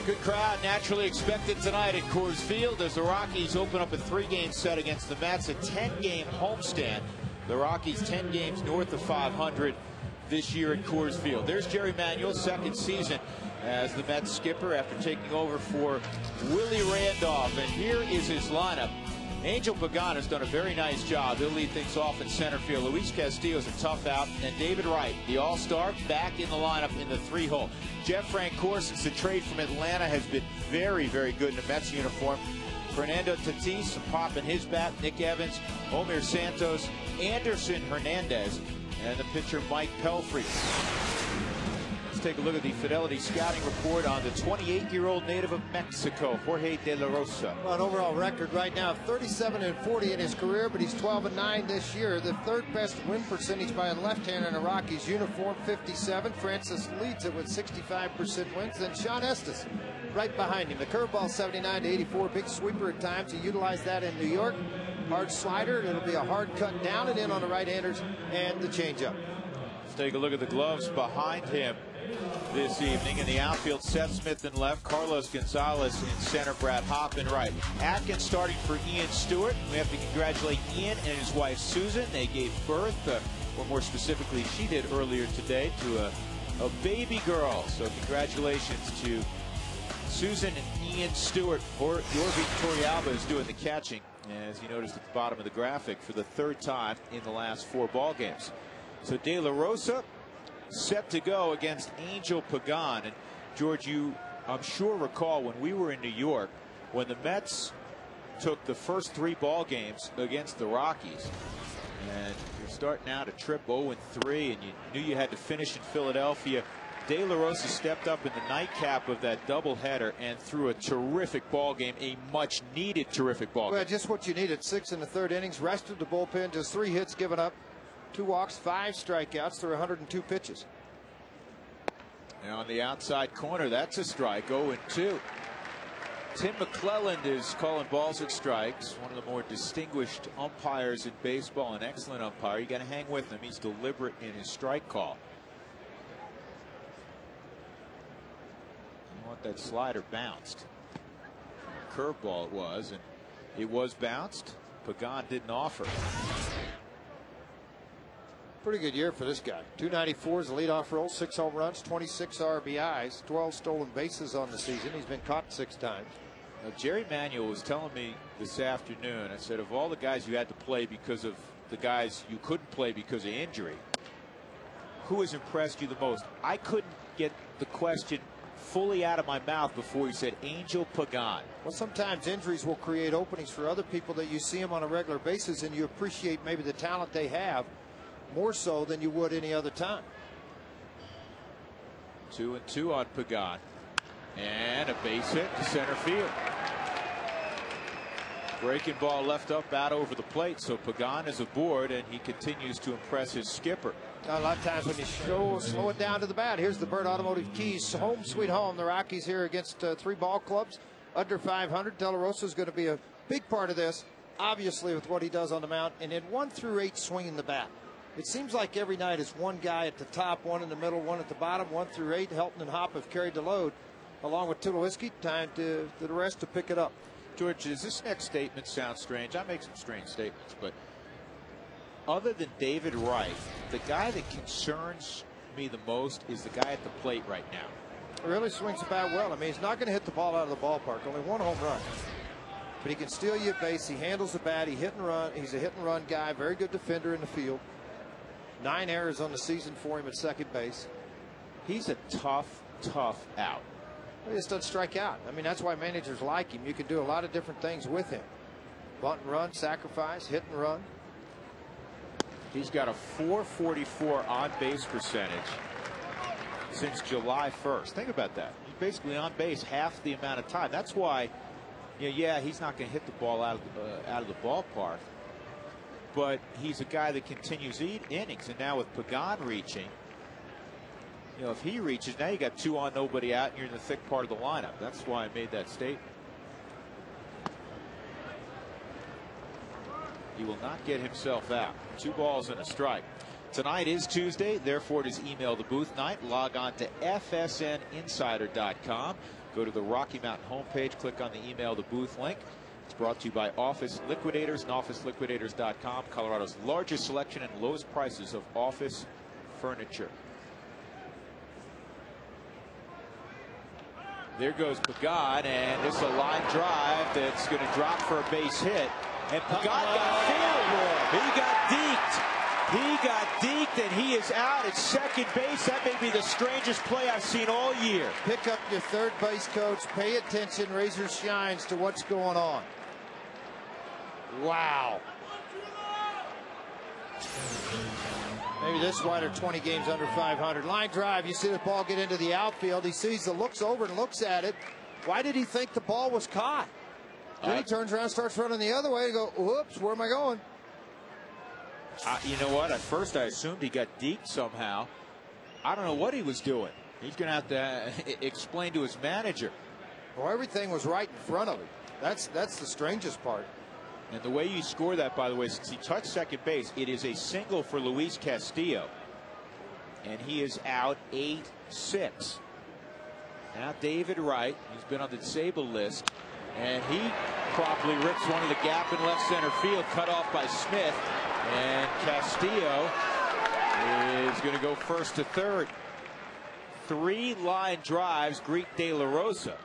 Good crowd naturally expected tonight at Coors Field as the Rockies open up a 3-game set against the Mets, a 10-game homestand. The Rockies 10 games north of 500 this year at Coors Field. There's Jerry Manuel's second season as the Mets skipper after taking over for Willie Randolph. And here is his lineup. Angel Pagan has done a very nice job. He'll lead things off in center field. Luis Castillo's a tough out. And David Wright, the all-star, back in the lineup in the 3-hole. Jeff Francoeur, since the trade from Atlanta, has been very, very good in the Mets uniform. Fernando Tatis, some pop in his bat. Nick Evans, Omir Santos, Anderson Hernandez, and the pitcher Mike Pelfrey. Let's take a look at the Fidelity scouting report on the 28-year-old native of Mexico, Jorge De La Rosa. Well, an overall record right now, 37-40 in his career, but he's 12-9 this year. The third best win percentage by a left-hander in a Rockies uniform, 57. Francis leads it with 65% wins. Then Sean Estes right behind him. The curveball 79-84, big sweeper at times. He utilized that in New York. Hard slider, it'll be a hard cut down and in on the right-handers, and the changeup. Let's take a look at the gloves behind him this evening. In the outfield, Seth Smith in left, Carlos Gonzalez in center, Brad Hopp in right. Atkins starting for Ian Stewart. We have to congratulate Ian and his wife Susan. They gave birth, or more specifically she did earlier today, to a baby girl. So congratulations to Susan and Ian Stewart. Yorvi Torrealba is doing the catching, as you noticed at the bottom of the graphic, for the third time in the last 4 ball games. So De La Rosa set to go against Angel Pagan. And George, you I'm sure recall when we were in New York when the Mets took the first 3 ball games against the Rockies, and you're starting now to trip 0-3, and you knew you had to finish in Philadelphia. De La Rosa stepped up in the nightcap of that doubleheader and threw a terrific ball game, a much needed terrific ball game. Well, just what you needed. 6 in the 3rd innings, rested the bullpen, just 3 hits given up, 2 walks, 5 strikeouts through 102 pitches. Now on the outside corner, that's a strike, 0-2. Tim McClelland is calling balls and strikes, one of the more distinguished umpires in baseball, an excellent umpire. You got to hang with him. He's deliberate in his strike call. You want that slider bounced. Curveball it was, and it was bounced. Pagan didn't offer. Pretty good year for this guy. 294 is the leadoff role, 6 home runs, 26 RBIs, 12 stolen bases on the season. He's been caught 6 times. Now, Jerry Manuel was telling me this afternoon, I said, of all the guys you had to play because of the guys you couldn't play because of injury, who has impressed you the most? I couldn't get the question fully out of my mouth before he said Angel Pagan. Well, sometimes injuries will create openings for other people that you see them on a regular basis, and you appreciate maybe the talent they have more so than you would any other time. 2-2 on Pagan, and a base hit to center field. Breaking ball left up out over the plate, so Pagan is aboard, and he continues to impress his skipper. A lot of times when you slow it down to the bat. Here's the Bird Automotive Keys home sweet home. The Rockies here against 3 ball clubs under 500. De La Rosa is going to be a big part of this, obviously, with what he does on the mound, and in 1 through 8 swinging the bat. It seems like every night is one guy at the top, one in the middle, one at the bottom. 1 through 8, Helton and Hopp have carried the load, along with Tulowitzki. Time to the rest to pick it up. George, does this next statement sound strange? I make some strange statements, but other than David Wright, the guy that concerns me the most is the guy at the plate right now. He really swings the bat well. I mean, he's not going to hit the ball out of the ballpark. Only 1 home run. But he can steal you a base. He handles the bat. He hit and run. He's a hit and run guy. Very good defender in the field. 9 errors on the season for him at second base. He's a tough out. He just doesn't strike out. I mean, that's why managers like him. You can do a lot of different things with him. Bunt and run, sacrifice, hit and run. He's got a .444 on base percentage since July 1st. Think about that. He's basically on base half the amount of time. That's why, yeah, he's not going to hit the ball out of the ballpark, but he's a guy that continues innings. And now with Pagan reaching, if he reaches, now you got 2 on, nobody out, and you're in the thick part of the lineup. That's why I made that statement. He will not get himself out. 2 balls and a strike. Tonight is Tuesday, therefore it is email the booth night. Log on to fsninsider.com. Go to the Rocky Mountain homepage, click on the email the booth link. It's brought to you by Office Liquidators and OfficeLiquidators.com, Colorado's largest selection and lowest prices of office furniture. There goes Pagan, and this is a line drive that's going to drop for a base hit. And Pagan got fooled. He got deked. He got deked, and he is out at second base. That may be the strangest play I've seen all year. Pick up your third base coach. Pay attention, raise your shines to what's going on. Wow. Maybe this is why they're 20 games under 500. Line drive, you see the ball get into the outfield. He sees the looks over and looks at it. Why did he think the ball was caught? Then he turns around, starts running the other way and go, whoops, where am I going? You know what? At first I assumed he got deked somehow. I don't know what he was doing. He's going to have to explain to his manager. Well, everything was right in front of him. That's the strangest part. And the way you score that, by the way, since he touched second base, it is a single for Luis Castillo. And he is out 8-6. Now David Wright, he's been on the disabled list, and he promptly rips one of the gap in left center field, cut off by Smith. And Castillo is going to go first to third. 3 line drives greet De La Rosa.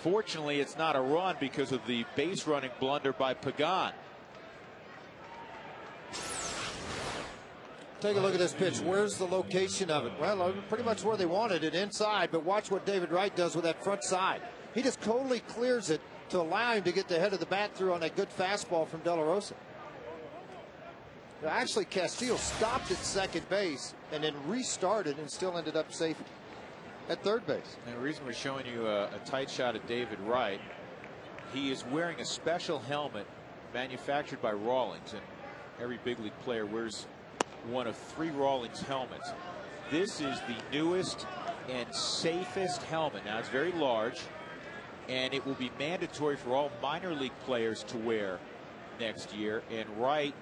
Fortunately, it's not a run because of the base running blunder by Pagan. Take a look at this pitch. Where's the location of it? Well, pretty much where they wanted it, inside. But watch what David Wright does with that front side. He just totally clears it to allow him to get the head of the bat through on that good fastball from De La Rosa. Actually, Castillo stopped at second base and then restarted and still ended up safe at third base. And the reason we're showing you a tight shot of David Wright, he is wearing a special helmet manufactured by Rawlings, and every big league player wears one of 3 Rawlings helmets. This is the newest and safest helmet. Now, it's very large, and it will be mandatory for all minor league players to wear next year. And Wright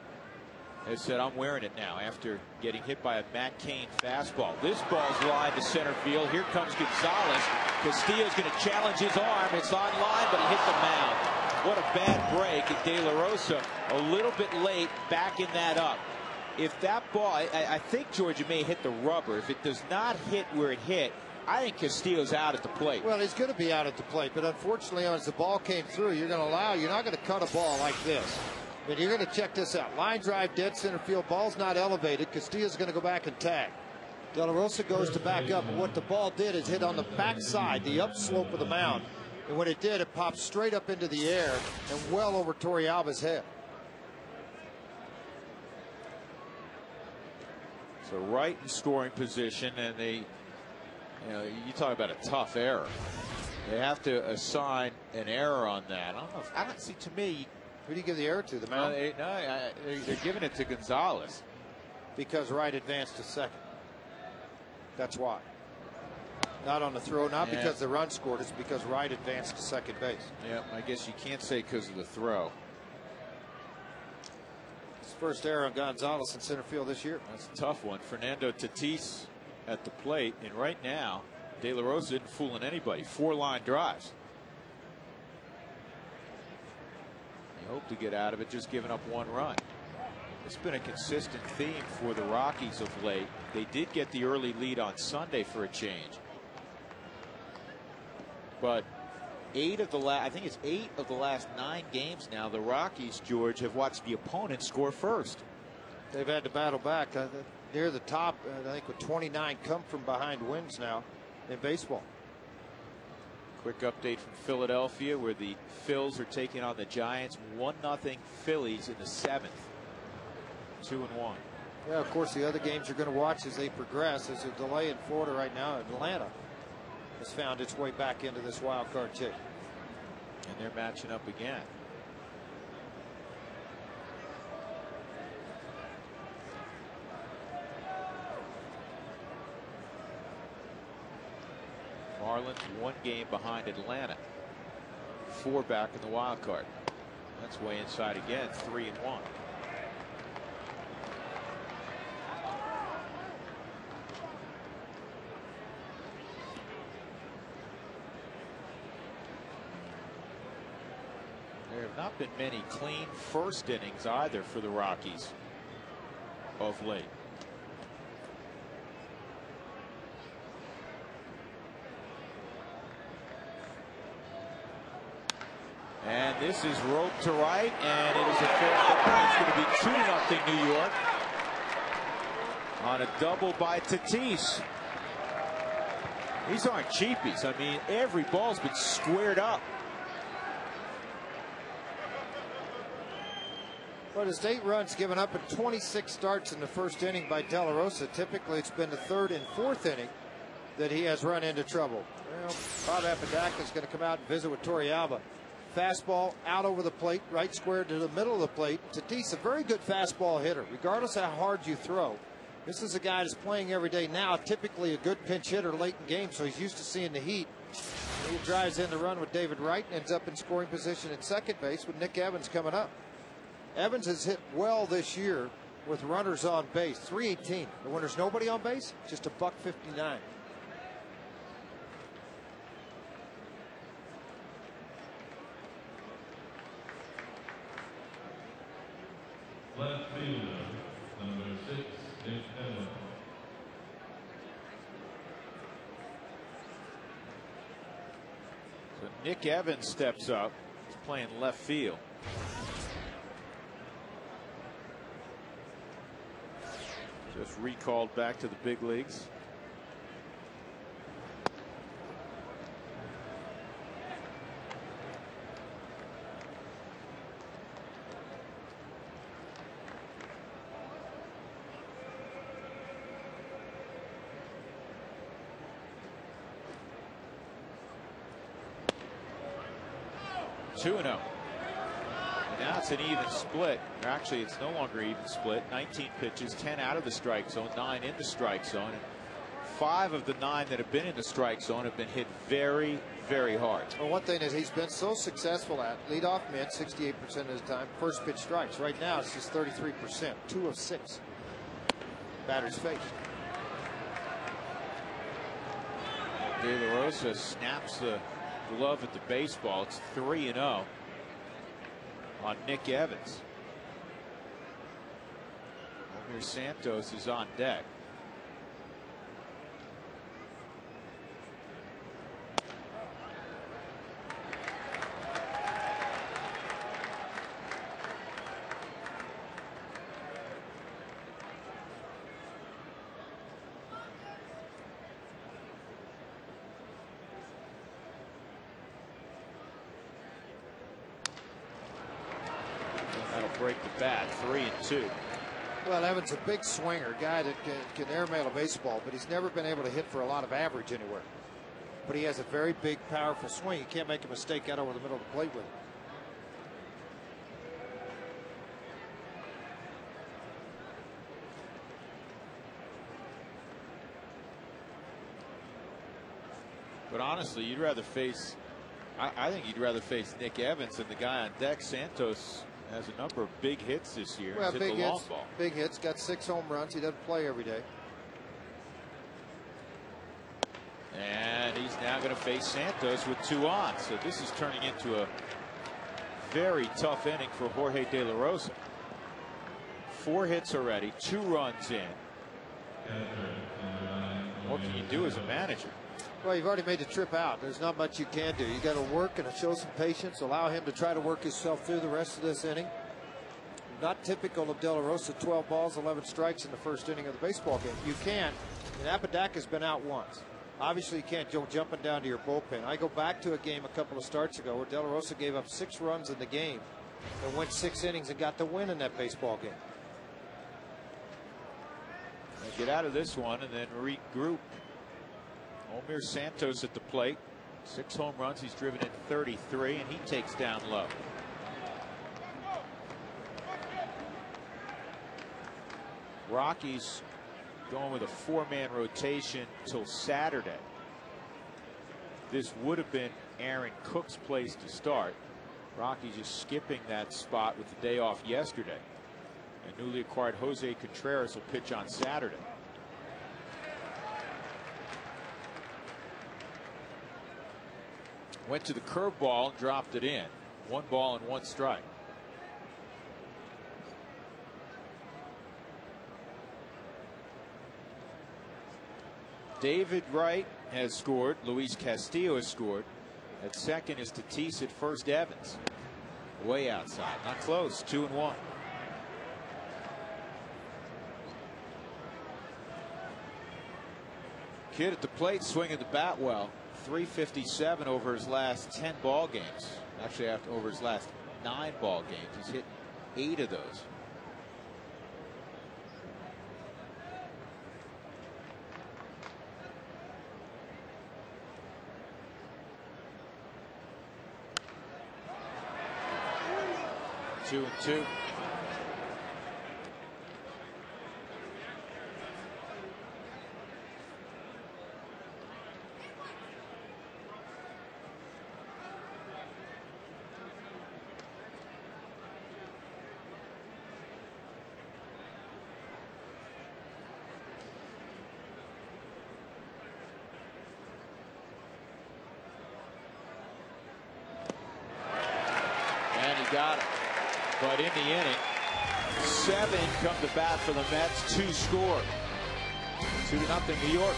has said, I'm wearing it now after getting hit by a Matt Cain fastball. This ball's lined to center field. Here comes Gonzalez. Castillo's going to challenge his arm. It's on line, but he hit the mound. What a bad break. And De La Rosa a little bit late backing that up. If that ball, I think Georgia may hit the rubber. If it does not hit where it hit, I think Castillo's out at the plate. Well, he's going to be out at the plate, but unfortunately, as the ball came through, you're not going to cut a ball like this. But you're going to check this out. Line drive, dead center field. Ball's not elevated. Castillo's going to go back and tag. De La Rosa goes to back up. And what the ball did is hit on the backside, the upslope of the mound. And when it did, it popped straight up into the air and well over Torrealba's head. So right in scoring position, and they, you talk about a tough error. They have to assign an error on that. I don't see, to me. Who do you give the error to? The mound? They're giving it to Gonzalez. Because Wright advanced to second. That's why. Not on the throw, not because the run scored. It's because Wright advanced to second base. Yeah, I guess you can't say because of the throw. His first error on Gonzalez in center field this year. That's a tough one. Fernando Tatis at the plate. And right now, De La Rosa isn't fooling anybody. 4 line drives. Hope to get out of it, just giving up 1 run. It's been a consistent theme for the Rockies of late. They did get the early lead on Sunday for a change, but I think it's 8 of the last 9 games now, the Rockies, George, have watched the opponent score first. They've had to battle back. Near the top, I think with 29 come from behind wins now in baseball. Quick update from Philadelphia, where the Phils are taking on the Giants. 1-0 Phillies in the 7th. 2-1. Yeah, of course, the other games you're going to watch as they progress. There's a delay in Florida right now. Atlanta has found its way back into this wild card tick. And they're matching up again. Marlins 1 game behind Atlanta. 4 back in the wild card. That's way inside again. 3-1. not been many clean first innings either for the Rockies of late. And this is roped to right, and it is a fair. It's going to be 2-0 New York on a double by Tatis. These aren't cheapies. I mean, every ball's been squared up. Well, his 8 runs given up in 26 starts in the first inning by De La Rosa. Typically, it's been the 3rd and 4th inning that he has run into trouble. Well, Bob Apodaca is going to come out and visit with Torrealba. Fastball out over the plate, right square to the middle of the plate. Tatis, a very good fastball hitter, regardless of how hard you throw. This is a guy that's playing every day now, typically a good pinch hitter late in games, so he's used to seeing the heat. He drives in the run with David Wright and ends up in scoring position at second base with Nick Evans coming up. Evans has hit well this year with runners on base. 318. And when there's nobody on base, just a $1.59. Left fielder, number 6, Nick Evans. So Nick Evans steps up. He's playing left field. Just recalled back to the big leagues. Two and 0. Now it's an even split. Actually, it's no longer even split. 19 pitches, 10 out of the strike zone, 9 in the strike zone. And 5 of the 9 that have been in the strike zone have been hit very, very hard. Well, one thing that he's been so successful at, leadoff man 68% of the time, first pitch strikes. Right now it's just 33%, 2 of 6 batters faced. De La Rosa snaps the glove at the baseball. It's 3-0 on Nick Evans. Omir Santos is on deck. Break the bat, 3-2. Well, Evans a big swinger, guy that can airmail a baseball, but he's never been able to hit for a lot of average anywhere. But he has a very big, powerful swing. You can't make a mistake out over the middle of the plate with him. But honestly, you'd rather face, I think you'd rather face Nick Evans than the guy on deck. Santos has a number of big hits this year. Well, He's big hit the long hits, ball. big hits, got 6 home runs. He doesn't play every day. And he's now going to face Santos with 2 on. So this is turning into a very tough inning for Jorge De La Rosa. 4 hits already, 2 runs in. What can you do as a manager? Well, you've already made the trip out. There's not much you can do. You got to work and show some patience. Allow him to try to work himself through the rest of this inning. Not typical of De La Rosa. 12 balls, 11 strikes in the first inning of the baseball game. You can't. And Apodaca's been out once. Obviously, you can't go jumping down to your bullpen. I go back to a game a couple of starts ago where De La Rosa gave up 6 runs in the game and went 6 innings and got the win in that baseball game. Get out of this one and then regroup. Omir Santos at the plate. 6 home runs. He's driven in 33, and he takes down low. Rockies going with a 4-man rotation till Saturday. This would have been Aaron Cook's place to start. Rockies just skipping that spot with the day off yesterday. And newly acquired Jose Contreras will pitch on Saturday. Went to the curveball and dropped it in. 1 ball and 1 strike. David Wright has scored. Luis Castillo has scored. At second is Tatis. At first, Evans. Way outside. Not close. 2-1. Kid at the plate swinging the bat well. 357 over his last 10 ball games. Actually, over his last 9 ball games. He's hit 8 of those. Two and two. And he got it. But in the inning, 7 come to bat for the Mets. 2 score. 2-0 New York.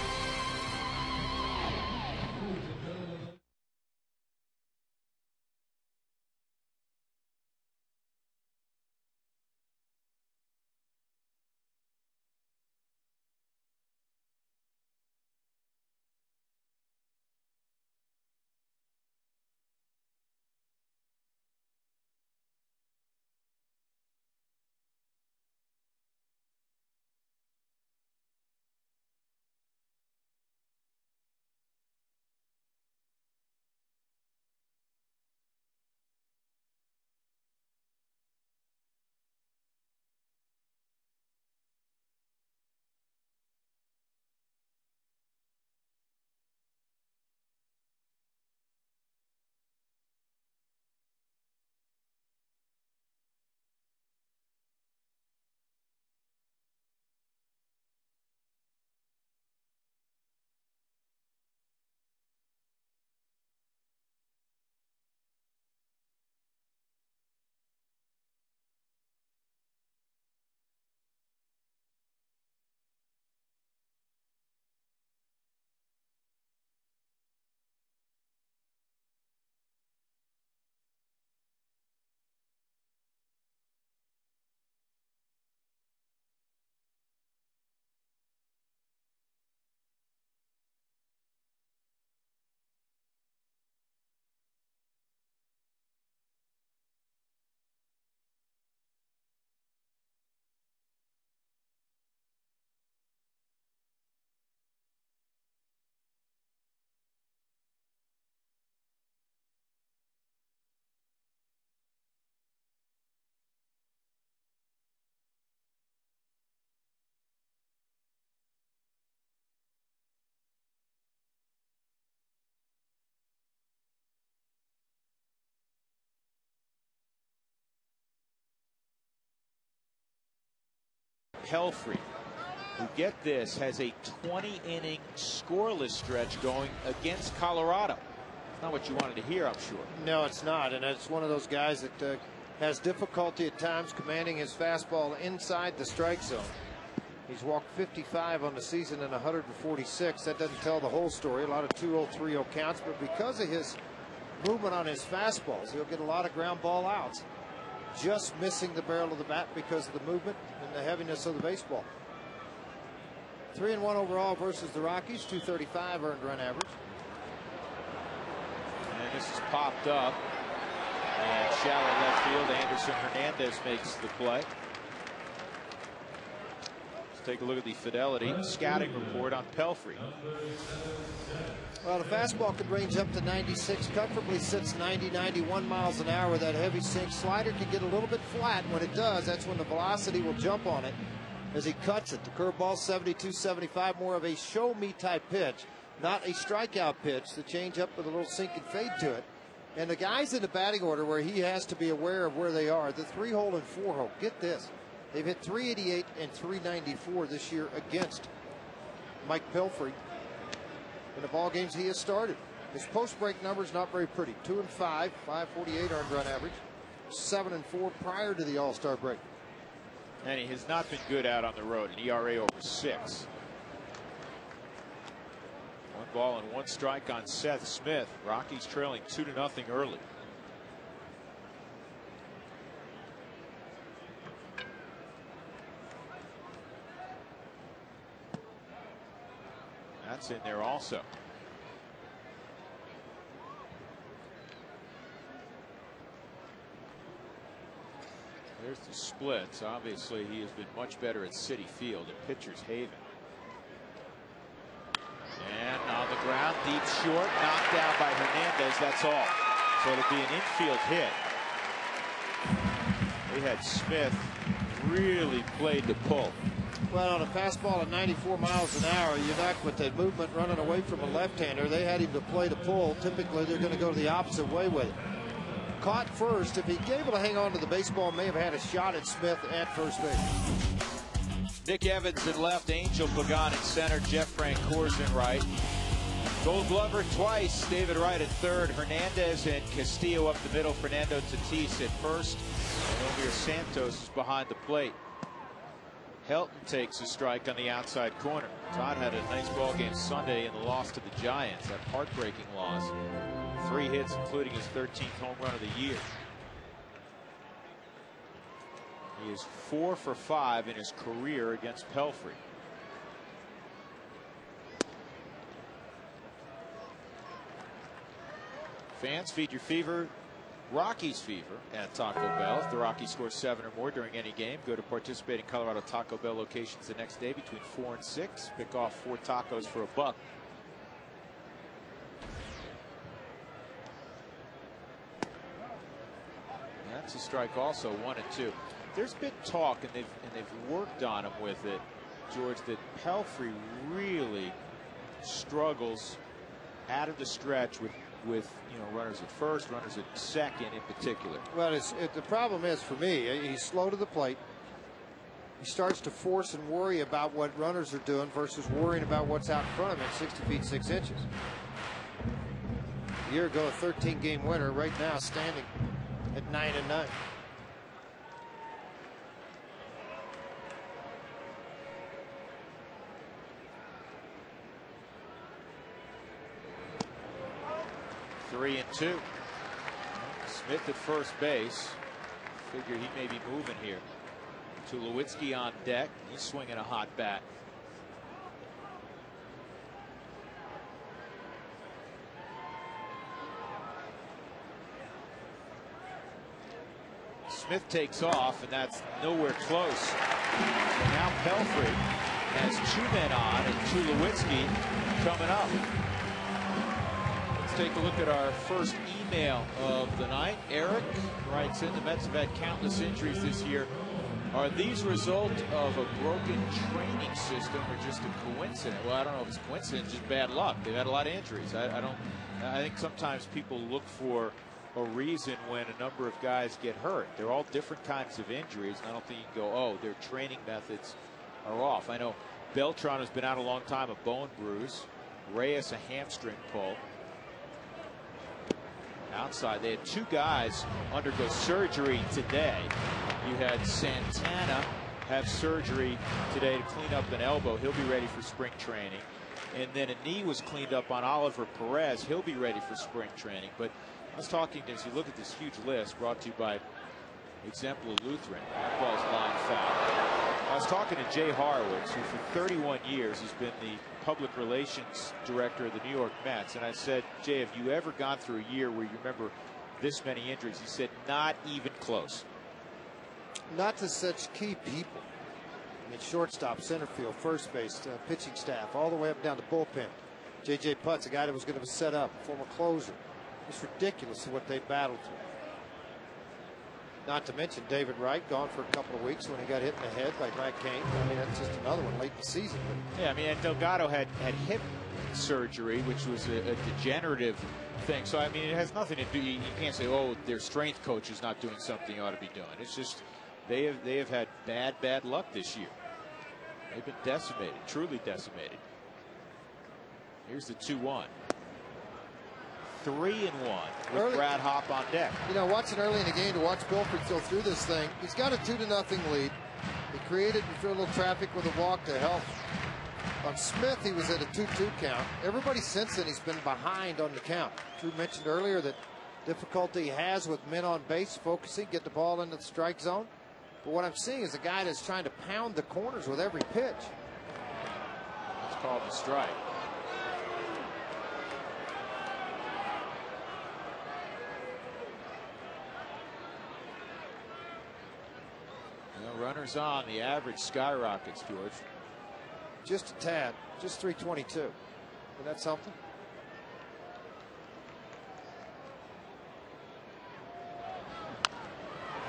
Pelfrey, who, get this, has a 20-inning scoreless stretch going against Colorado. It's not what you wanted to hear, I'm sure. No, it's not, and it's one of those guys that has difficulty at times commanding his fastball inside the strike zone. He's walked 55 on the season and 146. That doesn't tell the whole story. A lot of 2-0, 3-0 counts, but because of his movement on his fastballs, he'll get a lot of ground ball outs. Just missing the barrel of the bat because of the movement and the heaviness of the baseball. 3-1 overall versus the Rockies. 235 earned run average. And this is popped up. And shallow left field. Anderson Hernandez makes the play. Let's take a look at the Fidelity scouting report on Pelfrey. Well, the fastball could range up to 96, comfortably sits 90, 91 miles an hour with that heavy sink. Slider can get a little bit flat. When it does, that's when the velocity will jump on it as he cuts it. The curveball 72, 75, more of a show-me type pitch, not a strikeout pitch. The changeup with a little sink and fade to it. And the guys in the batting order where he has to be aware of where they are, the 3-hole and 4-hole, get this. They've hit 388 and 394 this year against Mike Pelfrey in the ball games he has started. His post-break numbers not very pretty. 2-5, 548 earned run average, 7-4 prior to the All-Star break. And he has not been good out on the road. An ERA over 6. 1 ball and 1 strike on Seth Smith. Rockies trailing 2-0 early. That's in there also. There's the splits. Obviously, he has been much better at Citi Field, at Pitcher's Haven. And on the ground, deep short, knocked down by Hernandez. That's all. So it'll be an infield hit. They had Smith really played the pull. Well, on a fastball at 94 miles an hour, you're not with that movement running away from a left-hander. They had him to play the pull. Typically, they're going to go the opposite way with it. Caught first. If he'd able to hang on to the baseball, may have had a shot at Smith at first base. Nick Evans in left, Angel Pagan in center, Jeff Francoeur in right. Gold Glover twice, David Wright at third, Hernandez and Castillo up the middle, Fernando Tatis at first, and Omir Santos is behind the plate. Helton takes a strike on the outside corner. Todd had a nice ball game Sunday in the loss to the Giants, that heartbreaking loss. 3 hits, including his 13th home run of the year. He is 4 for 5 in his career against Pelfrey. Fans, feed your fever. Rockies fever at Taco Bell. If the Rockies score 7 or more during any game, go to participating Colorado Taco Bell locations the next day between 4 and 6. Pick off 4 tacos for $1. That's a strike also, 1-2. There's been talk, and they've worked on him with it, George, that Pelfrey really struggles out of the stretch with runners at first, runners at second in particular. Well, the problem is for me, he's slow to the plate. He starts to force and worry about what runners are doing versus worrying about what's out in front of him at 60 feet 6 inches. A year ago, a 13-game winner, right now standing at 9-9. Three and 2. Smith at first base. Figure he may be moving here. Tulowitzki on deck. He's swinging a hot bat. Smith takes off, and that's nowhere close. So now Pelfrey has 2 men on, and Tulowitzki coming up. Let's take a look at our first email of the night. Eric writes in, the Mets have had countless injuries this year. Are these a result of a broken training system or just a coincidence? Well, I don't know if it's a coincidence, just bad luck. They've had a lot of injuries. I think sometimes people look for a reason when a number of guys get hurt. They're all different kinds of injuries, and I don't think you can go, oh, their training methods are off. I know Beltran has been out a long time, a bone bruise. Reyes, a hamstring pull. Outside, they had 2 guys undergo surgery today. You had Santana have surgery today to clean up an elbow. He'll be ready for spring training. And then a knee was cleaned up on Oliver Perez. He'll be ready for spring training. But I was talking, as you look at this huge list brought to you by Exemplar Lutheran. That ball's line foul. I was talking to Jay Horowitz, who for 31 years has been the public relations director of the New York Mets. And I said, Jay, have you ever gone through a year where you remember this many injuries? He said, not even close. Not to such key people. I mean, shortstop, center field, first base, pitching staff, all the way up down to bullpen. J.J. Putz, a guy that was going to set up, former closer. It's ridiculous what they battled through. Not to mention David Wright, gone for a couple of weeks when he got hit in the head by Mike Cain. I mean, that's just another one late in the season. But yeah, I mean, and Delgado had hip surgery, which was a degenerative thing. So, I mean, it has nothing to do, you can't say, oh, their strength coach is not doing something you ought to be doing. It's just they have had bad luck this year. They've been decimated, truly decimated. Here's the 2-1. 3-1 with Early, Brad Hopp on deck. You know, watching early in the game to watch Pilford go through this thing, he's got a 2-0 lead. He created a little traffic with a walk to help. On Smith, he was at a 2-2 count. Everybody since then, he's been behind on the count. Drew mentioned earlier that difficulty he has with men on base, focusing, get the ball into the strike zone. But what I'm seeing is a guy that's trying to pound the corners with every pitch. That's called a strike. Runners on, the average skyrockets, George. Just a tad, just 322. Isn't that something?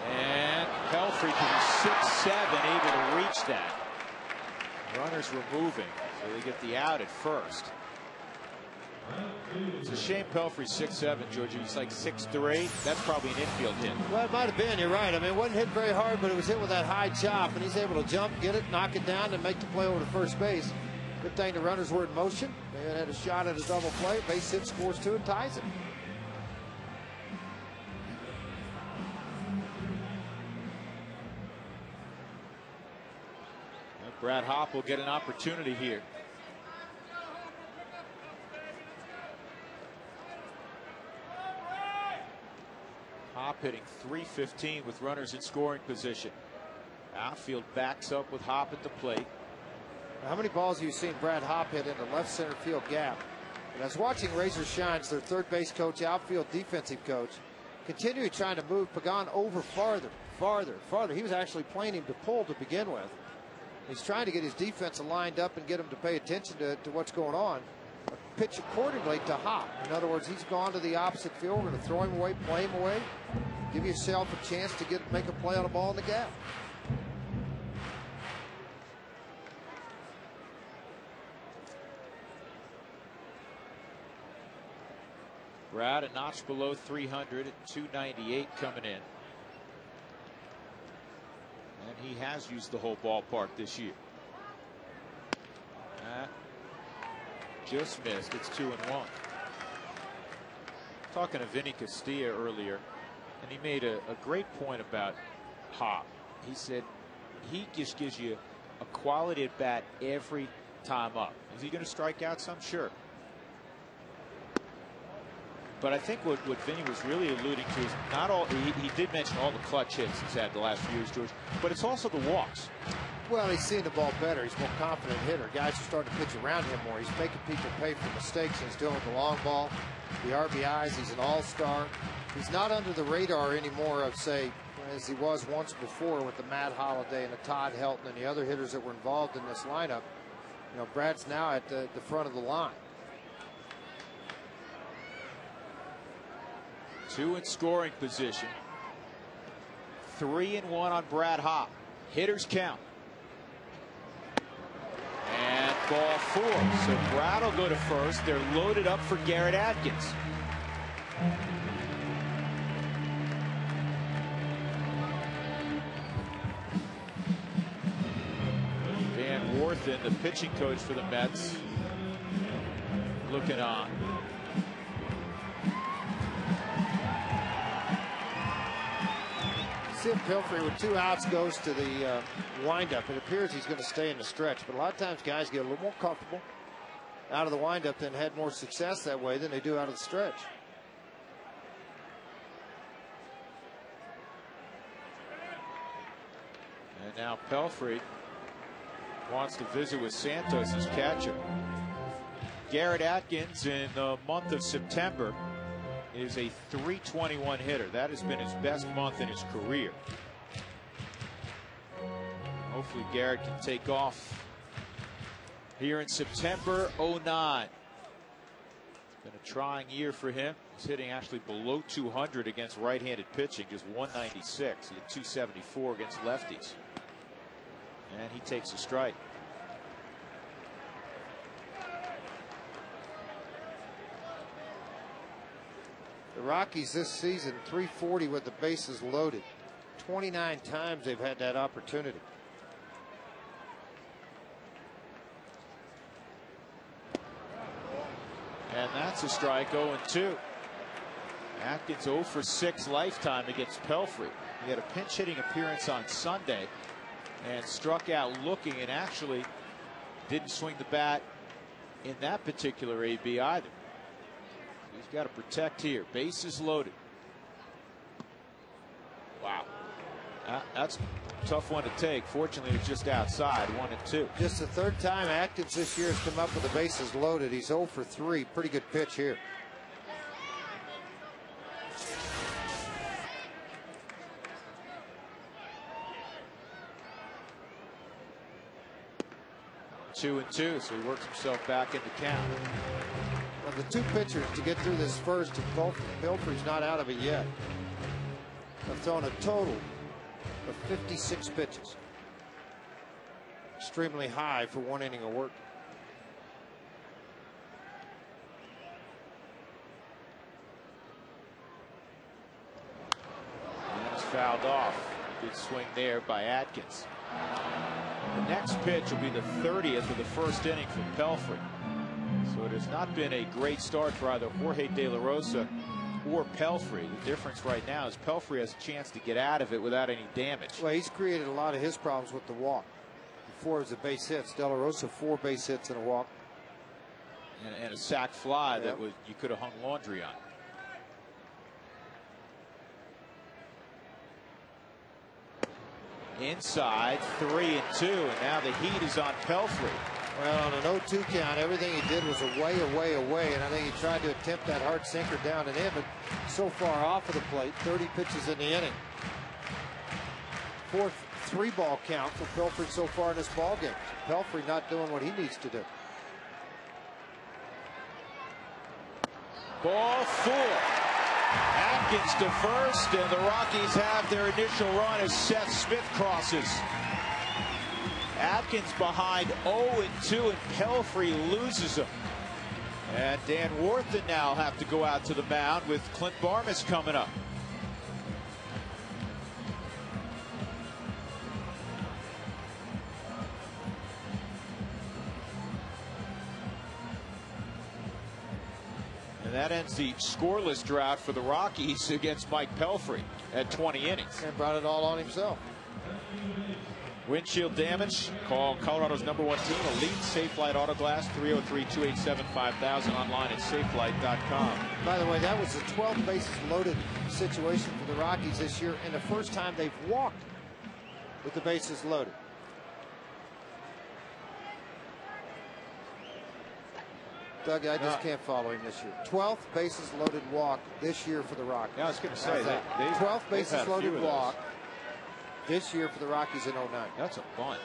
And Pelfrey to the 6-7, able to reach that. Runners were moving, so they get the out at first. It's a shame Pelfrey's 6'7", George. He's like 6'3". That's probably an infield hit. Well, it might have been. You're right. I mean, it wasn't hit very hard, but it was hit with that high chop, and he's able to jump, get it, knock it down, and make the play over to first base. Good thing the runners were in motion. They had a shot at a double play. Base hit, scores 2, and ties it. Brad Hopp will get an opportunity here. Hopp hitting .315 with runners in scoring position. Outfield backs up with Hopp at the plate. How many balls have you seen Brad Hopp hit in the left center field gap? And I was watching Razor Shines, their third base coach, outfield defensive coach, continually trying to move Pagan over farther. He was actually playing him to pull to begin with. He's trying to get his defense lined up and get him to pay attention to what's going on. Pitch accordingly to Hopp. In other words, he's gone to the opposite field. We're going to throw him away, play him away, give yourself a chance to make a play on a ball in the gap. Brad a notch below 300 at 298 coming in. And he has used the whole ballpark this year. Just missed. It's 2-1. Talking to Vinny Castilla earlier, and he made a great point about Hopp. He said he just gives you a quality at bat every time up. Is he going to strike out some? Sure. But I think what Vinny was really alluding to is not all. He did mention all the clutch hits he's had the last few years, George, but it's also the walks. Well, he's seeing the ball better. He's a more confident hitter. Guys are starting to pitch around him more. He's making people pay for mistakes. He's doing the long ball, the RBIs. He's an all-star. He's not under the radar anymore of, say, as he was once before with the Matt Holliday and the Todd Helton and the other hitters that were involved in this lineup. You know, Brad's now at the front of the line. 2 in scoring position. 3-1 on Brad Hopp. Hitters count. And ball 4. So Brad will go to first. They're loaded up for Garrett Atkins. Van Worthen, the pitching coach for the Mets, looking on. Sim Pelfrey with 2 outs goes to the windup. It appears he's going to stay in the stretch, but a lot of times guys get a little more comfortable out of the windup and had more success that way than they do out of the stretch. And now Pelfrey wants to visit with Santos as catcher. Garrett Atkins in the month of September is a .321 hitter. That has been his best month in his career. Hopefully Garrett can take off here in September '09. It's been a trying year for him. He's hitting actually below 200 against right-handed pitching, just 196. He had 274 against lefties. And he takes a strike. The Rockies this season, 340 with the bases loaded. 29 times they've had that opportunity. And that's a strike, 0-2. Atkins 0 for 6 lifetime against Pelfrey. He had a pinch hitting appearance on Sunday and struck out looking, and actually didn't swing the bat in that particular AB either. He's got to protect here. Bases loaded. Wow. That's a tough one to take. Fortunately, it's just outside, 1-2. Just the third time Atkins this year has come up with the bases loaded. He's 0 for 3. Pretty good pitch here. Two and two, so he works himself back into count. Well, the two pitchers to get through this first, and Pelfrey's not out of it yet, have thrown a total of 56 pitches. Extremely high for one inning of work. And it's fouled off. Good swing there by Atkins. The next pitch will be the 30th of the first inning for Pelfrey. So it has not been a great start for either Jorge De La Rosa or Pelfrey. The difference right now is Pelfrey has a chance to get out of it without any damage. Well, he's created a lot of his problems with the walk. Before it was the base hits. De La Rosa 4 base hits and a walk. And a sac fly that was you could have hung laundry on. Inside, 3-2, and now the heat is on Pelfrey. Well, on an 0-2 count, everything he did was away, and I think he tried to attempt that hard sinker down and in, but so far off of the plate, 30 pitches in the inning. Fourth 3-ball count for Pelfrey so far in this ball game. Pelfrey not doing what he needs to do. Ball 4. Atkins to first, and the Rockies have their initial run as Seth Smith crosses. Atkins behind 0-2, and Pelfrey loses him. And Dan Worthen now have to go out to the mound with Clint Barmas coming up. And that ends the scoreless drought for the Rockies against Mike Pelfrey at 20 innings. And brought it all on himself. Windshield damage, call Colorado's #1 team, Elite Safelite Auto Glass, 303-287-5000, online at safelight.com. By the way, that was the 12th bases loaded situation for the Rockies this year, and the first time they've walked with the bases loaded. Doug, I just can't follow him this year. 12th bases loaded walk this year for the Rockies. Yeah, I was going to say that. 12th bases loaded walk this year for the Rockies in 09. That's a bunch.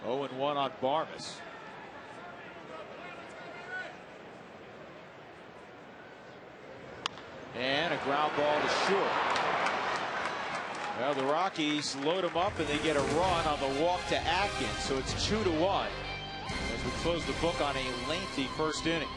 0-1 on Barmas. And a ground ball to short. Well, the Rockies load them up and they get a run on the walk to Atkins, so it's 2-1 as we close the book on a lengthy first inning.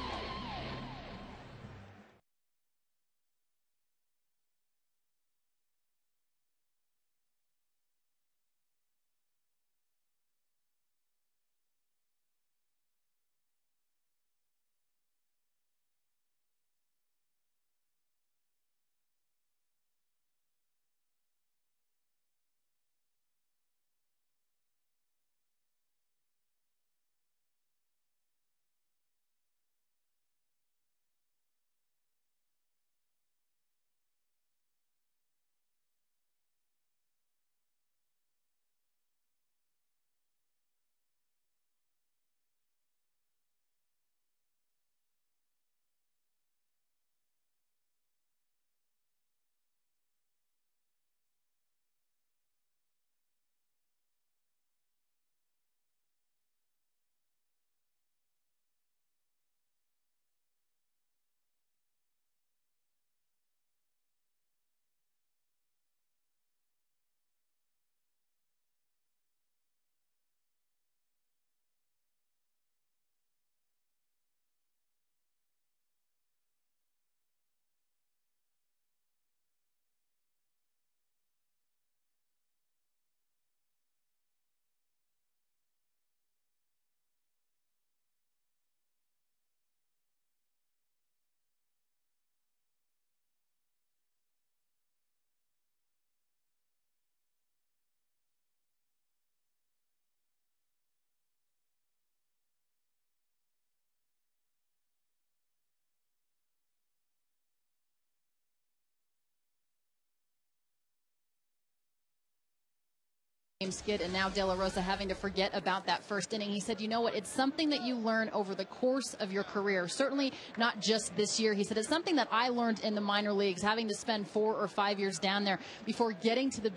skid, and now De La Rosa having to forget about that first inning. He said, you know what, it's something that you learn over the course of your career, certainly not just this year. He said, it's something that I learned in the minor leagues, having to spend 4 or 5 years down there before getting to the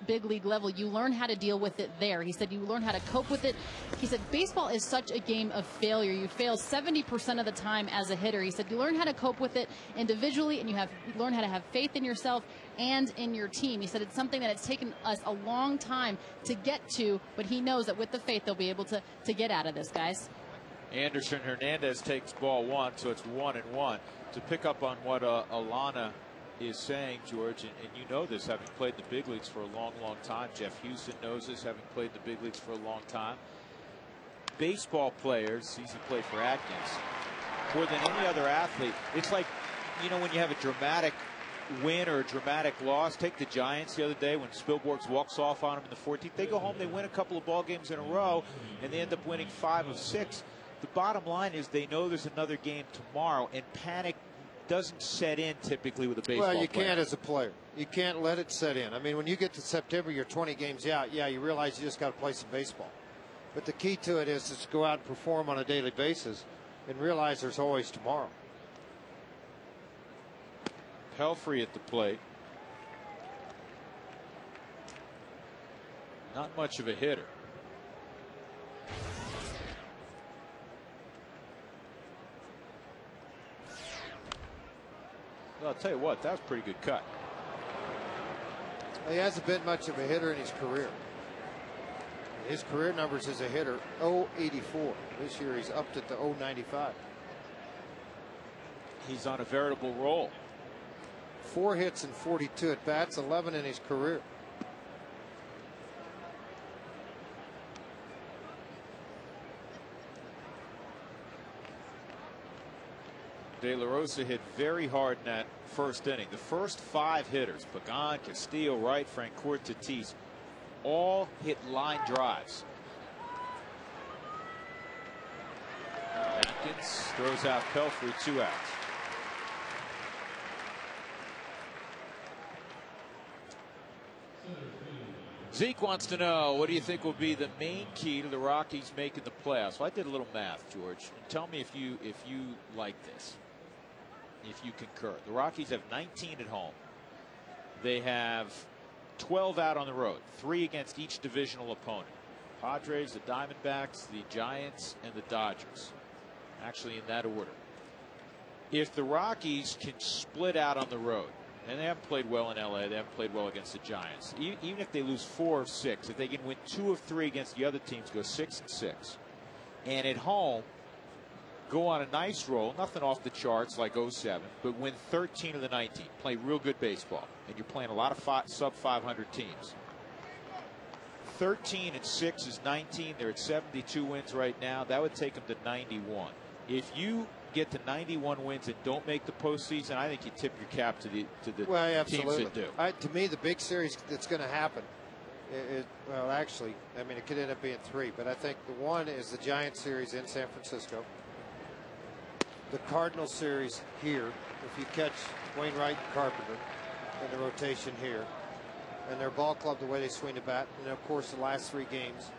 big league level. You learn how to deal with it there. He said, you learn how to cope with it. He said, baseball is such a game of failure. You fail 70% of the time as a hitter. He said, you learn how to cope with it individually, and you learn how to have faith in yourself and in your team. He said, it's something that it's taken us a long time to get to, but he knows that with the faith they'll be able to get out of this, guys. Anderson Hernandez takes ball 1, so it's 1-1. To pick up on what Alana is saying, George, and you know this, having played the big leagues for a long, long time. Jeff Houston knows this, having played the big leagues for a long time. Baseball players, sees he played for Atkins, more than any other athlete, it's like, you know, when you have a dramatic win or a dramatic loss. Take the Giants the other day when Spielborgs walks off on them in the 14th. They go home, they win a couple of ball games in a row, and they end up winning 5 of 6. The bottom line is they know there's another game tomorrow, and panic doesn't set in typically with a baseball player. Well, you can't as a player. You can't let it set in. I mean, when you get to September, you're 20 games out. Yeah, you realize you just got to play some baseball. But the key to it is to go out and perform on a daily basis and realize there's always tomorrow. Pelfrey at the plate. Not much of a hitter. Well, I'll tell you what, that was a pretty good cut. He hasn't been much of a hitter in his career. His career numbers as a hitter, .084. This year he's upped it to .095. He's on a veritable roll. 4 hits and 42 at bats, 11 in his career. De La Rosa hit very hard in that first inning. The first 5 hitters, Pagan, Castillo, Wright, Francoeur, Tatis, all hit line drives. Atkins throws out Pelfrey, 2 outs. Zeke wants to know, what do you think will be the main key to the Rockies making the playoffs? Well, I did a little math, George. And tell me if you like this, if you concur. The Rockies have 19 at home. They have 12 out on the road, 3 against each divisional opponent. Padres, the Diamondbacks, the Giants, and the Dodgers. Actually, in that order. If the Rockies can split out on the road, and they haven't played well in LA, they haven't played well against the Giants. Even if they lose 4 of 6, if they can win 2 of 3 against the other teams, go 6-6. And at home, go on a nice roll, nothing off the charts like 07, but win 13 of the 19. Play real good baseball. And you're playing a lot of sub-500 teams. 13-6 is 19. They're at 72 wins right now. That would take them to 91. If you get to 91 wins and don't make the postseason, I think you tip your cap to the teams that do. To me, the big series that's going to happen, well, actually, I mean, it could end up being 3, but I think the one is the Giants series in San Francisco. The Cardinals series here, if you catch Wainwright and Carpenter in the rotation here, and their ball club, the way they swing the bat, and of course the last 3 games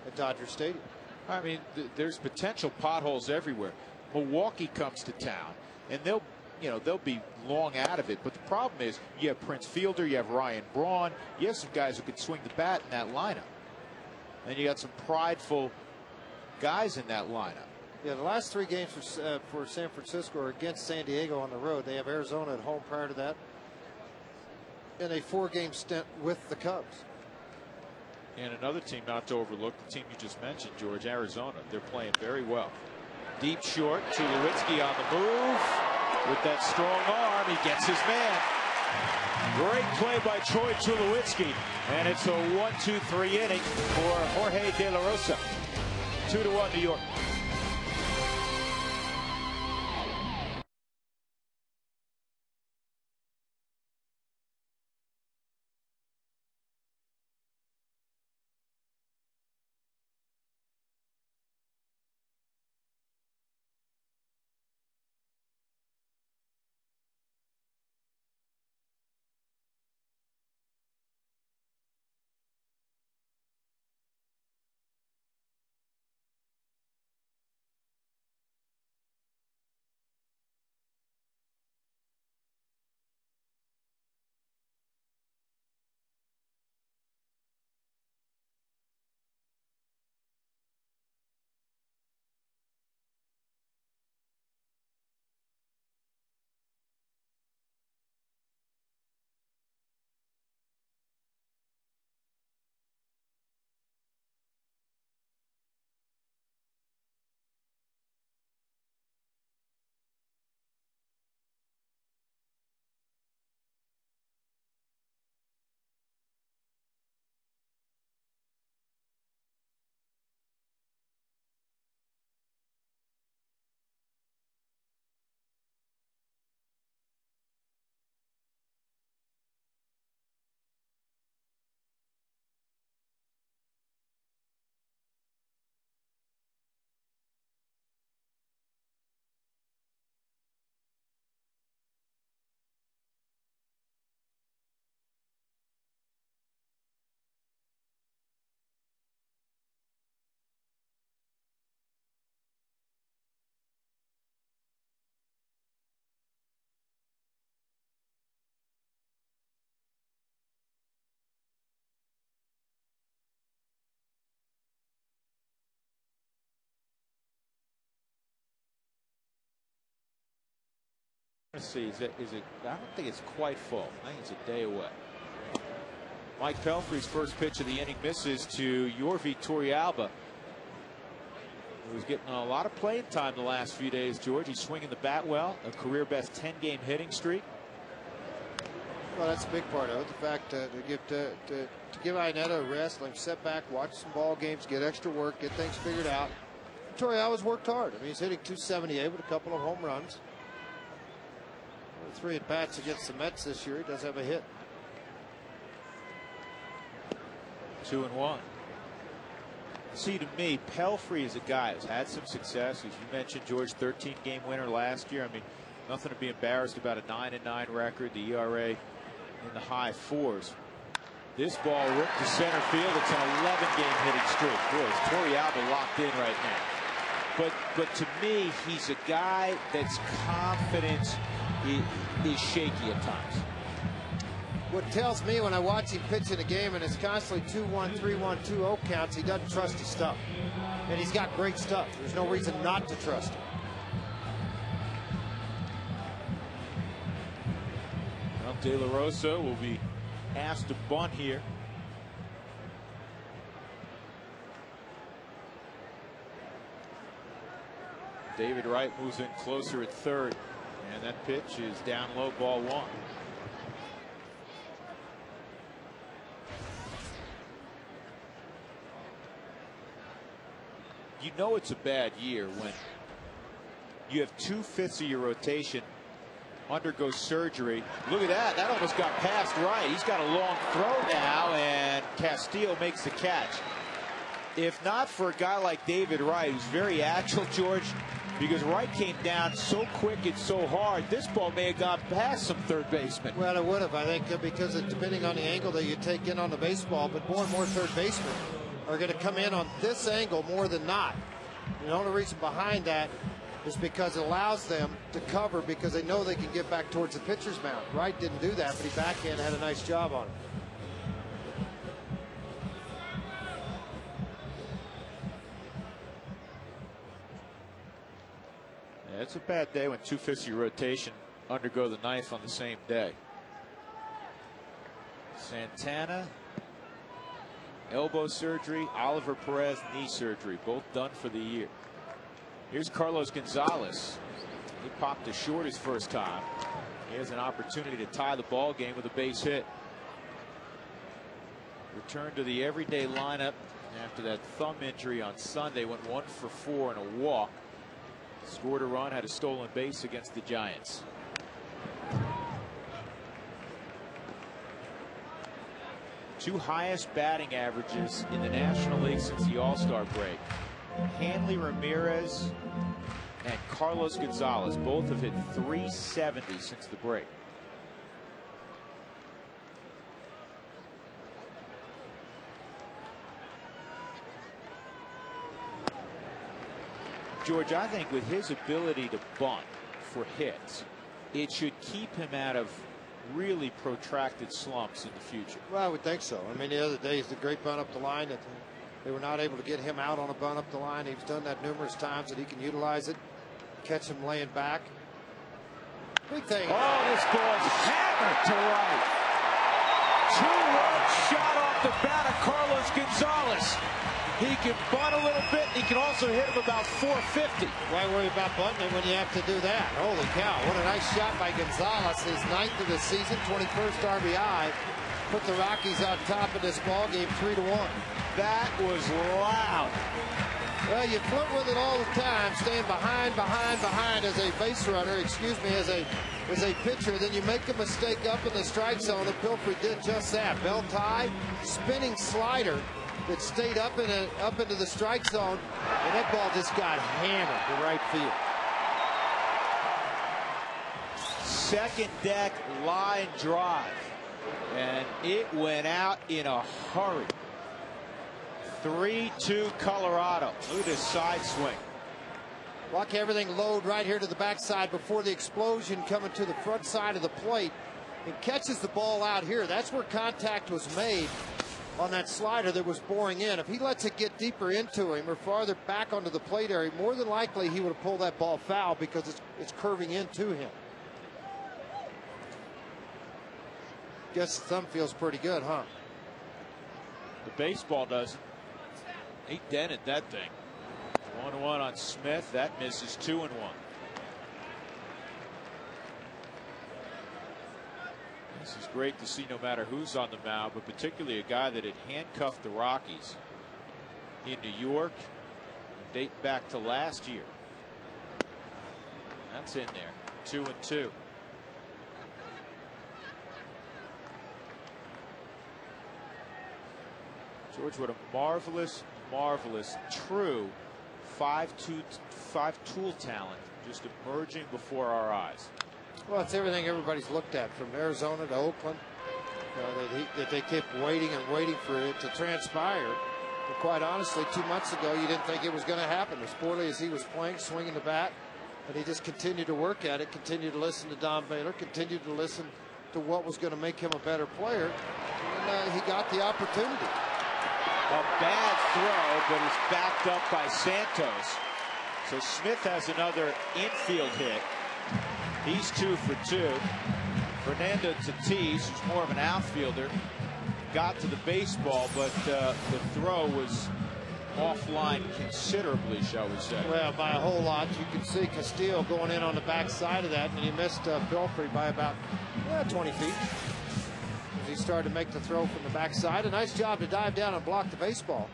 at Dodger Stadium. I mean, there's potential potholes everywhere. Milwaukee comes to town, and they'll be long out of it. But the problem is, you have Prince Fielder, you have Ryan Braun, you have some guys who can swing the bat in that lineup, and you got some prideful guys in that lineup. Yeah, the last 3 games for San Francisco are against San Diego on the road. They have Arizona at home prior to that, and a 4-game stint with the Cubs. And another team not to overlook, the team you just mentioned, George, Arizona. They're playing very well. Deep short, Tulowitzki on the move. With that strong arm, he gets his man. Great play by Troy Tulowitzki. And it's a 1-2-3 inning for Jorge De La Rosa. 2-1 New York. Let's see, is it? I don't think it's quite full. I think it's a day away. Mike Pelfrey's first pitch of the inning misses to Yorvi Torrealba, who's getting a lot of playing time the last few days, George. He's swinging the bat well, a career best 10-game hitting streak. Well, that's a big part of it. The fact to give Inetta a rest, let him sit back, watch some ball games, get extra work, get things figured out. Torrealba's worked hard. I mean, he's hitting .278 with a couple of home runs. 3 at-bats against the Mets this year. He does have a hit. 2-1. See, to me, Pelfrey is a guy who's had some success. As you mentioned, George, 13-game winner last year. I mean, nothing to be embarrassed about. A 9-9 record, the ERA in the high 4s. This ball ripped to center field. It's an 11-game hitting streak. Boy, is Torrealba locked in right now. But to me, he's a guy that's confidence is shaky at times. What tells me when I watch him pitch in a game and it's constantly 2-1, 3-1, 2-0 counts, he doesn't trust his stuff. And he's got great stuff. There's no reason not to trust him. Well, De La Rosa will be asked to bunt here. David Wright moves in closer at third. And that pitch is down low, ball 1. You know it's a bad year when you have 2/5 of your rotation undergo surgery. Look at that. That almost got past Wright. He's got a long throw now, and Castillo makes the catch. If not for a guy like David Wright, who's very agile, George, because Wright came down so quick and so hard, this ball may have gone past some third baseman. Well, it would have, I think, because depending on the angle that you take in on the baseball, but more and more third basemen are going to come in on this angle more than not. The only reason behind that is because it allows them to cover because they know they can get back towards the pitcher's mound. Wright didn't do that, but he backhand had a nice job on it. Yeah, it's a bad day when 2/5 of your rotation undergo the knife on the same day. Santana, elbow surgery. Oliver Perez, knee surgery. Both done for the year. Here's Carlos Gonzalez. He popped a short his first time. He has an opportunity to tie the ball game with a base hit. Returned to the everyday lineup after that thumb injury on Sunday. Went 1 for 4 and a walk. Scored a run, had a stolen base against the Giants. Two highest batting averages in the National League since the All-Star break. Hanley Ramirez and Carlos Gonzalez both have hit .370 since the break. George, I think with his ability to bunt for hits, it should keep him out of really protracted slumps in the future. Well, I would think so. I mean, the other day, he's the great bunt up the line. That they were not able to get him out on a bunt up the line. He's done that numerous times that he can utilize it, catch him laying back. Big thing. Oh, this ball's hammered to right. 2-run shot off the bat of Carlos Gonzalez. He can bunt a little bit, and he can also hit him about 450. Why worry about bunting when you have to do that? Holy cow, what a nice shot by Gonzalez. His 9th of the season, 21st RBI. Put the Rockies on top of this ball game 3-1. That was loud. Well, you flirt with it all the time, staying behind as a base runner, as a pitcher. Then you make a mistake up in the strike zone, and Pelfrey did just that. Bell tie, spinning slider that stayed up into the strike zone, and that ball just got hammered to right field. Second deck line drive, and it went out in a hurry. 3-2 Colorado. Look at this side swing. Watch everything load right here to the backside before the explosion coming to the front side of the plate, and catches the ball out here. That's where contact was made on that slider that was boring in. If he lets it get deeper into him or farther back onto the plate area, more than likely he would have pulled that ball foul because it's curving into him. Guess the thumb feels pretty good, huh? The baseball doesn't. He dented that thing. 1-1 on Smith. That misses. 2-1. This is great to see no matter who's on the mound, but particularly a guy that had handcuffed the Rockies in New York, date back to last year. That's in there. 2-2. George, what a marvelous, marvelous, true 5-tool talent just emerging before our eyes. Well, it's everything everybody's looked at from Arizona to Oakland. That they kept waiting and waiting for it to transpire. But quite honestly, 2 months ago, you didn't think it was going to happen. As poorly as he was playing, swinging the bat, but he just continued to work at it, continued to listen to Don Baylor, continued to listen to what was going to make him a better player, and he got the opportunity. A bad throw, but it's backed up by Santos. So Smith has another infield hit. He's 2 for 2. Fernando Tatis, who's more of an outfielder, got to the baseball, but the throw was offline considerably, shall we say. Well, by a whole lot. You can see Castillo going in on the backside of that, and he missed Pelfrey by about 20 feet. As he started to make the throw from the backside. A nice job to dive down and block the baseball.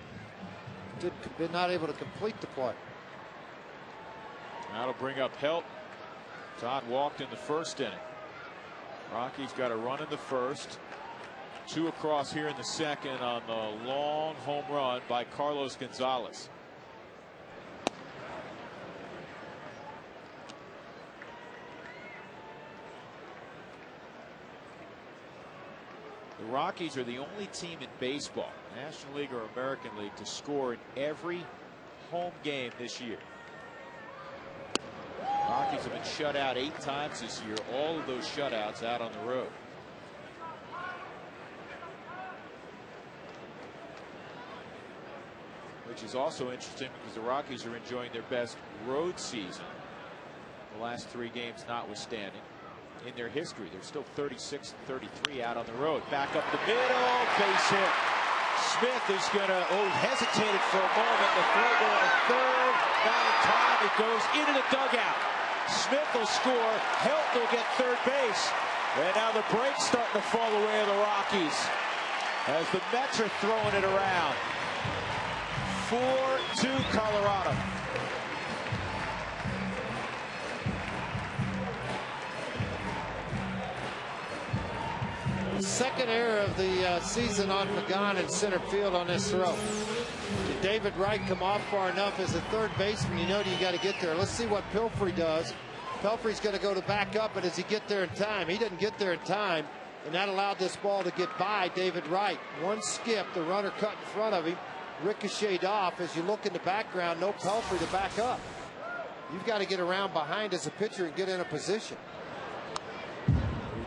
Did not able to complete the play. That'll bring up help. Todd walked in the first inning. Rockies got a run in the first. 2 across here in the second on the long home run by Carlos Gonzalez. The Rockies are the only team in baseball, National League or American League, to score in every home game this year. Rockies have been shut out 8 times this year. All of those shutouts out on the road. Which is also interesting because the Rockies are enjoying their best road season, the last 3 games notwithstanding, in their history. They're still 36-33 out on the road. Back up the middle, base hit. Smith is going to, hesitated for a moment. The throw going to third. Not in time. It goes into the dugout. Smith will score. Helton will get third base. And now the break's starting to fall away of the Rockies as the Mets are throwing it around. 4-2 Colorado. Second error of the season on Pagan in center field on this throw. Did David Wright come off far enough as a third baseman? You got to get there. Let's see what Pelfrey does. Pelfrey's going to go to back up, but does he get there in time? He didn't get there in time, and that allowed this ball to get by David Wright. One skip, the runner cut in front of him, ricocheted off. As you look in the background, no Pelfrey to back up. You've got to get around behind as a pitcher and get in a position.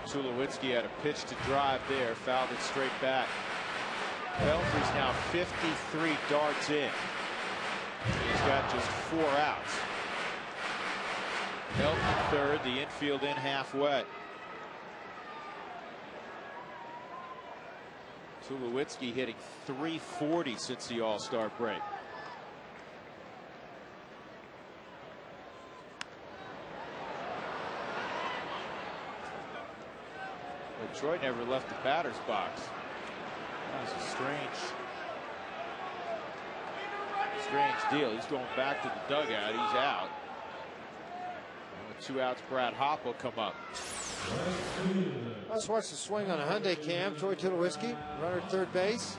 Tulowitzki had a pitch to drive there, fouled it straight back. Pelfrey's now 53 darts in. He's got just 4 outs. Helton third, the infield in halfway. Tulowitzki hitting .340 since the All-Star break. Detroit never left the batter's box. That was a strange deal. He's going back to the dugout. He's out. And with 2 outs, Brad Hopp will come up. Let's watch the swing on a Hyundai cam. Troy Tulowitzki, runner at third base.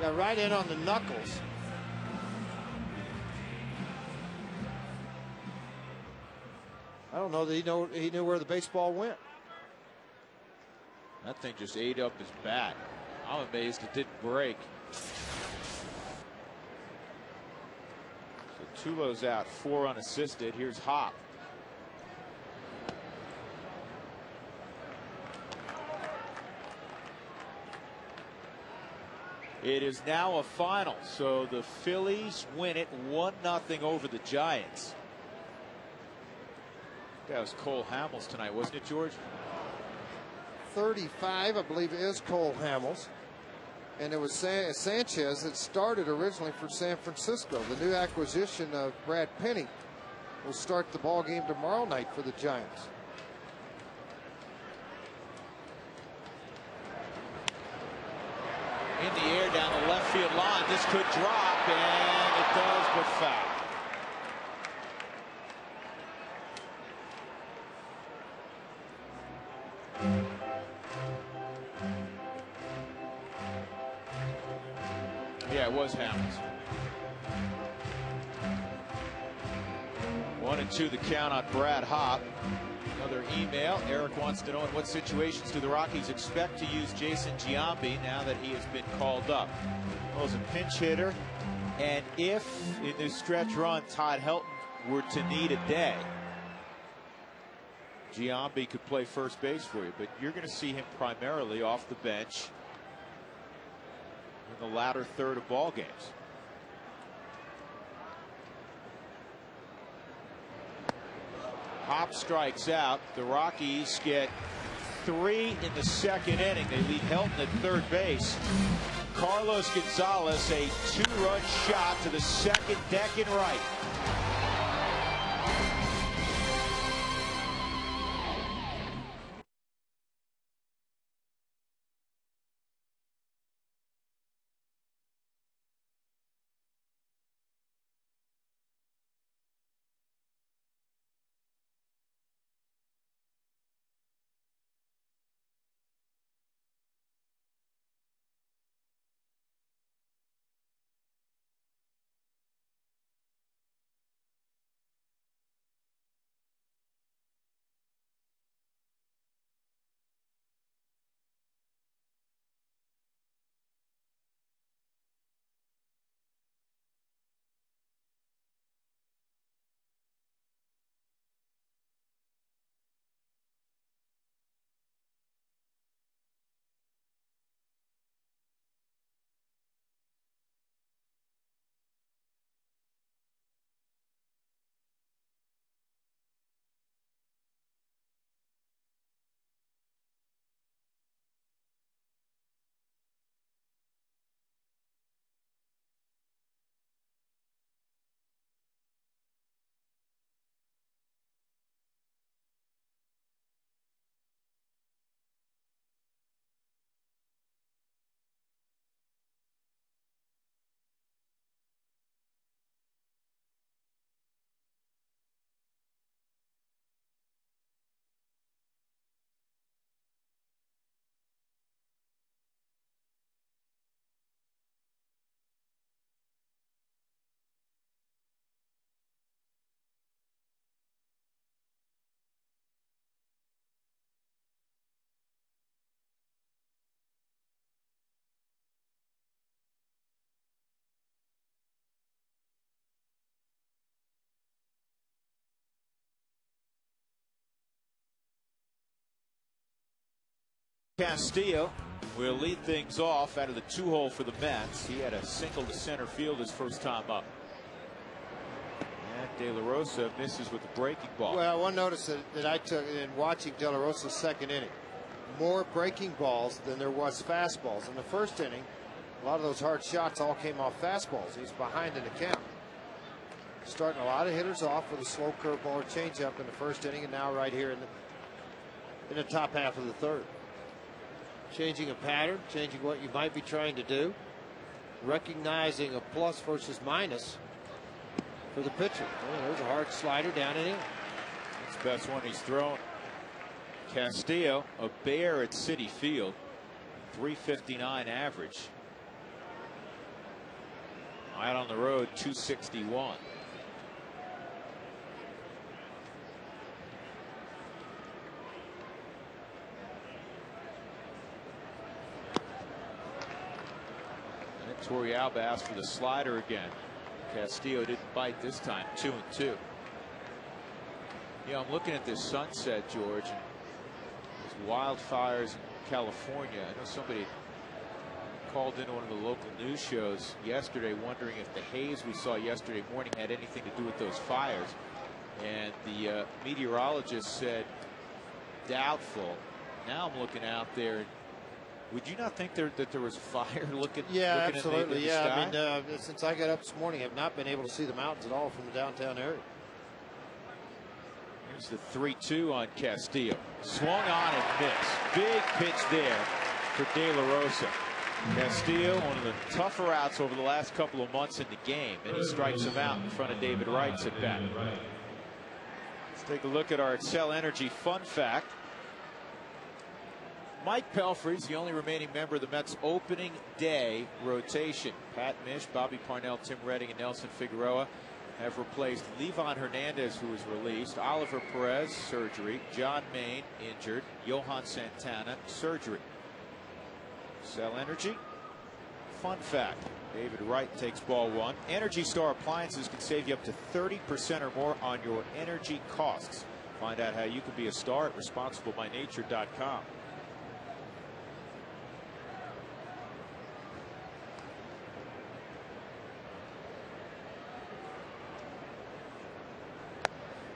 Got right in on the knuckles. I don't know that he knew where the baseball went. That thing just ate up his bat. I'm amazed it didn't break. So Tulo's out, 4 unassisted. Here's Hopp. It is now a final, so the Phillies win it 1-0 over the Giants. That was Cole Hamels tonight, wasn't it, George? 35, I believe, is Cole Hamels. And it was Sanchez that started originally for San Francisco. The new acquisition of Brad Penny will start the ball game tomorrow night for the Giants. In the air down the left field line. This could drop, and it does, but foul. Yeah, it was Hamels. 1-2 the count on Brad Hopp. Another email. Eric wants to know in what situations do the Rockies expect to use Jason Giambi now that he has been called up? Well, as a pinch hitter, and if in this stretch run Todd Helton were to need a day, Giambi could play first base for you, but you're going to see him primarily off the bench in the latter third of ball games. Hopp strikes out. The Rockies get 3 in the second inning. They lead Helton at third base. Carlos Gonzalez, a 2-run shot to the second deck and right. Castillo will lead things off out of the 2-hole for the Mets. He had a single to center field his first time up. And De La Rosa misses with the breaking ball. Well, one notice that I took in watching De La Rosa's second inning, more breaking balls than there was fastballs. In the first inning, a lot of those hard shots all came off fastballs. He's behind in the count. Starting a lot of hitters off with a slow curveball or changeup in the first inning, and now right here in the top half of the third. Changing a pattern, changing what you might be trying to do, recognizing a plus versus minus for the pitcher. Oh, there's a hard slider down and in. It's the best one he's thrown. Castillo, a bear at Citi Field, 359 average. Out on the road, 261. Torrealba asked for the slider again. Castillo didn't bite this time. 2-2. Yeah, I'm looking at this sunset, George, and these wildfires in California. I know somebody called into one of the local news shows yesterday wondering if the haze we saw yesterday morning had anything to do with those fires. And the meteorologist said doubtful. Now I'm looking out there. Would you not think that there was fire looking? Yeah, looking absolutely. In the Yeah, sky? I mean, since I got up this morning, I've not been able to see the mountains at all from the downtown area. Here's the 3-2 on Castillo. Swung on and missed. Big pitch there for De La Rosa. Castillo, one of the tougher outs over the last couple of months in the game, and he strikes him out in front of David Wright's at bat. Let's take a look at our Excel Energy fun fact. Mike Pelfrey's the only remaining member of the Mets opening day rotation. Pat Mish, Bobby Parnell, Tim Redding, and Nelson Figueroa have replaced Levon Hernandez, who was released, Oliver Perez, surgery, John Maine, injured, Johan Santana, surgery. Cell Energy, fun fact. David Wright takes ball one. Energy Star appliances can save you up to 30% or more on your energy costs. Find out how you can be a star at responsiblebynature.com.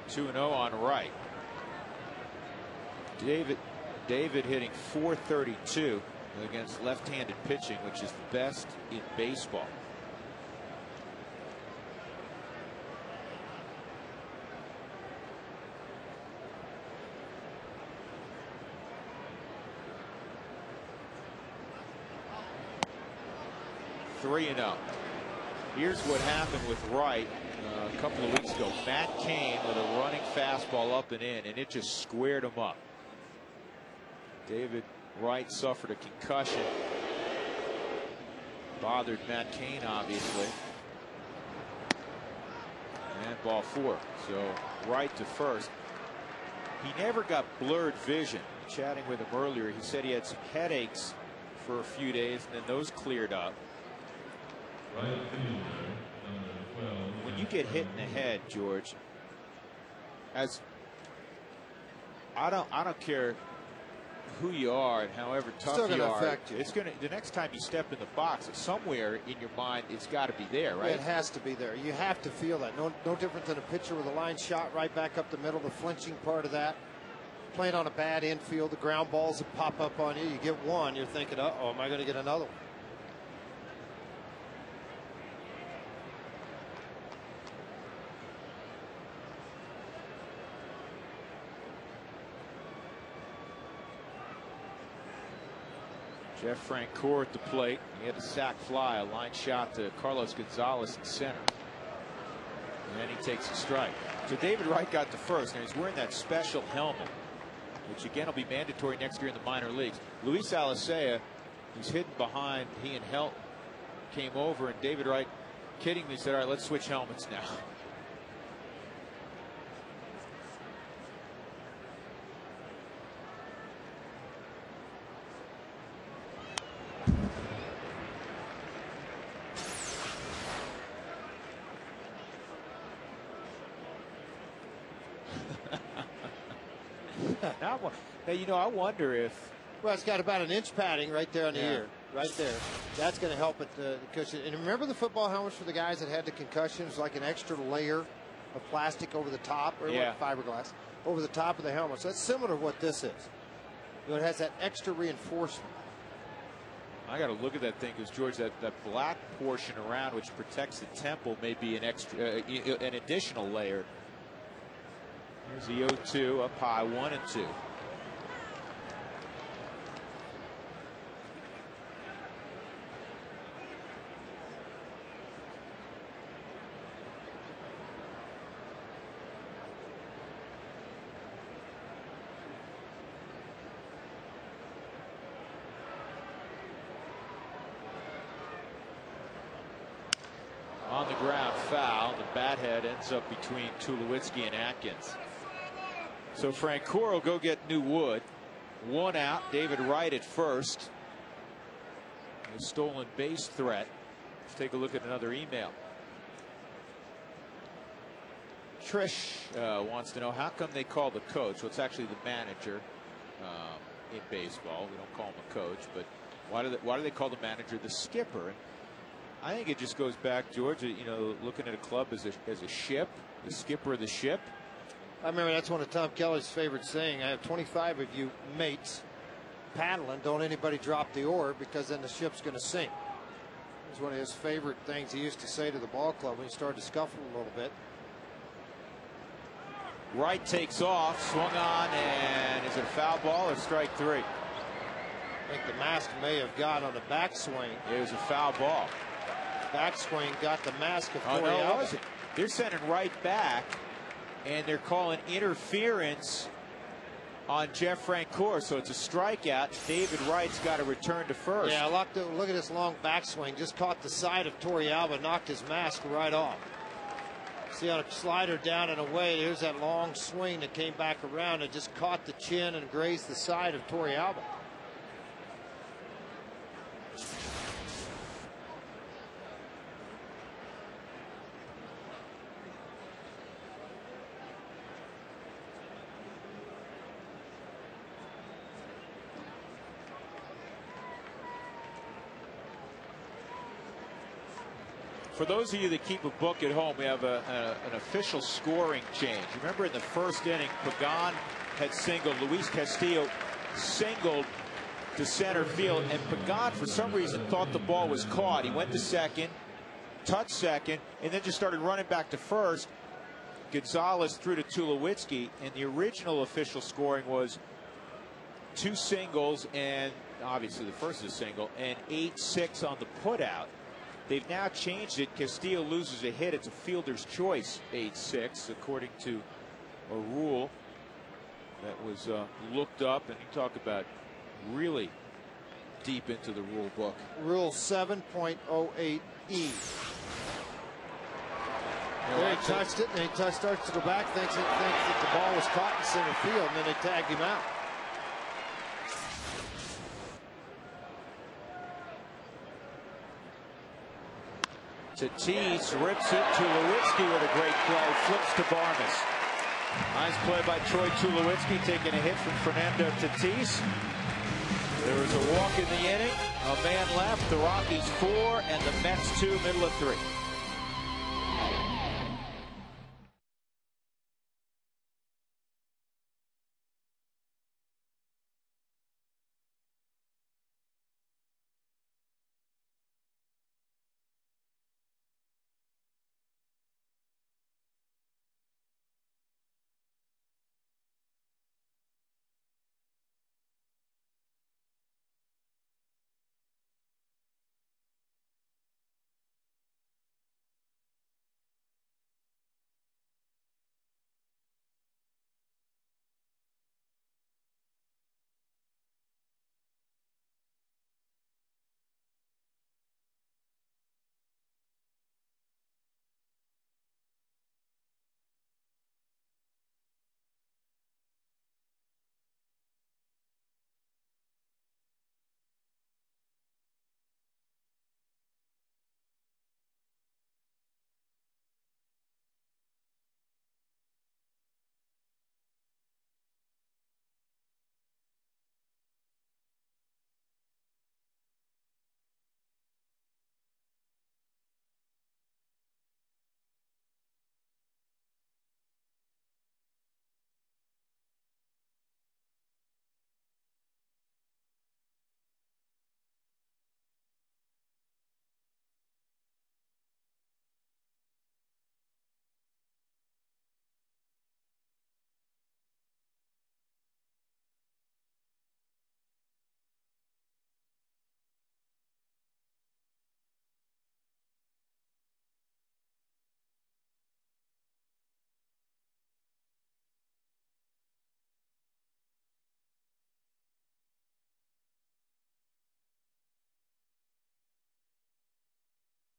(2-0) on Wright. David hitting .432 against left-handed pitching, which is the best in baseball. (3-0). Here's what happened with Wright a couple of weeks ago. Matt Cain with a running fastball up and in, and it just squared him up. David Wright suffered a concussion. Bothered Matt Cain, obviously. And ball four. So Wright to first. He never got blurred vision. Chatting with him earlier, he said he had some headaches for a few days, and then those cleared up. When you get hit in the head, George, as I don't care who you are and however tough you are, affect you. It's gonna, the next time you step in the box, somewhere in your mind it's got to be there, right? It has to be there. You have to feel that. No different than a pitcher with a line shot right back up the middle, the flinching part of that. Playing on a bad infield, the ground balls that pop up on you. You get one, you're thinking, uh-oh, am I going to get another one? Jeff Francoeur at the plate. He had a sac fly, a line shot to Carlos Gonzalez in center. And then he takes a strike. So David Wright got to first. Now he's wearing that special helmet, which again will be mandatory next year in the minor leagues. Luis Alicea, who's hidden behind, he and Helt came over, and David Wright kiddingly said, all right, let's switch helmets now. Hey, you know, I wonder if. Well, it's got about an inch padding right there on the ear. Right there. That's going to help it the cushion. And remember the football helmets for the guys that had the concussions, like an extra layer of plastic over the top, or like fiberglass, over the top of the helmet. So that's similar to what this is. You know, it has that extra reinforcement. I got to look at that thing because, George, that black portion around which protects the temple may be an extra, an additional layer. Here's the 0-2 up high, 1-2. On the ground, foul. The bat head ends up between Tulowitzki and Atkins. So Francoeur will go get new wood. One out. David Wright at first. A stolen base threat. Let's take a look at another email. Trish wants to know how come they call the coach. Well, it's actually the manager in baseball. We don't call him a coach, but why do they call the manager the skipper? And I think it just goes back, George, you know, looking at a club as a ship, the skipper of the ship. I remember that's one of Tom Kelly's favorite saying. I have 25 of you mates, paddling. Don't anybody drop the oar, because then the ship's going to sink. It was one of his favorite things he used to say to the ball club when he started to scuffle a little bit. Wright takes off, swung on, and is it a foul ball or strike three? I think the mask may have got on the backswing. It was a foul ball. Backswing got the mask of Oh, Torrey no, it Alba. wasn't. They're sending Wright back, and they're calling interference on Jeff Francoeur, so it's a strikeout. David Wright's got to return to first. Yeah, look at this long backswing. Just caught the side of Torrey Alba, knocked his mask right off. See on a slider down and away, there's that long swing that came back around and just caught the chin and grazed the side of Torrey Alba. For those of you that keep a book at home, we have an official scoring change. Remember in the first inning, Pagan had singled, Luis Castillo singled to center field, and Pagan for some reason thought the ball was caught. He went to second, touched second, and then just started running back to first. Gonzalez threw to Tulowitzki, and the original official scoring was 2 singles, and obviously the first is a single, and 8-6 on the putout. They've now changed it. Castillo loses a hit. It's a fielder's choice, 8-6, according to a rule that was looked up. And you talk about really deep into the rule book. Rule 7.08E. There he touched it, and he starts to go back, thinks that the ball was caught in center field, and then they tagged him out. Tatis rips it. Tulowitzki with a great play. Flips to Barnes. Nice play by Troy Tulowitzki, taking a hit from Fernando Tatis. There was a walk in the inning. A man left. The Rockies 4 and the Mets 2, middle of 3.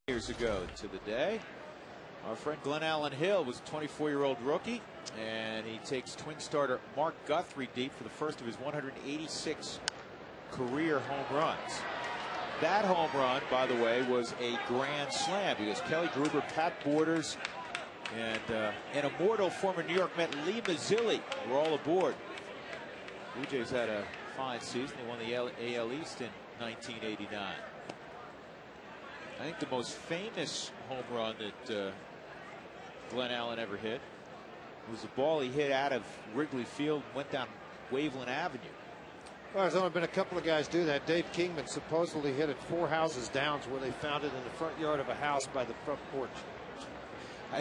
Years ago to the day, our friend Glenn Allen Hill was a 24-year-old rookie, and he takes twin starter Mark Guthrie deep for the first of his 186 career home runs. That home run, by the way, was a grand slam because Kelly Gruber, Pat Borders, and an immortal former New York Met Lee Mazzilli were all aboard. Blue Jays had a fine season. They won the AL East in 1989. I think the most famous home run that Glenn Allen ever hit was a ball he hit out of Wrigley Field, went down Waveland Avenue. Well, there's only been a couple of guys do that. Dave Kingman supposedly hit it 4 houses down where they found it in the front yard of a house by the front porch.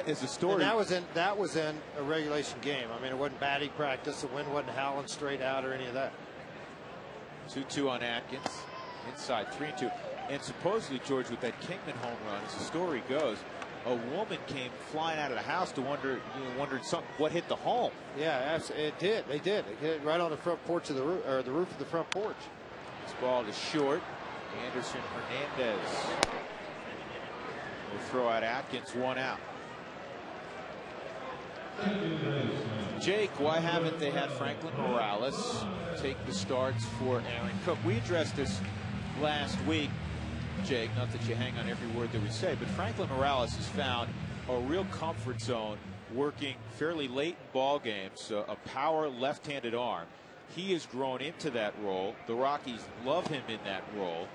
It's a story. And that was in a regulation game. I mean, it wasn't batting practice. The wind wasn't howling straight out or any of that. 2-2 on Atkins. Inside 3-2. And supposedly, George, with that Kingman home run, as the story goes, a woman came flying out of the house to wondered what hit the home. Yeah, it did. They did. It hit it right on the front porch of the roof, or the roof of the front porch. This ball is short. Anderson Hernandez will throw out Atkins, 1 out. Jake, why haven't they had Franklin Morales take the starts for Aaron Cook? We addressed this last week, Jake, not that you hang on every word that we say, but Franklin Morales has found a real comfort zone working fairly late in ball games, a power left-handed arm. He has grown into that role. The Rockies love him in that role.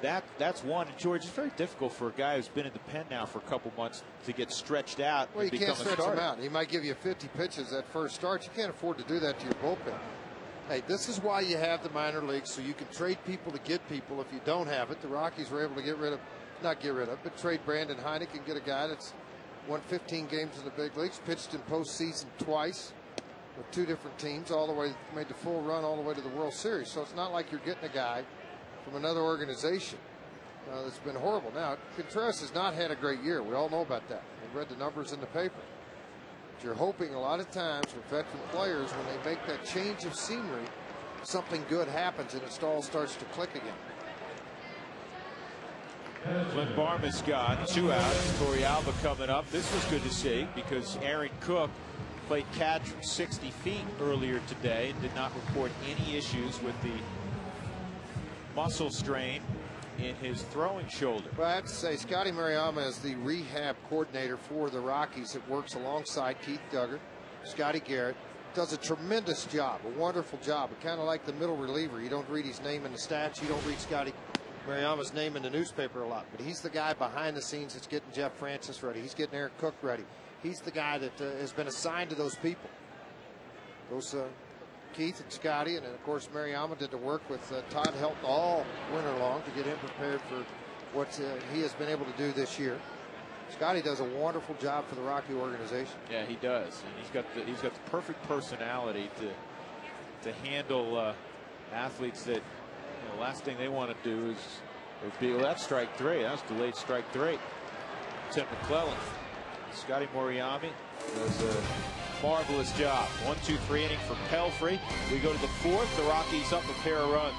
That's one. And George, it's very difficult for a guy who's been in the pen now for a couple months to get stretched out and become a starter. Well, you can't stretch him out. He might give you 50 pitches that first start. You can't afford to do that to your bullpen. Hey, this is why you have the minor leagues, so you can trade people to get people. If you don't have it, the Rockies were able to but trade Brandon Heineck and get a guy that's won 15 games in the big leagues, pitched in postseason twice with 2 different teams, all the way, made the full run all the way to the World Series. So it's not like you're getting a guy from another organization that's been horrible. Now, Contreras has not had a great year. We all know about that. We read the numbers in the paper. But you're hoping a lot of times with veteran players, when they make that change of scenery, something good happens and it all starts to click again. Clint Barma's gone, 2 outs. Torey Alba coming up. This was good to see because Aaron Cook played catch from 60 feet earlier today and did not report any issues with the muscle strain in his throwing shoulder. Well, I have to say, Scotty Mariama is the rehab coordinator for the Rockies that works alongside Keith Duggar. Scotty Garrett does a tremendous job, a wonderful job. Kind of like the middle reliever. You don't read his name in the stats. You don't read Scotty Mariama's name in the newspaper a lot. But he's the guy behind the scenes that's getting Jeff Francis ready. He's getting Aaron Cook ready. He's the guy that has been assigned to those people. Those Keith and Scotty, and then of course Mariama did the work with Todd Helton all winter long to get him prepared for what he has been able to do this year. Scotty does a wonderful job for the Rocky organization. Yeah, he does, and he's got the perfect personality to handle athletes that the last thing they want to do is be, well, that's strike 3. That's delayed strike 3. Tim McClellan. Scotty Mariama does a marvelous job. 1-2-3 inning for Pelfrey. We go to the 4th. The Rockies up a pair of runs.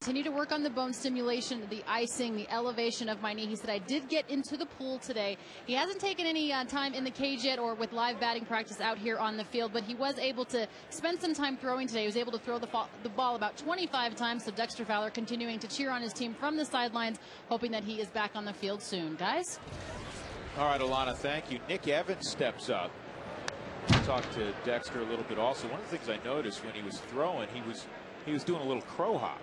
Continue to work on the bone stimulation, the icing, the elevation of my knee. He said, I did get into the pool today. He hasn't taken any time in the cage yet or with live batting practice out here on the field, but he was able to spend some time throwing today. He was able to throw the ball about 25 times. So Dexter Fowler continuing to cheer on his team from the sidelines, hoping that he is back on the field soon. Guys? All right, Alana, thank you. Nick Evans steps up. Talked to Dexter a little bit also. One of the things I noticed when he was throwing, he was doing a little crow hop,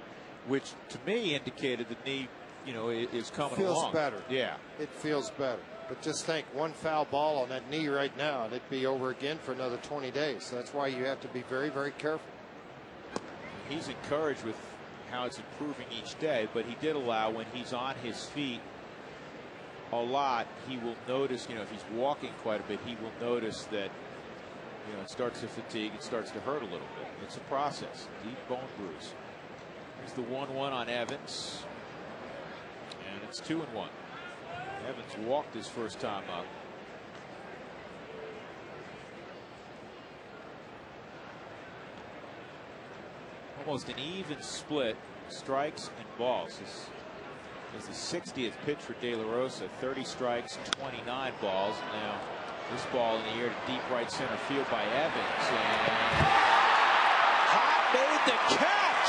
which to me indicated the knee, is coming along. Feels better. Yeah. It feels better. But just think, one foul ball on that knee right now, and it'd be over again for another 20 days. So that's why you have to be very, very careful. He's encouraged with how it's improving each day, but he did allow, when he's on his feet a lot, he will notice, if he's walking quite a bit, he will notice that, it starts to fatigue, it starts to hurt a little bit. It's a process. Deep bone bruise. Here's the 1-1 on Evans. And it's 2-1. Evans walked his first time up. Almost an even split, strikes and balls. This is the 60th pitch for De La Rosa. 30 strikes, 29 balls. Now this ball in the air to deep right center field by Evans. And Hop made the catch.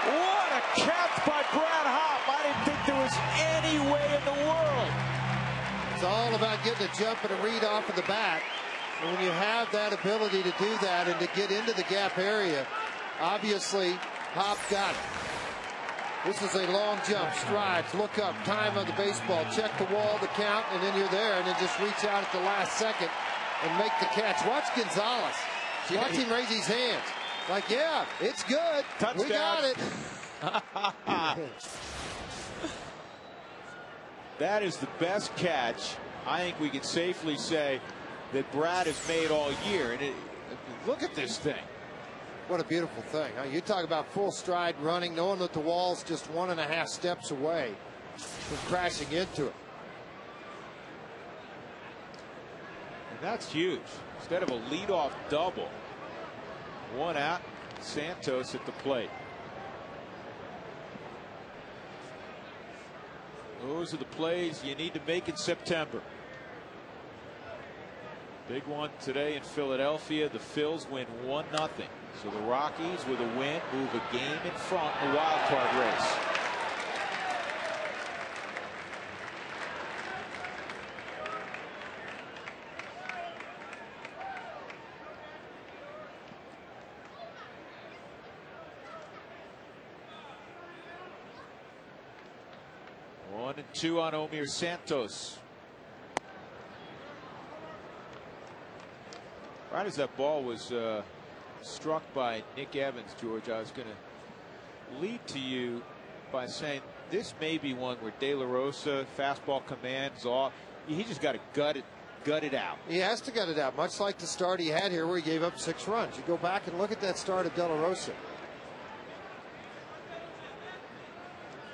What a catch by Brad Hop. I didn't think there was any way in the world. It's all about getting a jump and a read off of the bat. And when you have that ability to do that and to get into the gap area, obviously Hop got it. This is a long jump, strides, look up, time on the baseball, check the wall, the count, and then you're there, and then just reach out at the last second and make the catch. Watch Gonzalez. Watch him raise his hands. Like, yeah, it's good. Touchdown. We got it. That is the best catch I think we can safely say that Brad has made all year. And look at this thing. What a beautiful thing. You talk about full stride running, knowing that the wall's just 1.5 steps away from crashing into it. And that's huge. Instead of a leadoff double, 1 out, Santos at the plate. Those are the plays you need to make in September. Big one today in Philadelphia. The Phils win 1-0. So the Rockies, with a win, move a game in front in the wild card race. One and 2 on Omir Santos. Right as that ball was struck by Nick Evans, George, I was going to lead to you by saying this may be one where De La Rosa, fastball commands off. He just got to gut it out. He has to gut it out, much like the start he had here where he gave up 6 runs. You go back and look at that start of De La Rosa.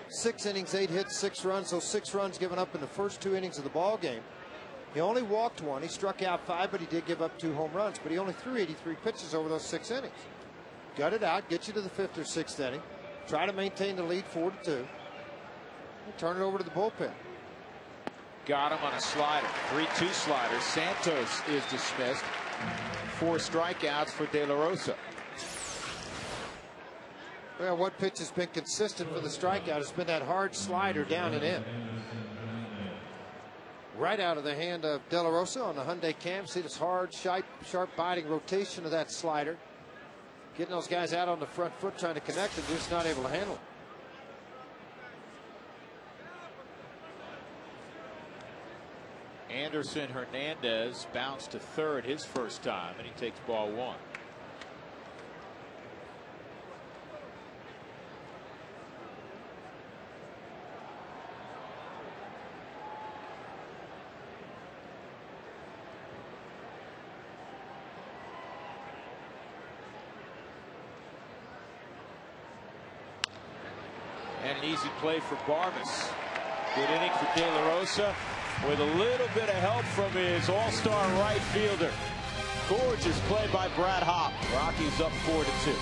6 innings, 8 hits, 6 runs. Those 6 runs given up in the first 2 innings of the ball game. He only walked 1. He struck out 5, but he did give up 2 home runs. But he only threw 83 pitches over those 6 innings. Gut it out, get you to the 5th or 6th inning. Try to maintain the lead 4-2. Turn it over to the bullpen. Got him on a slider. 3-2 slider. Santos is dismissed. 4 strikeouts for De La Rosa. Well, what pitch has been consistent for the strikeout has been that hard slider down and in. Right out of the hand of De La Rosa on the Hyundai cam. See this hard, sharp biting rotation of that slider. Getting those guys out on the front foot trying to connect and just not able to handle it. Anderson Hernandez bounced to third his first time, and he takes ball 1. And an easy play for Barmes. Good inning for De La Rosa with a little bit of help from his all-star right fielder. Gorgeous play by Brad Hop. Rockies up 4-2.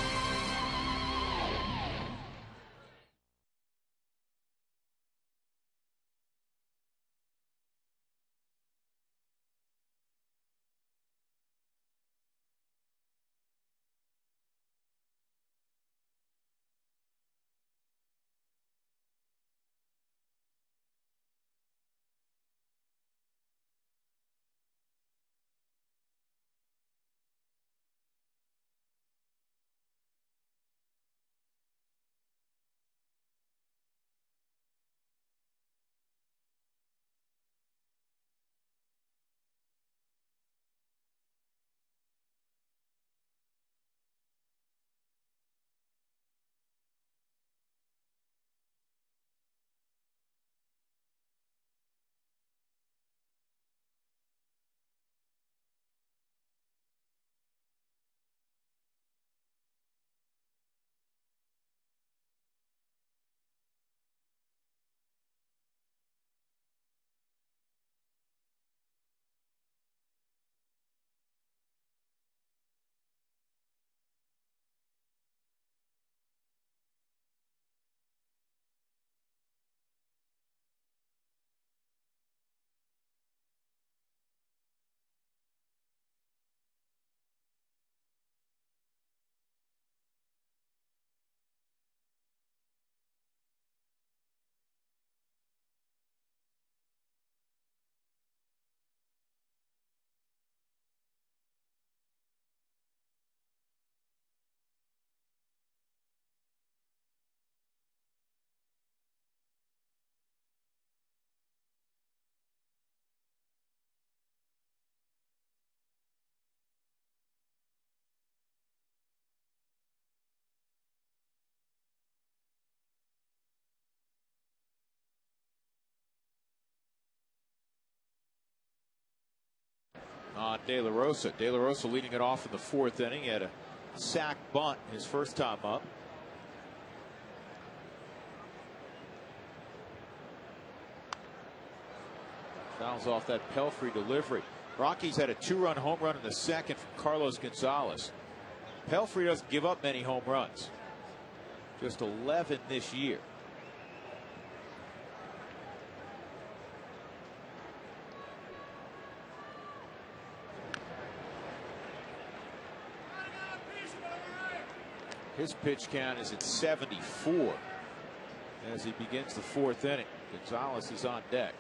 on De La Rosa. De La Rosa leading it off in the 4th inning. He had a sack bunt his first time up. Fouls off that Pelfrey delivery. Rockies had a 2-run home run in the 2nd from Carlos Gonzalez. Pelfrey doesn't give up many home runs. Just 11 this year. His pitch count is at 74 as he begins the 4th inning. Gonzalez is on deck.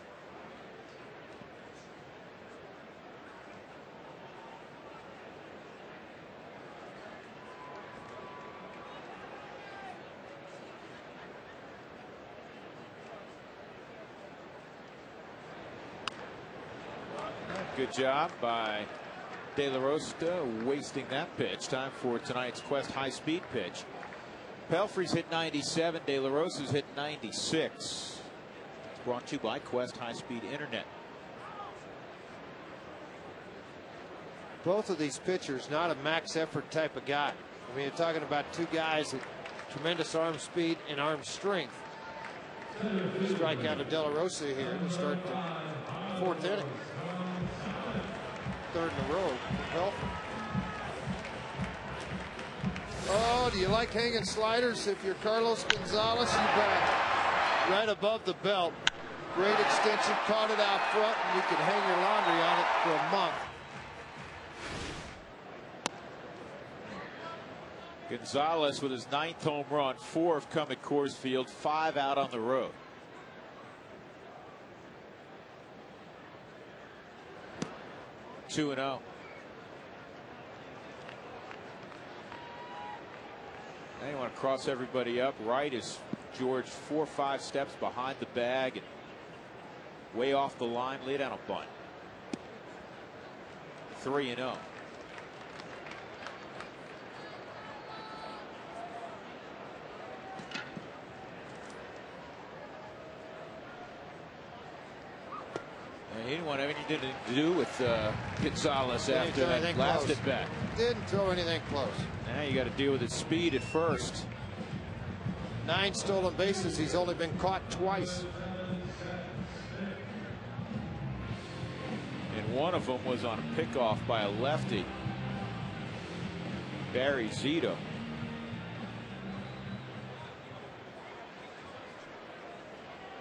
Good job by De La Rosa wasting that pitch. Time for tonight's Quest high-speed pitch. Pelfrey's hit 97. De La Rosa's hit 96. It's brought to you by Quest High-Speed Internet. Both of these pitchers not a max effort type of guy. I mean, you're talking about two guys with tremendous arm speed and arm strength. Strike out of De La Rosa here to start the 4th inning. 3rd in a row for Pelfrey. Oh, do you like hanging sliders if you're Carlos Gonzalez? You bet. Right above the belt. Great extension, caught it out front, and you can hang your laundry on it for a month. Gonzalez with his 9th home run. 4 have come at Coors Field, 5 out on the road. Two-0. Now you want to cross everybody up. Right is George 4 or 5 steps behind the bag and way off the line. Lay down a bunt. 3-0. He didn't want anything to do with Gonzalez after that last at bat. Didn't throw anything close. Now you got to deal with his speed at first. 9 stolen bases. He's only been caught twice. And one of them was on a pickoff by a lefty, Barry Zito.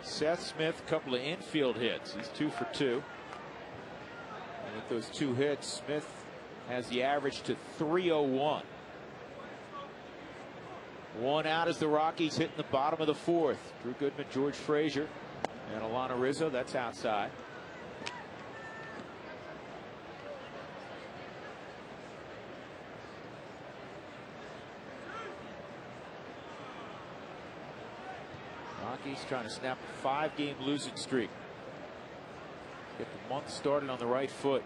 Seth Smith, a couple of infield hits. He's 2 for 2. And with those 2 hits, Smith has the average to 301. 1 out as the Rockies hit in the bottom of the 4th. Drew Goodman, George Frazier, and Alana Rizzo. That's outside. Rockies trying to snap a 5-game losing streak. Get the month started on the right foot.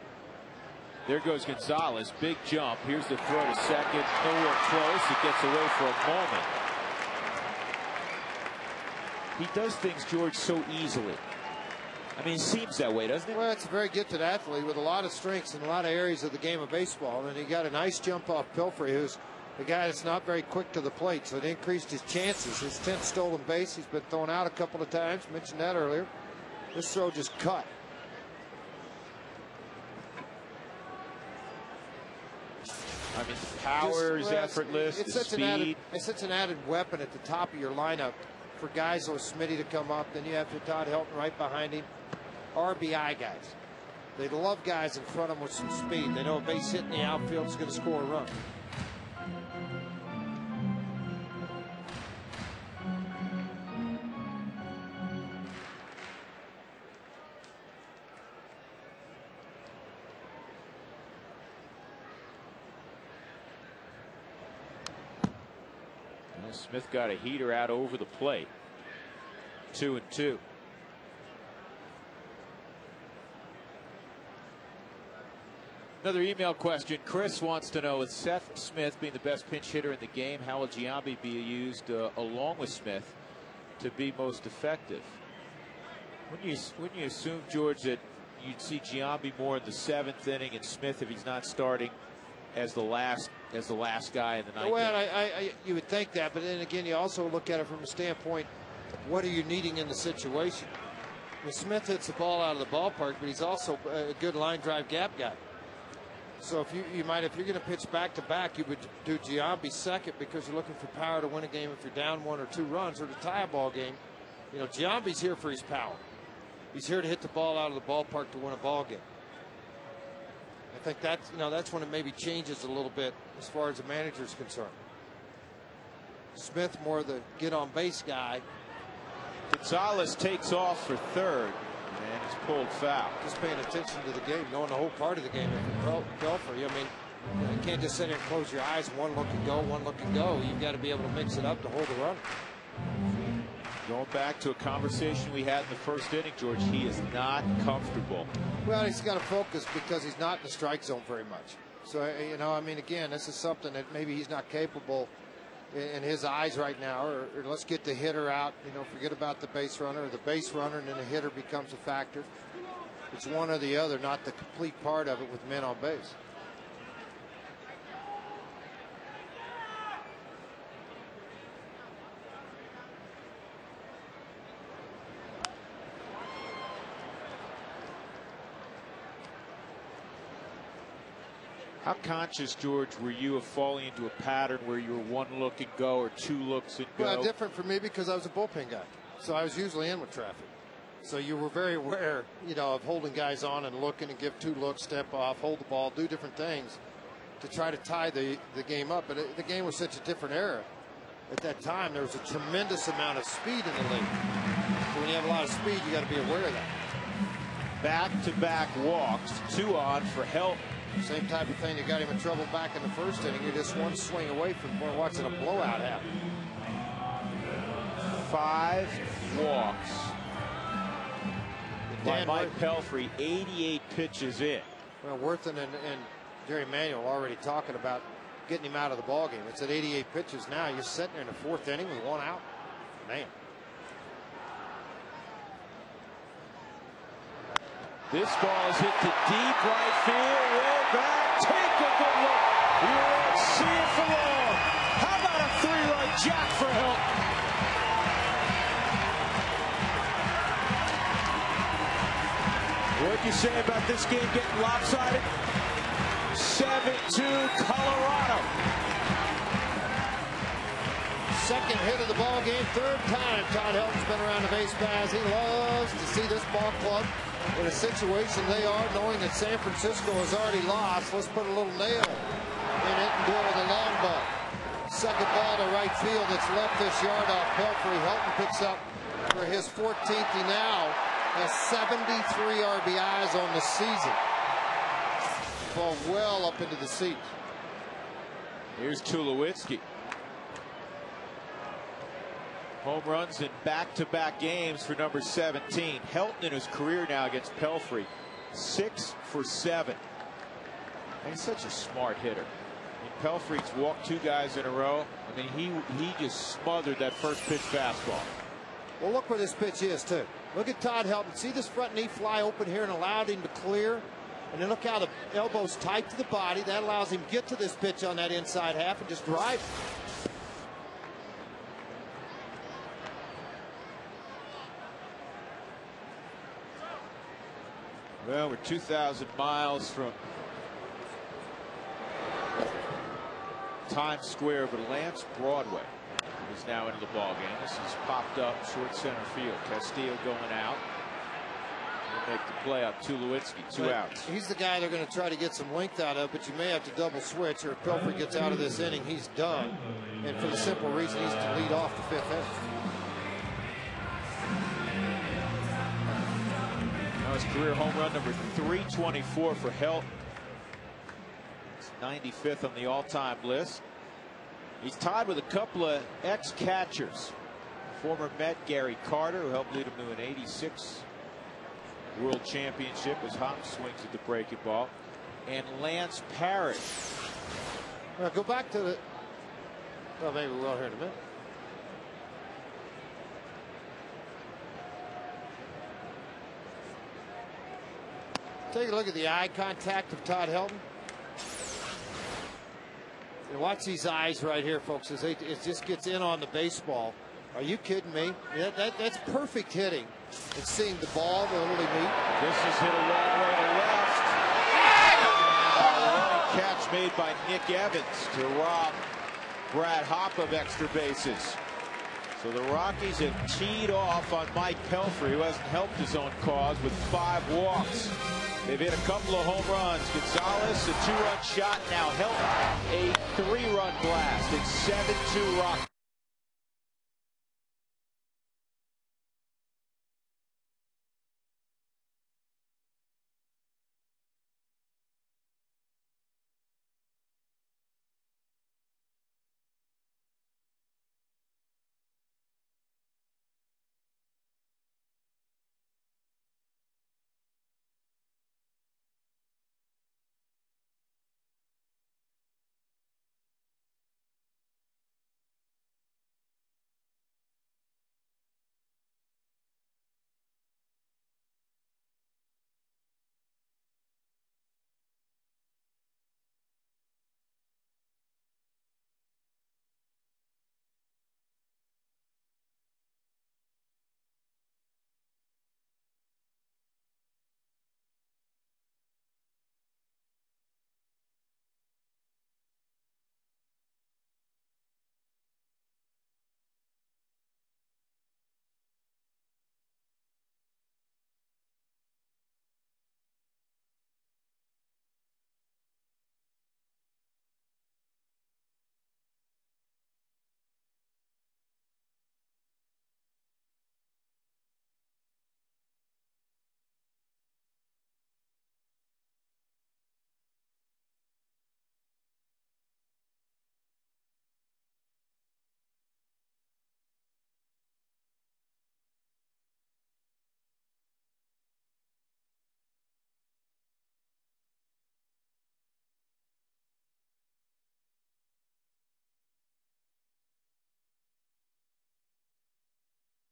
There goes Gonzalez. Big jump. Here's the throw to second. Nowhere close. It gets away for a moment. He does things, George, so easily. I mean, it seems that way, doesn't it? Well, it's a very gifted athlete with a lot of strengths in a lot of areas of the game of baseball. And he got a nice jump off Pelfrey, who's the guy that's not very quick to the plate, so it increased his chances. His 10th stolen base. He's been thrown out a couple of times. Mentioned that earlier. This throw just cut. I mean, the power is effortless. It's the such an added weapon at the top of your lineup for guys like Smitty to come up. Then you have your Todd Helton right behind him. RBI guys. They love guys in front of them with some speed. They know a base hit in the outfield is going to score a run. Smith got a heater out over the plate. 2-2. Another email question. Chris wants to know, with Seth Smith being the best pinch hitter in the game, how will Giambi be used along with Smith to be most effective? Wouldn't you assume, George, that you'd see Giambi more in the 7th inning, and Smith, if he's not starting, as the last guy in the 9th. Well, you would think that, but then again, you also look at it from a standpoint: what are you needing in the situation? Well, Smith hits the ball out of the ballpark, but he's also a good line drive gap guy. So if you're going to pitch back to back, you would do Giambi second because you're looking for power to win a game if you're down 1 or 2 runs or to tie a ball game. You know, Giambi's here for his power. He's here to hit the ball out of the ballpark to win a ball game. I think that's when it maybe changes a little bit as far as the manager's concerned. Smith more the get on base guy. Gonzalez takes off for 3rd, and it's pulled foul. Just paying attention to the game, knowing the whole part of the game. Pelfrey, I mean, you can't just sit there and close your eyes. One look and go, one look and go. You've got to be able to mix it up to hold the run. Going back to a conversation we had in the 1st inning, George, he is not comfortable. Well, he's got to focus because he's not in the strike zone very much. So, you know, I mean, again, this is something that maybe he's not capable in his eyes right now, or let's get the hitter out, you know, forget about the base runner, or the base runner, and then the hitter becomes a factor. It's one or the other, not the complete part of it with men on base. How conscious, George, were you of falling into a pattern where you were 1 look and go or 2 looks and go? Well, different for me because I was a bullpen guy. So I was usually in with traffic. So you were very aware, you know, of holding guys on and looking and give 2 looks, step off, hold the ball, do different things to try to tie the game up. But the game was such a different era. At that time, there was a tremendous amount of speed in the league. So when you have a lot of speed, you got to be aware of that. Back-to-back walks, 2 on for Helton. Same type of thing that got him in trouble back in the 1st inning. You're just 1 swing away from watching a blowout happen. 5 walks by Mike Pelfrey, 88 pitches in. Well, Worthen and Jerry Manuel already talking about getting him out of the ballgame. It's at 88 pitches now. You're sitting there in the 4th inning with 1 out. Man. This ball is hit to deep right field. Way back. Take a good look. You won't see it for long. How about a 3-run jack for Helton? What'd you say about this game getting lopsided? 7-2 Colorado. 2nd hit of the ball game, 3rd time Todd Helton's been around the base paths. He loves to see this ball club in a situation they are, knowing that San Francisco has already lost. Let's put a little nail in it and do it with a long ball. 2nd ball to right field. It's left this yard off Pelfrey. Helton picks up for his 14th. He now has 73 RBIs on the season. Ball well up into the seats. Here's Tulowitzki. Home runs in back-to-back games for number 17. Helton in his career now against Pelfrey, 6 for 7. And he's such a smart hitter. I mean, Pelfrey's walked 2 guys in a row. I mean, he just smothered that first pitch fastball. Well, look where this pitch is, too. Look at Todd Helton. See this front knee fly open here and allowed him to clear? And then look how the elbow's tight to the body. That allows him to get to this pitch on that inside half and just drive it. Well, we're 2,000 miles from Times Square, but Lance Broadway is now into the ballgame. This is popped up short center field. Castillo going out. He'll make the play up. Tulowitzki, 2 outs. He's the guy they're going to try to get some length out of, but you may have to double switch, or if Pelfrey gets out of this inning, he's done. And for the simple reason he's to lead off the 5th inning. His career home run number 324 for Helton. It's 95th on the all-time list. He's tied with a couple of ex-catchers. Former Met Gary Carter, who helped lead him to an '86 World Championship as Hop swings at the breaking ball, and Lance Parrish. Well, go back to the. Well, maybe we will here in a minute. Take a look at the eye contact of Todd Helton. And watch these eyes right here, folks, as it just gets in on the baseball. Are you kidding me? That's perfect hitting. And seeing the ball, the little meet. This is hit a long way to left. A running catch made by Nick Evans to rob Brad Hopp of extra bases. So the Rockies have teed off on Mike Pelfrey, who hasn't helped his own cause, with 5 walks. They've hit a couple of home runs. Gonzalez, a 2-run shot. Now Helton, a 3-run blast. It's 7-2 Rockies.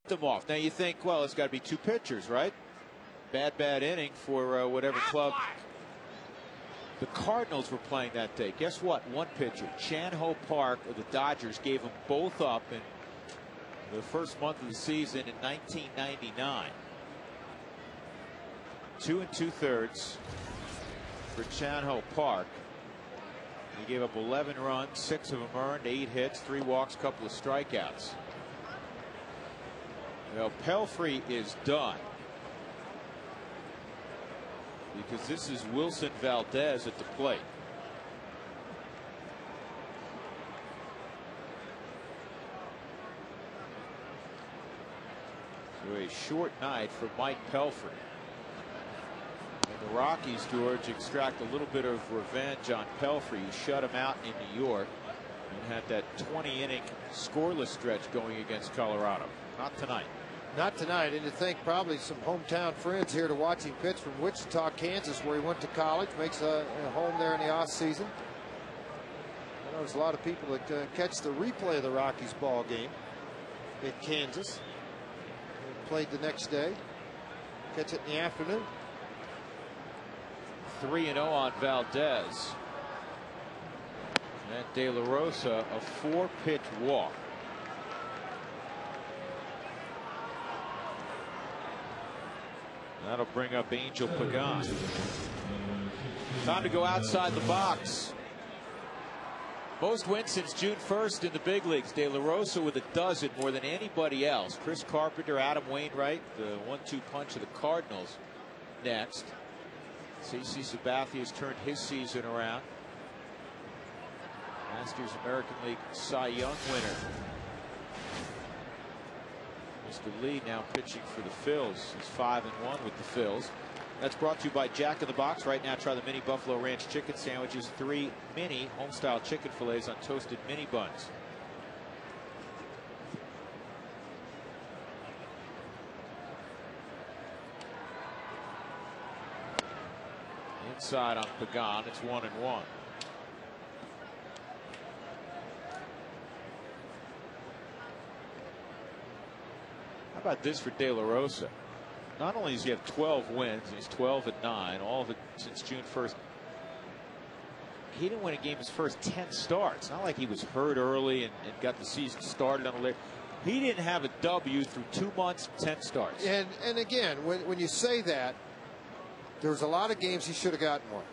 Them off. Now you think, well, it's got to be 2 pitchers, right? Bad inning for whatever club. The Cardinals were playing that day. Guess what? 1 pitcher. Chan-Ho Park of the Dodgers gave them both up in the first month of the season in 1999. 2 2/3 for Chan-Ho Park. He gave up 11 runs, 6 of them earned, 8 hits, 3 walks, couple of strikeouts. Well, Pelfrey is done because this is Wilson Valdez at the plate. So a short night for Mike Pelfrey. And the Rockies, George, extract a little bit of revenge on Pelfrey. You shut him out in New York and had that 20-inning scoreless stretch going against Colorado. Not tonight. Not tonight, and to think probably some hometown friends here to watch him pitch from Wichita, Kansas, where he went to college, makes a home there in the off season. I know there's a lot of people that catch the replay of the Rockies ball game in Kansas. They played the next day, catch it in the afternoon. 3-0 on Valdez. And De La Rosa, a 4-pitch walk. That'll bring up Angel Pagan. Time to go outside the box. Most wins since June 1st in the big leagues. De La Rosa with a dozen, more than anybody else. Chris Carpenter, Adam Wainwright, the 1-2 punch of the Cardinals next. CC Sabathia has turned his season around. Masters American League Cy Young winner. Mr. Lee now pitching for the Phils. He's 5-1 with the Phils. That's brought to you by Jack in the Box. Right now, try the mini Buffalo Ranch chicken sandwiches. 3 mini home-style chicken fillets on toasted mini buns. Inside on Pagan. It's 1-1. How about this for De La Rosa? not only does he have 12 wins, he's 12-9, all of it since June 1st. He didn't win a game his first 10 starts. Not like he was hurt early and got the season started on a late. He didn't have a W through 2 months, 10 starts. And again, when you say that, there was a lot of games he should have gotten one.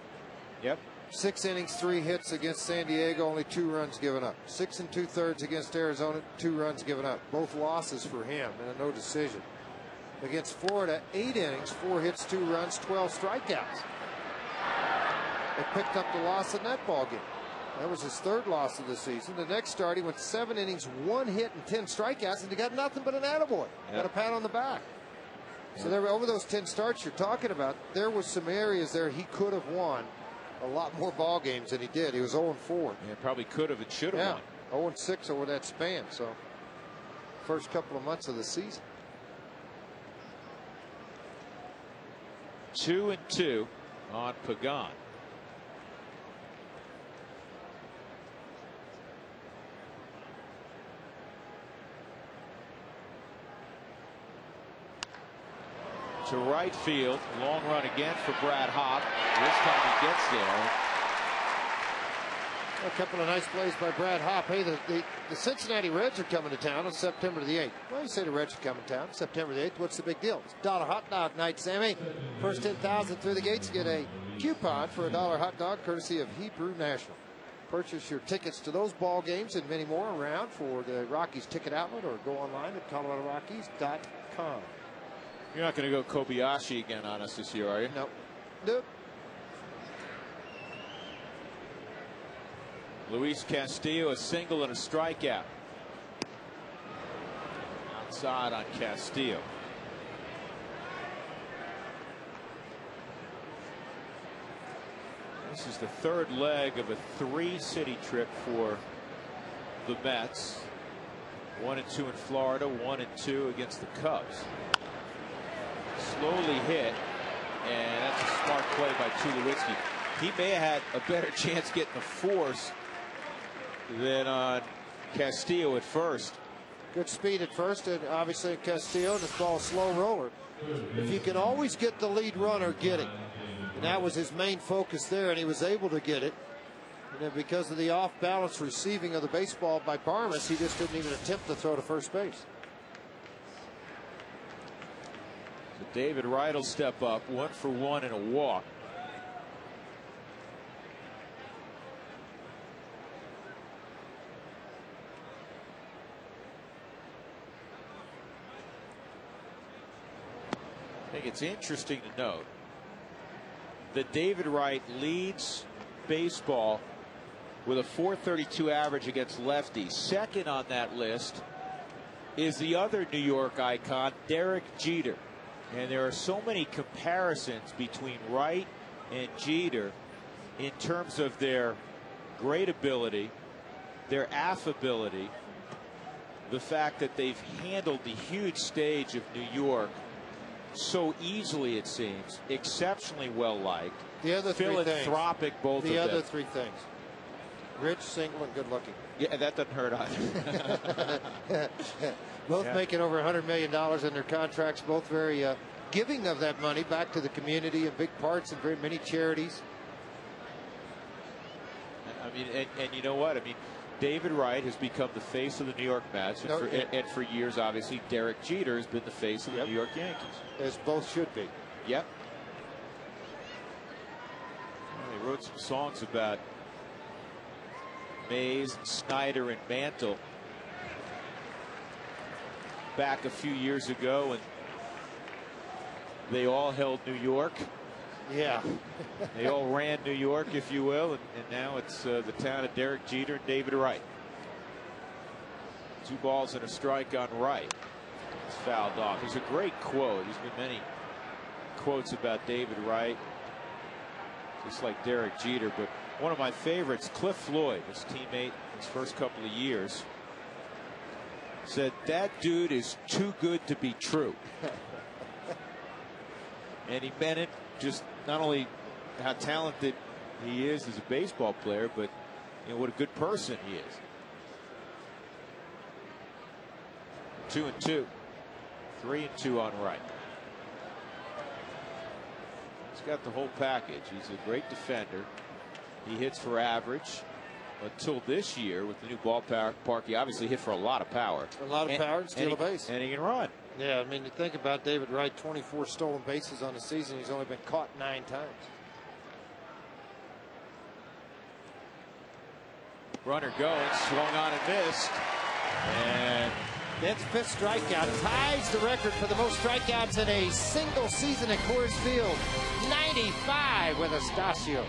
Yep. 6 innings, 3 hits against San Diego, only 2 runs given up. 6 2/3 against Arizona, 2 runs given up. Both losses for him and a no decision. Against Florida, 8 innings, 4 hits, 2 runs, 12 strikeouts. They picked up the loss in that ball game. That was his 3rd loss of the season. The next start, he went 7 innings, 1 hit, and 10 strikeouts, and he got nothing but an attaboy. Yep. Got a pat on the back. So there, over those 10 starts you're talking about, there was some areas there he could have won a lot more ball games than he did. He was 0-4. Yeah, probably could have and should have won. 0-6 over that span. So first couple of months of the season. 2-2 on Pagan. To right field, long run again for Brad Hopp. This time he gets there. A couple of nice plays by Brad Hopp. Hey, the Cincinnati Reds are coming to town on September the 8th. Well, you say the Reds are coming to town September the 8th. What's the big deal? It's $1 hot dog night, Sammy. First 10,000 through the gates get a coupon for a $1 hot dog courtesy of Hebrew National. Purchase your tickets to those ball games and many more around for the Rockies ticket outlet or go online at ColoradoRockies.com. You're not going to go Kobayashi again on us this year, are you? Nope. Nope. Luis Castillo, a single and a strikeout. Outside on Castillo. This is the 3rd leg of a 3-city trip for the Mets. 1-2 in Florida, 1-2 against the Cubs. Slowly hit, and that's a smart play by Tulowitzki. He may have had a better chance getting the force than on Castillo at first. Good speed at first, and obviously Castillo, this ball slow roller. If you can always get the lead runner, get it. And that was his main focus there, and he was able to get it. And then because of the off-balance receiving of the baseball by Barmas, he just didn't even attempt to throw to first base. So David Wright will step up, 1 for 1 and a walk. I think it's interesting to note that David Wright leads baseball with a .432 average against lefties. Second on that list is the other New York icon, Derek Jeter. And there are so many comparisons between Wright and Jeter in terms of their great ability, their affability, the fact that they've handled the huge stage of New York so easily, it seems, exceptionally well liked. The other philanthropic, both of them. The other 3 things: rich, single, and good looking. Yeah, that doesn't hurt either. Both making over $100 million in their contracts. Both very giving of that money back to the community in big parts and very many charities. I mean, and you know what? I mean, David Wright has become the face of the New York Mets, and for years, obviously, Derek Jeter has been the face of the New York Yankees. As both should be. Yep. Well, they wrote some songs about Mays, and Snyder, and Mantle back a few years ago, and they all held New York. Yeah. They all ran New York, if you will, and now it's the town of Derek Jeter and David Wright. 2 balls and a strike on Wright. It's fouled off. There's a great quote. There's been many quotes about David Wright, just like Derek Jeter, but one of my favorites, Cliff Floyd, his teammate his first couple of years, said, "That dude is too good to be true." And he meant it. Just not only how talented he is as a baseball player, but you know what a good person he is. 2-2, 3-2 on Wright. He's got the whole package. He's a great defender. He hits for average. Until this year, with the new ballpark, he obviously hit for a lot of power. A lot of power and steal a base. And he can run. Yeah, I mean, you think about David Wright, 24 stolen bases on the season. He's only been caught 9 times. Runner going, swung on and missed. And Ben's 5th strikeout ties the record for the most strikeouts in a single season at Coors Field. 95 with Astacio.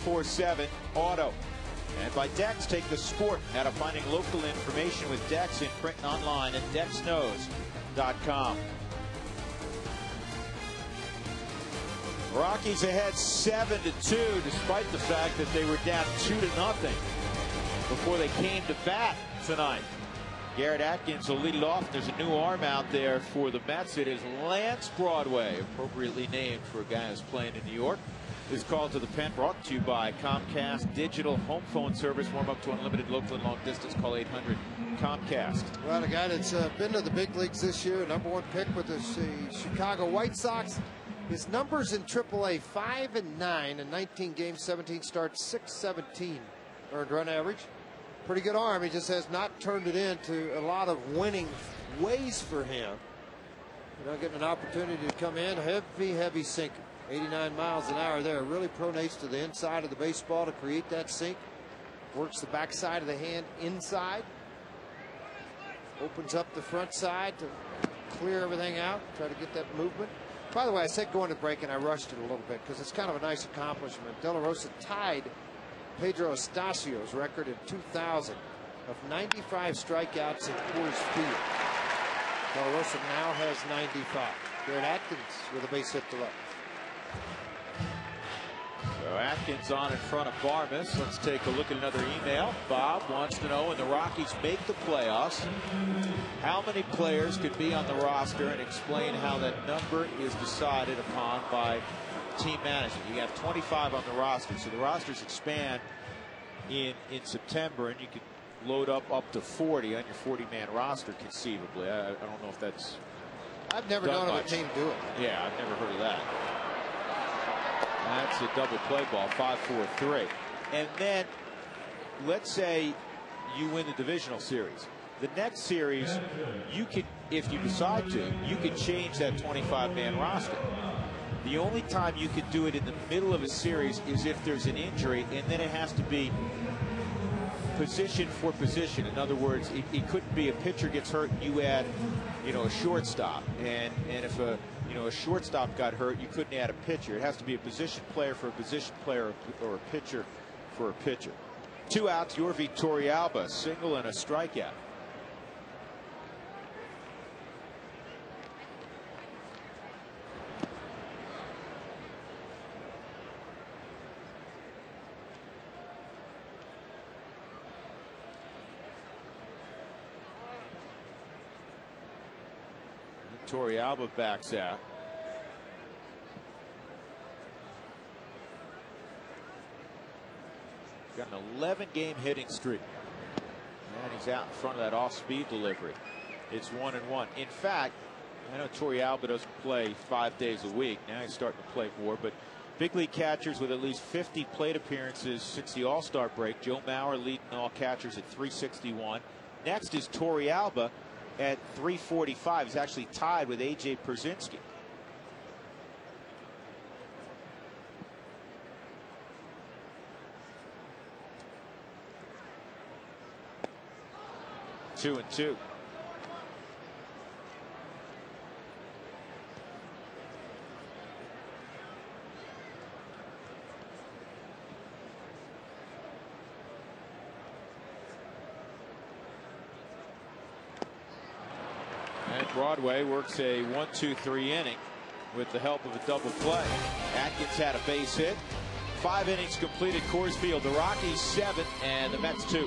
.47 Auto. And by Dex, take the sport out of finding local information with Dex in print and online at DexKnows.com. Rockies ahead 7-2, despite the fact that they were down 2-0 before they came to bat tonight. Garrett Atkins will lead it off. There's a new arm out there for the Mets. It is Lance Broadway, appropriately named for a guy who's playing in New York. This call to the pen brought to you by Comcast Digital Home Phone Service. Warm up to unlimited local and long distance. Call 800 Comcast. Well, a guy that's been to the big leagues this year, #1 pick with the Chicago White Sox. His numbers in AAA: 5-9 in 19 games, 17 starts, .617 earned run average. Pretty good arm. He just has not turned it into a lot of winning ways for him. You're not getting an opportunity to come in. Heavy sinker. 89 miles an hour there. Really pronates to the inside of the baseball to create that sink. Works the backside of the hand inside. Opens up the front side to clear everything out. Try to get that movement. By the way, I said going to break and I rushed it a little bit because it's kind of a nice accomplishment. De La Rosa tied Pedro Astacio's record in 2000 of 95 strikeouts in Coors Field. De La Rosa now has 95. Garrett Atkins with a base hit to left. So Atkins on in front of Barmes. Let's take a look at another email. Bob wants to know, when the Rockies make the playoffs, how many players could be on the roster, and explain how that number is decided upon by team management. You have 25 on the roster, so the rosters expand in September, and you could load up to 40 on your 40-man roster conceivably. I don't know if that's I've never known of a team do it. Yeah, I've never heard of that. That's a double play ball, 5-4-3. And then let's say you win the divisional series. The next series, you could, if you decide to, you could change that 25-man roster. The only time you could do it in the middle of a series is if there's an injury, and then it has to be position for position. In other words, it couldn't be a pitcher gets hurt and you add, a shortstop. And if a shortstop got hurt, you couldn't add a pitcher. It has to be a position player for a position player or a pitcher for a pitcher. 2 outs, Yorvi Torrealba, single and a strikeout. Torrealba backs out. Got an 11-game hitting streak. And he's out in front of that off-speed delivery. It's 1-1. In fact, I know Torrealba doesn't play 5 days a week. Now he's starting to play more. But big league catchers with at least 50 plate appearances since the All-Star break. Joe Mauer leading all catchers at 361. Next is Torrealba at 345. He's actually tied with A.J. Pierzynski. Two and two. And Broadway works a 1-2-3 inning with the help of a double play. Atkins had a base hit. 5 innings completed. Coors Field. The Rockies 7 and the Mets 2.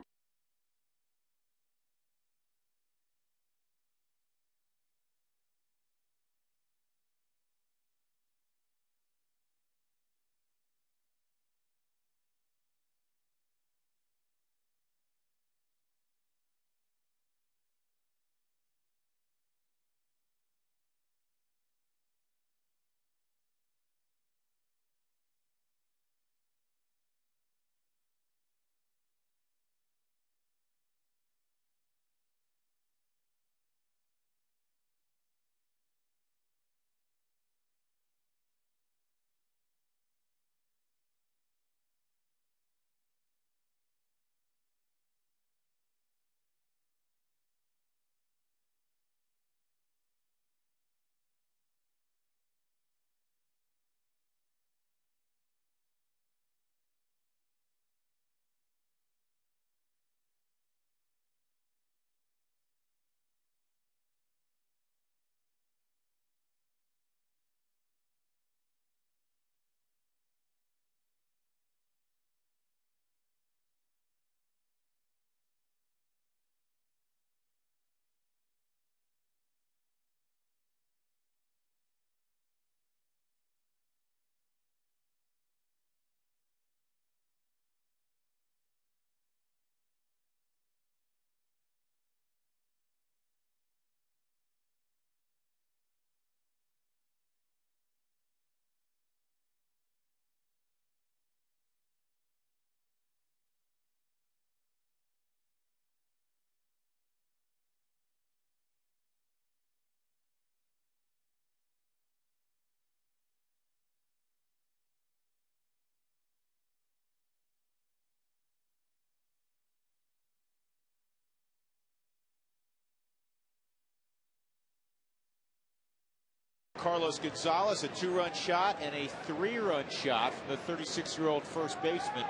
Carlos Gonzalez, a 2-run shot and a 3-run shot from the 36-year-old first baseman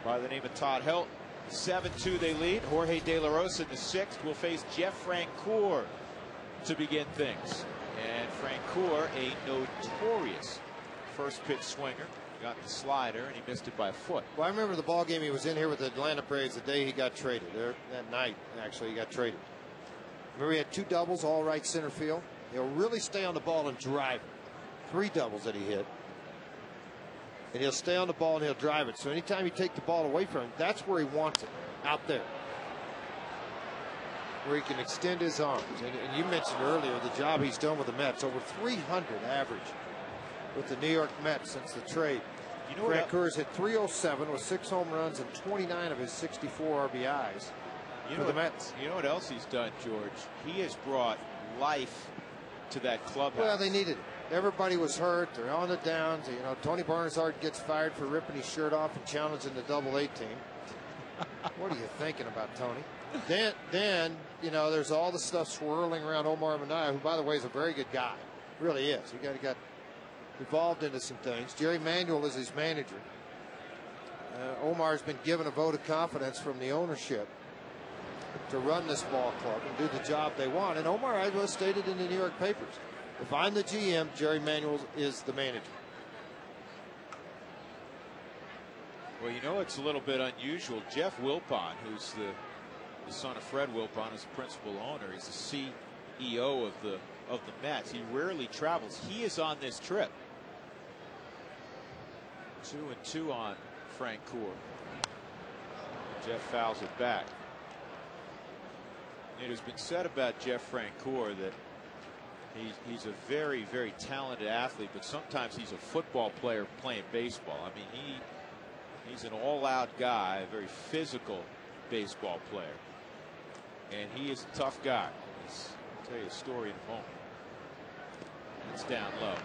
by the name of Todd Helton. 7-2 they lead. Jorge De La Rosa in the 6th will face Jeff Francoeur to begin things. And Francoeur, a notorious first pitch swinger, got the slider and he missed it by a foot. Well, I remember the ball game he was in here with the Atlanta Braves the day he got traded. There that night, actually, he got traded. Remember, he had 2 doubles, all right center field. He'll really stay on the ball and drive it. 3 doubles that he hit. And he'll stay on the ball and he'll drive it. So anytime you take the ball away from him, that's where he wants it, out there, where he can extend his arms. And you mentioned earlier the job he's done with the Mets. Over 300 average with the New York Mets since the trade. Francoeur's hit .307 with 6 home runs and 29 of his 64 RBIs for the Mets. You know what else he's done, George? He has brought life to that clubhouse. Well, they needed it. Everybody was hurt. They're on the downs. Tony Barnhart gets fired for ripping his shirt off and challenging the Double-A team. What are you thinking about, Tony? Then you know, there's all the stuff swirling around Omar Minaya, who, by the way, is a very good guy. Really is. He got involved into some things. Jerry Manuel is his manager. Omar's been given a vote of confidence from the ownership to run this ball club and do the job they want. And Omar Iowa stated in the New York papers, if I'm the GM, Jerry Manuel is the manager. Well, you know, it's a little bit unusual. Jeff Wilpon, who's the son of Fred Wilpon, is the principal owner. He's the CEO of the Mets. He rarely travels. He is on this trip. 2-2 on Francoeur. Jeff fouls it back. It has been said about Jeff Francoeur that he's a very, very talented athlete, but sometimes he's a football player playing baseball. I mean, he's an all-out guy, a very physical baseball player, and he is a tough guy. I'll tell you a story in a moment. It's down low.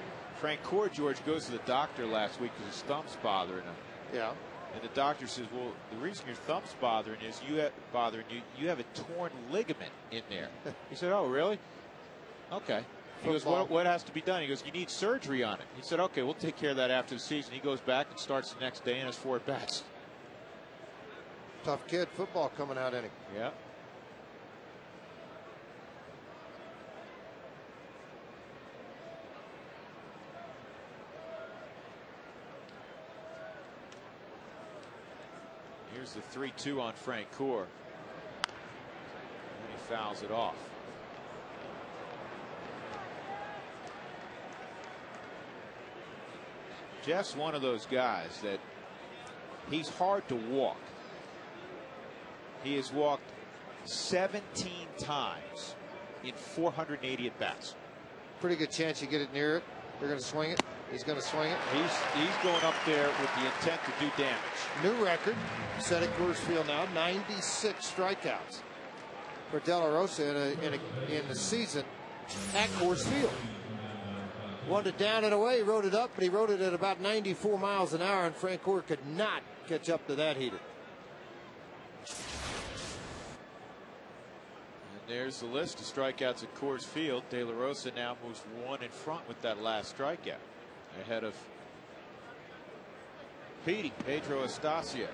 Francoeur, George, goes to the doctor last week because his thumb's bothering him. Yeah. And the doctor says, well, the reason your thumb's bothering is you have a torn ligament in there. He said, oh, really? Okay. He goes, what has to be done? He goes, you need surgery on it. He said, okay, we'll take care of that after the season. He goes back and starts the next day and has 4 at-bats. Tough kid, football coming out in him. Yeah. Here's the 3-2 on Francoeur. And he fouls it off. Jeff's one of those guys that he's hard to walk. He has walked 17 times in 480 at-bats. Pretty good chance you get it near it. They're going to swing it. He's going to swing it. He's going up there with the intent to do damage. New record set at Coors Field now. 96 strikeouts for De La Rosa in the season at Coors Field. Wanted it down and away. He rode it up, but he rode it at about 94 miles an hour, and Francoeur could not catch up to that heater. And there's the list of strikeouts at Coors Field. De La Rosa now moves 1 in front with that last strikeout, ahead of Pedro Estacio.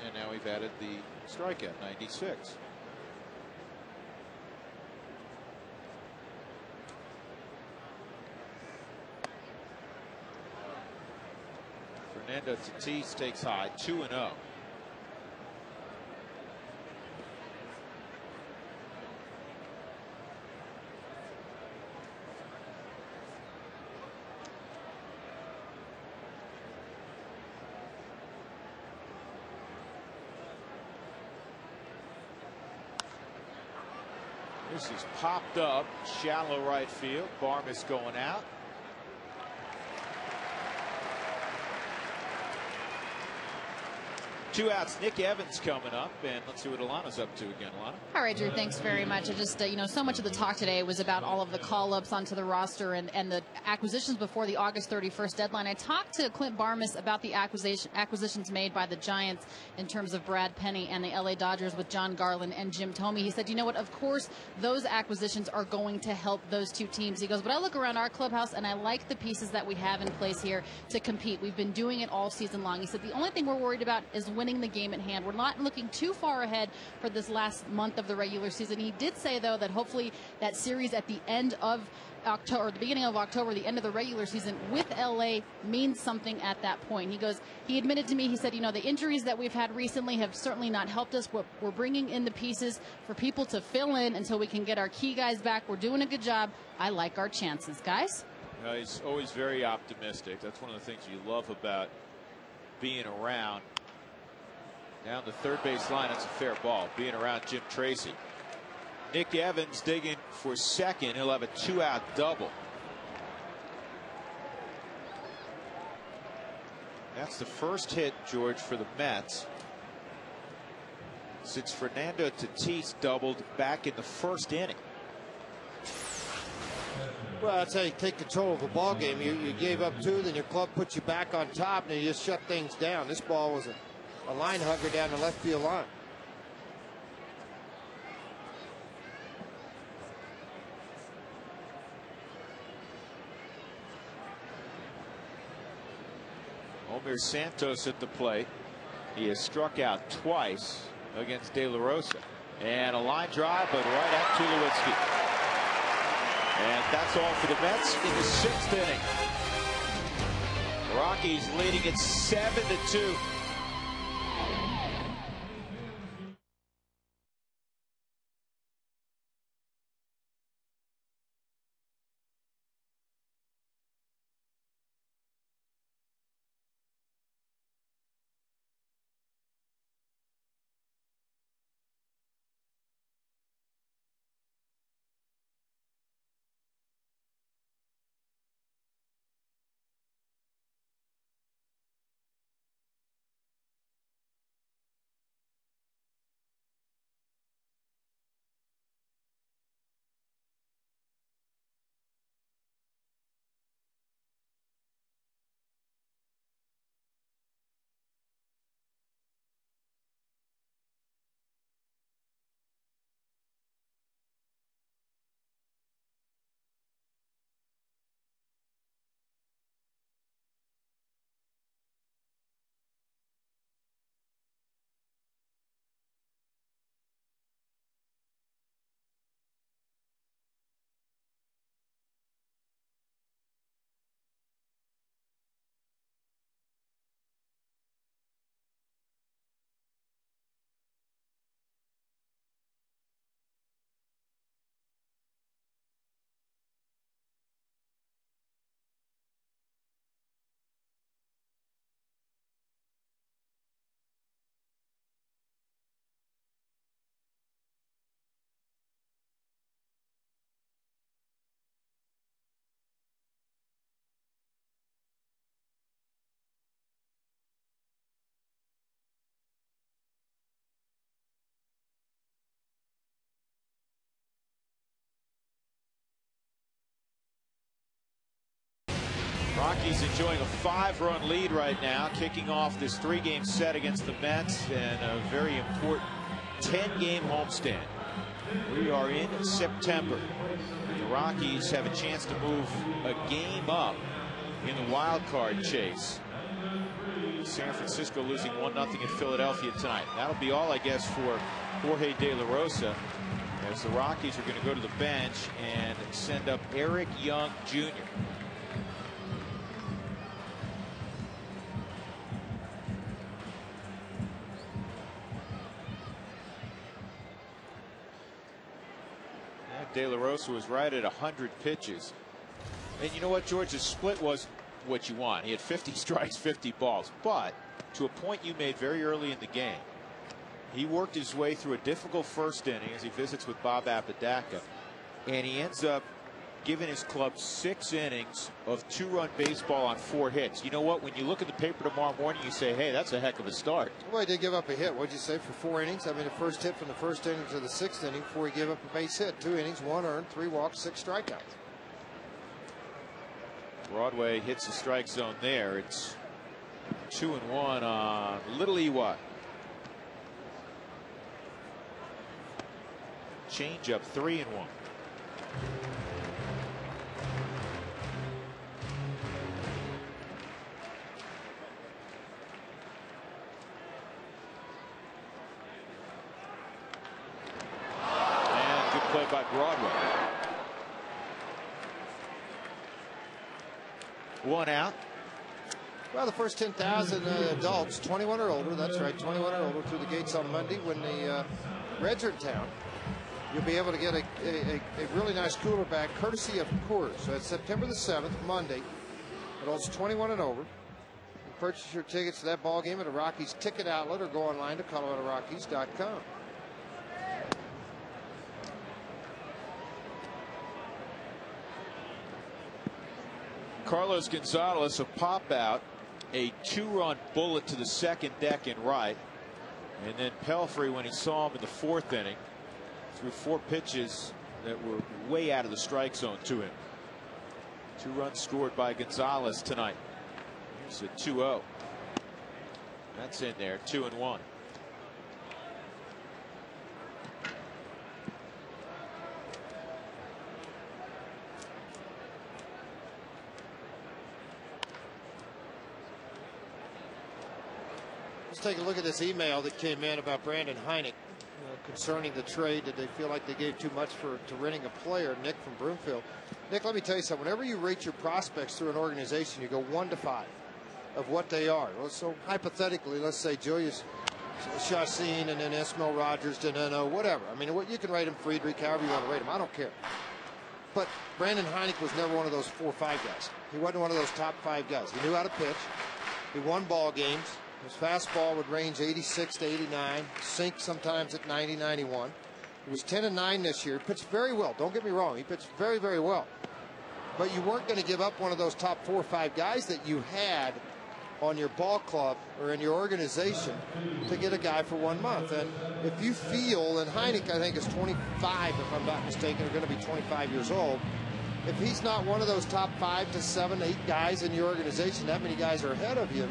And now we've added the strikeout, 96. Fernando Tatis takes high, 2-0. This is popped up, shallow right field. Barmes going out. Two outs. Nick Evans coming up, and let's see what Alana's up to again. Alana. All right, Drew, thanks very much. I just, so much of the talk today was about all of the call-ups onto the roster and the acquisitions before the August 31st deadline. I talked to Clint Barmes about the acquisitions made by the Giants in terms of Brad Penny and the LA Dodgers with John Garland and Jim Thome. He said, you know what, of course, those acquisitions are going to help those two teams. He goes, but I look around our clubhouse and I like the pieces that we have in place here to compete. We've been doing it all season long. He said, the only thing we're worried about is winning the game at hand. We're not looking too far ahead for this last month of the regular season. He did say, though, that hopefully that series at the end of October, or the beginning of October, the end of the regular season with LA means something at that point. He goes, he admitted to me, he said, the injuries that we've had recently have certainly not helped us. We're bringing in the pieces for people to fill in until we can get our key guys back. We're doing a good job. I like our chances, guys. He's always very optimistic. That's one of the things you love about being around. Down the third base line, it's a fair ball. Being around Jim Tracy. Nick Evans digging for second. He'll have a 2-out double. That's the first hit, George, for the Mets since Fernando Tatis doubled back in the first inning. Well, that's how you take control of a ball game. You gave up 2, then your club puts you back on top, and you just shut things down. This ball was a line hugger down the left field line. Omir Santos at the plate. He has struck out twice against De La Rosa. And a line drive, but right at Tulowitzki. And that's all for the Mets in the 6th inning. Rockies leading it 7-2. Rockies enjoying a 5-run lead right now, kicking off this 3-game set against the Mets and a very important 10-game homestand. We are in September. The Rockies have a chance to move a game up in the wild card chase. San Francisco losing 1-0 in Philadelphia tonight. That'll be all, I guess, for Jorge De La Rosa, as the Rockies are going to go to the bench and send up Eric Young Jr. De La Rosa was right at 100 pitches. And you know what, George? The split was what you want. He had 50 strikes, 50 balls. But to a point you made very early in the game, he worked his way through a difficult first inning as he visits with Bob Apodaca. And he ends up giving his club 6 innings of 2-run baseball on 4 hits. You know what? When you look at the paper tomorrow morning, you say, hey, that's a heck of a start. Well, he did give up a hit. What'd you say, for 4 innings? I mean, the first hit from the first inning to the 6th inning before he gave up a base hit. 2 innings, 1 earned, 3 walks, 6 strikeouts. Broadway hits the strike zone there. It's 2-1 on Little Ewok. Change up 3-1. By Broadway. 1 out. Well, the first 10,000 adults, 21 or older, that's right, 21 or older, through the gates on Monday when the Reds are in town. You'll be able to get a really nice cooler bag courtesy of Coors. So it's September the 7th, Monday. Adults 21 and over. You purchase your tickets to that ball game at a Rockies ticket outlet or go online to ColoradoRockies.com. Carlos Gonzalez, a pop out, a 2-run bullet to the second deck in right. And then Pelfrey, when he saw him in the 4th inning, threw 4 pitches that were way out of the strike zone to him. 2 runs scored by Gonzalez tonight. Here's a 2-0. That's in there, 2-1. Let's take a look at this email that came in about Brandon Heineck concerning the trade. Did they feel like they gave too much to renting a player? Nick from Broomfield. Nick, let me tell you something. Whenever you rate your prospects through an organization, you go 1 to 5 of what they are. Well, so hypothetically, let's say Julius Chassin and then Ismail Rogers, Daneno, whatever. I mean, you can rate him Friedrich, however you want to rate him. I don't care. But Brandon Heineck was never one of those 4 or 5 guys. He wasn't one of those top 5 guys. He knew how to pitch. He won ball games. His fastball would range 86 to 89, sink sometimes at 90, 91. He was 10-9 this year. He pitched very well. Don't get me wrong. He pitched very, very well. But you weren't going to give up one of those top 4 or 5 guys that you had on your ball club or in your organization to get a guy for 1 month. And if you feel, and Heineck, I think, is 25, if I'm not mistaken, are going to be 25 years old. If he's not one of those top 5 to 7, 8 guys in your organization, that many guys are ahead of you,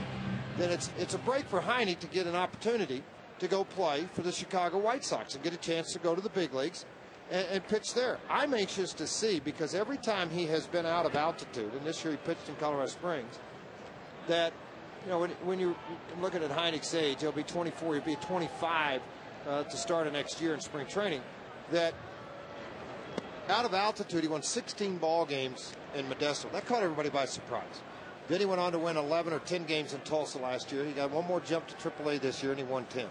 then it's a break for Heineck to get an opportunity to go play for the Chicago White Sox and get a chance to go to the big leagues and pitch there. I'm anxious to see, because every time he has been out of altitude, and this year he pitched in Colorado Springs, that, you know, when you're looking at Heineck's age, he'll be 24, he'll be 25 to start of next year in spring training, that out of altitude he won 16 ball games in Modesto. That caught everybody by surprise. Then he went on to win 11 or 10 games in Tulsa last year. He got one more jump to AAA this year, and he won 10.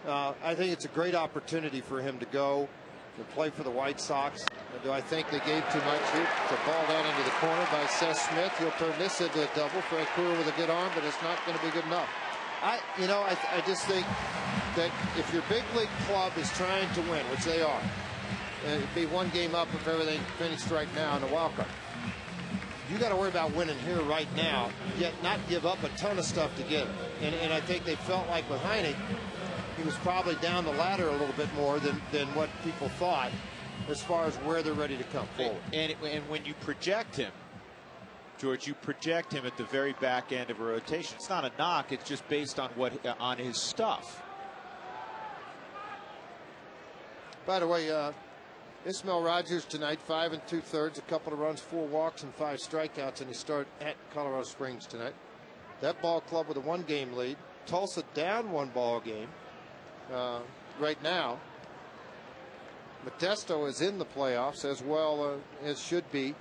I think it's a great opportunity for him to go and play for the White Sox. Do I think they gave too much here? The ball down into the corner by Seth Smith. He'll turn this into a double. Frank Brewer with a good arm, but it's not going to be good enough. I just think that if your big league club is trying to win, which they are, it'd be 1 game up if everything finished right now in the wild card. You got to worry about winning here right now, yet not give up a ton of stuff to get it. And I think they felt like with Heineck, he was probably down the ladder a little bit more than what people thought as far as where they're ready to come forward. And when you project him, George, you project him at the very back end of a rotation. It's not a knock. It's just based on on his stuff. By the way, Ismail Rogers tonight, 5 2/3, a couple of runs, 4 walks, and 5 strikeouts, and he started at Colorado Springs tonight. That ball club with a 1-game lead. Tulsa down 1 ball game right now. Modesto is in the playoffs as well as should be.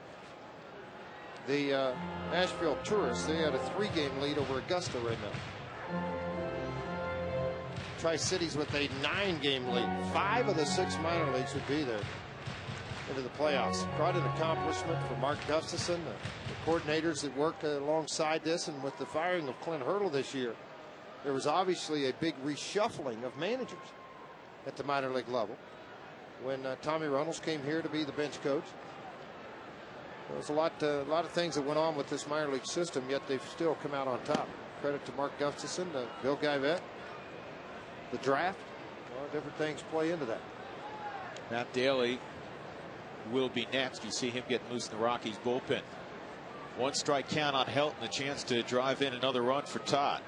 The Nashville Tourists, they had a 3-game lead over Augusta right now. Tri-Cities with a 9-game lead. 5 of the 6 minor leagues would be there into the playoffs. Quite an accomplishment for Mark Gustafson, the coordinators that worked alongside this, and with the firing of Clint Hurdle this year, there was obviously a big reshuffling of managers at the minor league level. When Tommy Runnels came here to be the bench coach, there was a lot of things that went on with this minor league system, yet they've still come out on top. Credit to Mark Gustafson, Bill Guyvette, the draft. A lot of different things play into that. Matt Daly will be next. You see him getting loose in the Rockies bullpen. 1 strike count on Helton, a chance to drive in another run for Todd.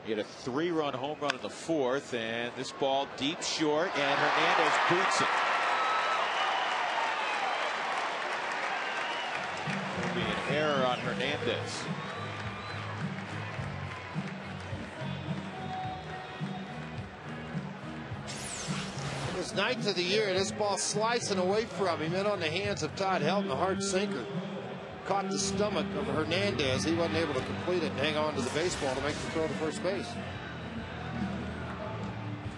He had a 3-run home run in the 4th, and this ball deep short, and Hernandez boots it. There'll be an error on Hernandez. His 9th of the year, this ball slicing away from him, in on the hands of Todd Helton, a hard sinker. Caught the stomach of Hernandez. He wasn't able to complete it and hang on to the baseball to make the throw to first base.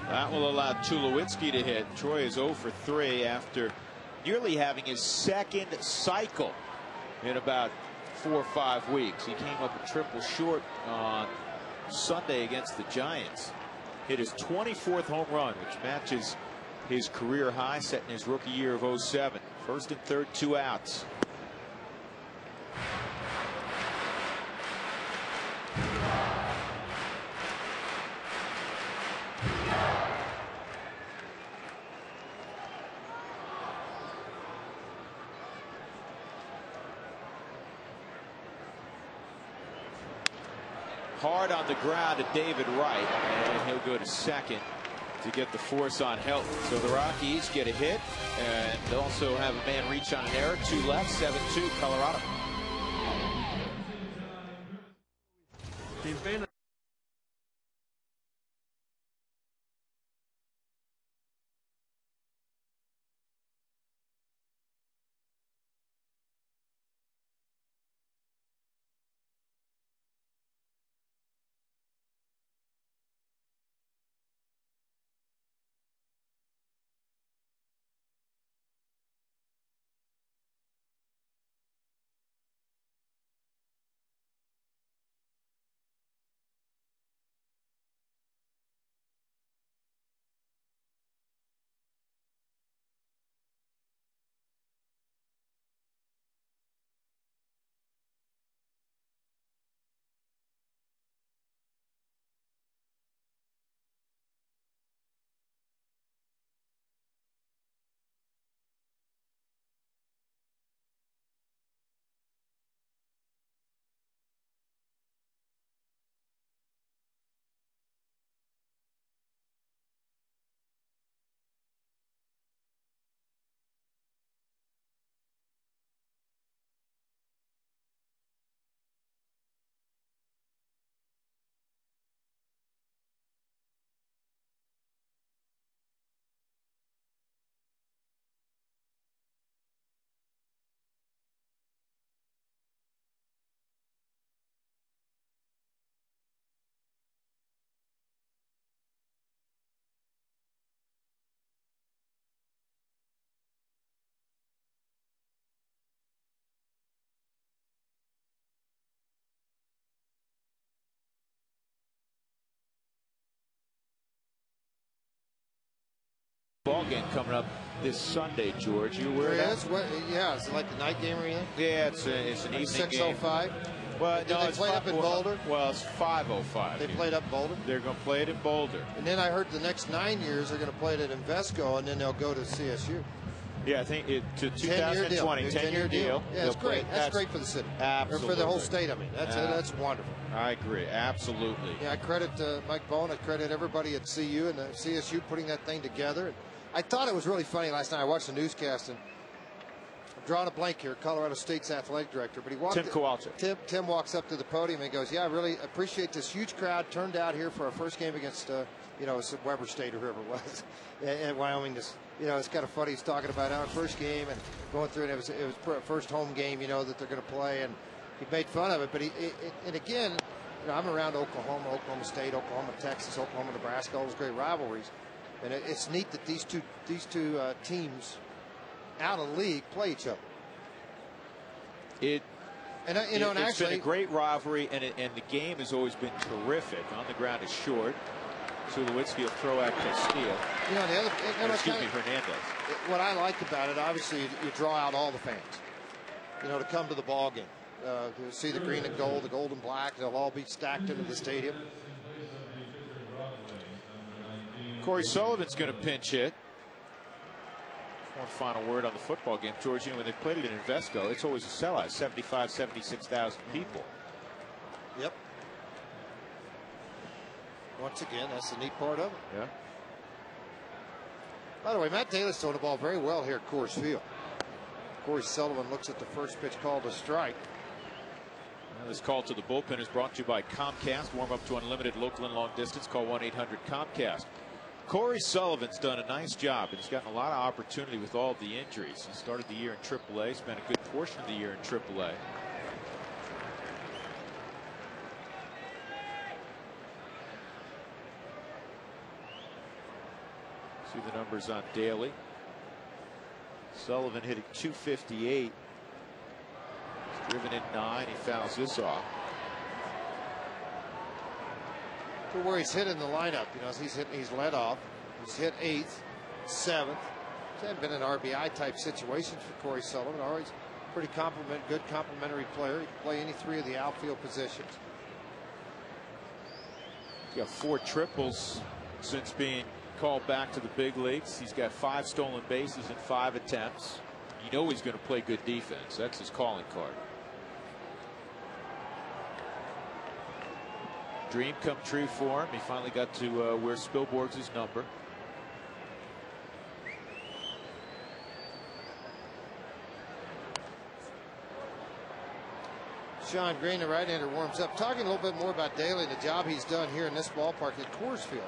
That will allow Tulowitzki to hit. Troy is 0 for 3 after nearly having his 2nd cycle in about 4 or 5 weeks. He came up a triple short on Sunday against the Giants. Hit his 24th home run, which matches his career high set in his rookie year of 07. 1st and 3rd, 2 outs. hard on the ground to David Wright, and he'll go to second to get the force on Helton. So the Rockies get a hit and also have a man reach on an error. 2 left, 7-2 Colorado. Ball game coming up this Sunday, George. You aware of that? Yeah, is it like the night game or anything? Yeah, it's an evening 6:05. Well, no, they played up in Boulder? Well, it's 5:05. They played up in Boulder? They're going to play it in Boulder. And then I heard the next 9 years they're going to play it at Invesco, and then they'll go to CSU. Yeah, I think to 2020, 10-year deal. Yeah, it's great. That's great for the city. Absolutely. Or for the whole state, I mean. That's wonderful. I agree. Absolutely. Yeah, I credit Mike Bowen. I credit everybody at CU and CSU putting that thing together. I thought it was really funny last night. I watched the newscast, and I'm drawing a blank here, Colorado State's athletic director, but he walked. Tim Kowalczyk. Tim walks up to the podium and goes, "Yeah, I really appreciate this huge crowd turned out here for our first game against, Weber State or whoever it was, in Wyoming. It's kind of funny. He's talking about our first game and going through, and it was first home game, that they're going to play, and he made fun of it. But and again, I'm around Oklahoma, Oklahoma State, Oklahoma, Texas, Oklahoma, Nebraska, all those great rivalries. And it's neat that these two teams out of league play each other. It's actually been a great rivalry, and the game has always been terrific. On the ground is short. Tulowitzki will throw at Castillo. Hernandez. What I liked about it, obviously, you draw out all the fans. To come to the ball game, to see the green and gold, the gold and black. They'll all be stacked into the stadium. Corey Sullivan's going to pinch hit. One final word on the football game, George. When they played it in Invesco, it's always a sellout, 75,000, 76,000 people. Yep. Once again, that's the neat part of it. Yeah. By the way, Matt Taylor's throwing the ball very well here at Coors Field. Corey Sullivan looks at the first pitch called a strike. This call to the bullpen is brought to you by Comcast. Warm up to unlimited local and long distance. Call 1-800-COMCAST. Corey Sullivan's done a nice job, and he's gotten a lot of opportunity with all of the injuries. He started the year in AAA, spent a good portion of the year in AAA. See the numbers on Daly. Sullivan hitting .258. He's driven in 9. He fouls this off. To where he's hit in the lineup, he's led off. He's hit 8th, 7th. It hasn't been an RBI type situation for Corey Sullivan. Always pretty good complementary player. He can play any 3 of the outfield positions. He's got 4 triples since being called back to the big leagues. He's got 5 stolen bases in 5 attempts. He's going to play good defense. That's his calling card. Dream come true for him. He finally got to wear Spilborghs' number. Sean Green, the right-hander, warms up. Talking a little bit more about Daly and the job he's done here in this ballpark at Coors Field.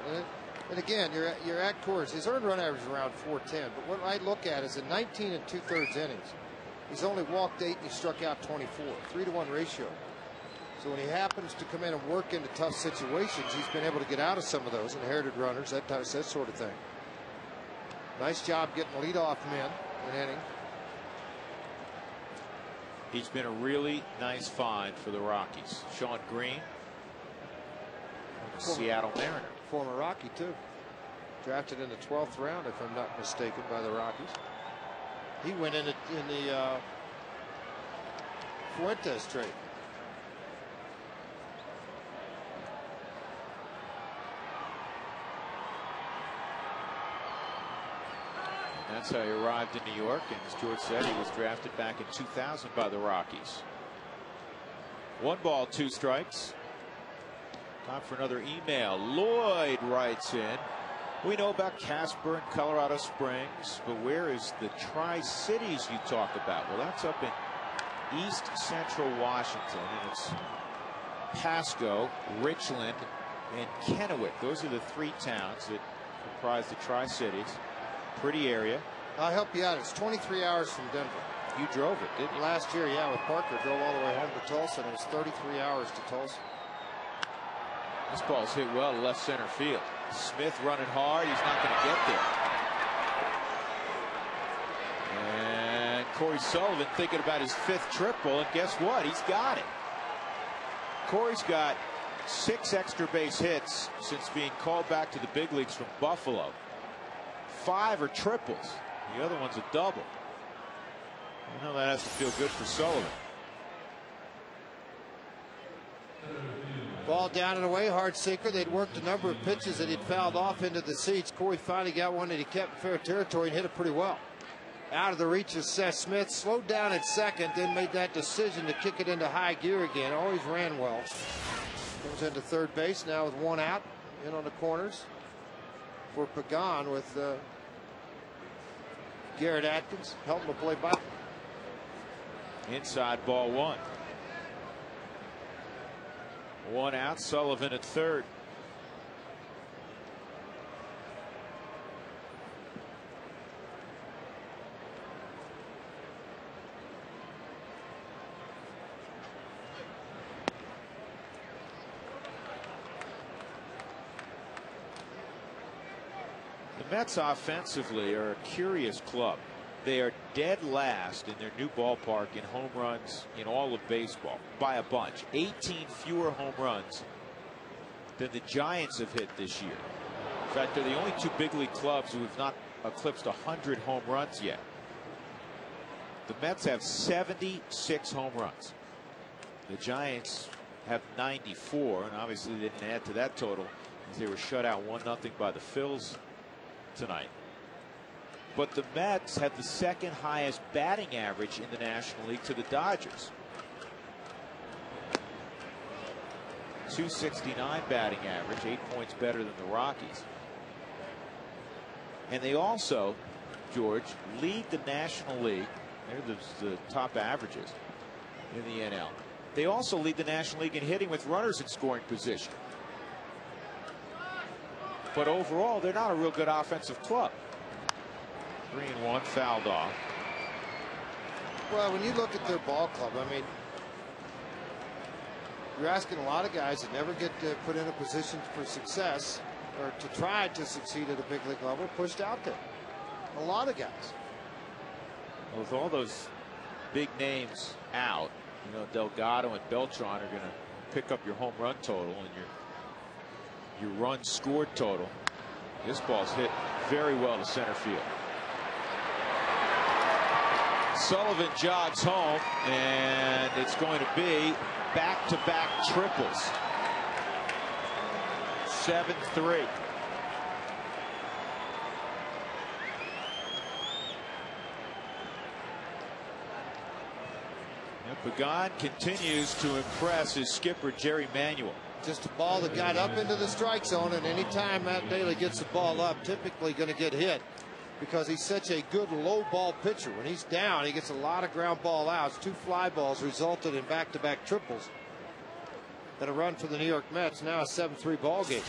And again, you're at Coors. His earned run average is around 410. But what I look at is in 19 2/3 innings, he's only walked 8 and he struck out 24. 3-to-1 ratio. So when he happens to come in and work into tough situations, he's been able to get out of some of those inherited runners, that sort of thing. Nice job getting leadoff men in inning. He's been a really nice find for the Rockies. Sean Green, Seattle Mariner. Former Rocky, too. Drafted in the 12th round, if I'm not mistaken, by the Rockies. He went in the Fuentes trade. That's how he arrived in New York, and as George said, he was drafted back in 2000 by the Rockies. 1 ball, 2 strikes. Time for another email. Lloyd writes in, we know about Casper and Colorado Springs, but where is the Tri-Cities you talk about? Well, that's up in East Central Washington, and it's Pasco, Richland, and Kennewick. Those are the 3 towns that comprise the Tri-Cities. Pretty area. I'll help you out. It's 23 hours from Denver. You drove it, didn't you? Last year, yeah, with Parker. Drove all the way home to Tulsa, and it was 33 hours to Tulsa. This ball's hit well to left center field. Smith running hard. He's not going to get there. And Corey Sullivan thinking about his 5th triple, and guess what? He's got it. Corey's got 6 extra base hits since being called back to the big leagues from Buffalo. 5 are triples. The other one's a double. I know that has to feel good for Sullivan. Ball down and away, hard sinker. They'd worked a number of pitches that he'd fouled off into the seats. Corey finally got one that he kept in fair territory and hit it pretty well. Out of the reach of Seth Smith. Slowed down at second, then made that decision to kick it into high gear again. Always ran well. Goes into third base now with 1 out. In on the corners for Pagan with Garrett Atkins helping to play by. Inside, ball 1. 1 out, Sullivan at third. The Mets offensively are a curious club. They are dead last in their new ballpark in home runs in all of baseball by a bunch. 18 fewer home runs than the Giants have hit this year. In fact, they're the only 2 big league clubs who have not eclipsed 100 home runs yet. The Mets have 76 home runs. The Giants have 94, and obviously they didn't add to that total as they were shut out 1-0 by the Phils tonight. But the Mets have the 2nd highest batting average in the National League to the Dodgers. .269 batting average, 8 points better than the Rockies. And they also, George, lead the National League. There's the top averages in the NL. They also lead the National League in hitting with runners in scoring position. But overall, they're not a real good offensive club. 3-1, fouled off. Well, when you look at their ball club, I mean, you're asking a lot of guys that never get put in a position for success or to try to succeed at a big league level, pushed out there. A lot of guys. Well, with all those big names out, you know, Delgado and Beltran are going to pick up your home run total and your run scored total. This ball's hit very well to center field. Sullivan jogs home, and it's going to be back-to-back triples. 7-3. Pagan continues to impress his skipper, Jerry Manuel. Just a ball that got up into the strike zone, and anytime Matt Daly gets the ball up, typically going to get hit because he's such a good low ball pitcher. When he's down, he gets a lot of ground ball outs. 2 fly balls resulted in back-to-back triples. And a run for the New York Mets. Now a 7-3 ball game.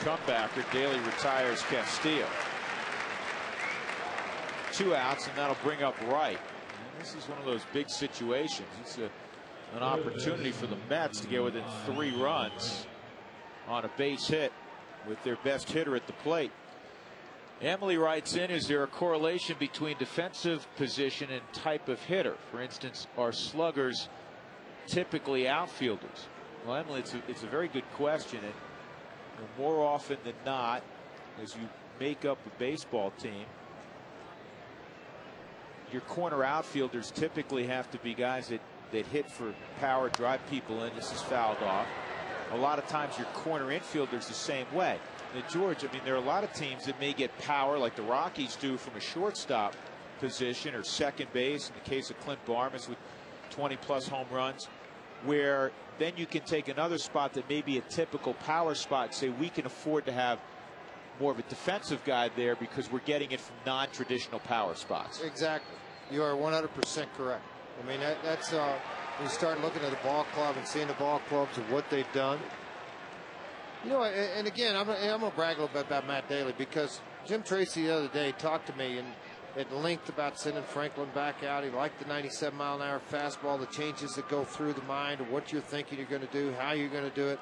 Comebacker, Daly retires Castillo. 2 outs, and that'll bring up Wright. And this is one of those big situations. It's an opportunity for the Mets to get within 3 runs on a base hit with their best hitter at the plate. Emily writes in, is there a correlation between defensive position and type of hitter? For instance, are sluggers typically outfielders? Well, Emily, it's a very good question. And more often than not, as you make up a baseball team, your corner outfielders typically have to be guys that hit for power, drive people in. This is fouled off. A lot of times your corner infielders the same way. Now, George, I mean, there are a lot of teams that may get power like the Rockies do from a shortstop position or second base, in the case of Clint Barmas with 20+ home runs, where then you can take another spot that may be a typical power spot, say we can afford to have more of a defensive guy there because we're getting it from non-traditional power spots. Exactly. You are 100% correct. I mean, that's you start looking at the ball club and seeing the ball clubs and what they've done. You know, and again, I'm going to brag a little bit about Matt Daly because Jim Tracy the other day talked to me at length about sending Franklin back out. He liked the 97-mile-an-hour fastball, the changes that go through the mind of what you're thinking you're going to do, how you're going to do it.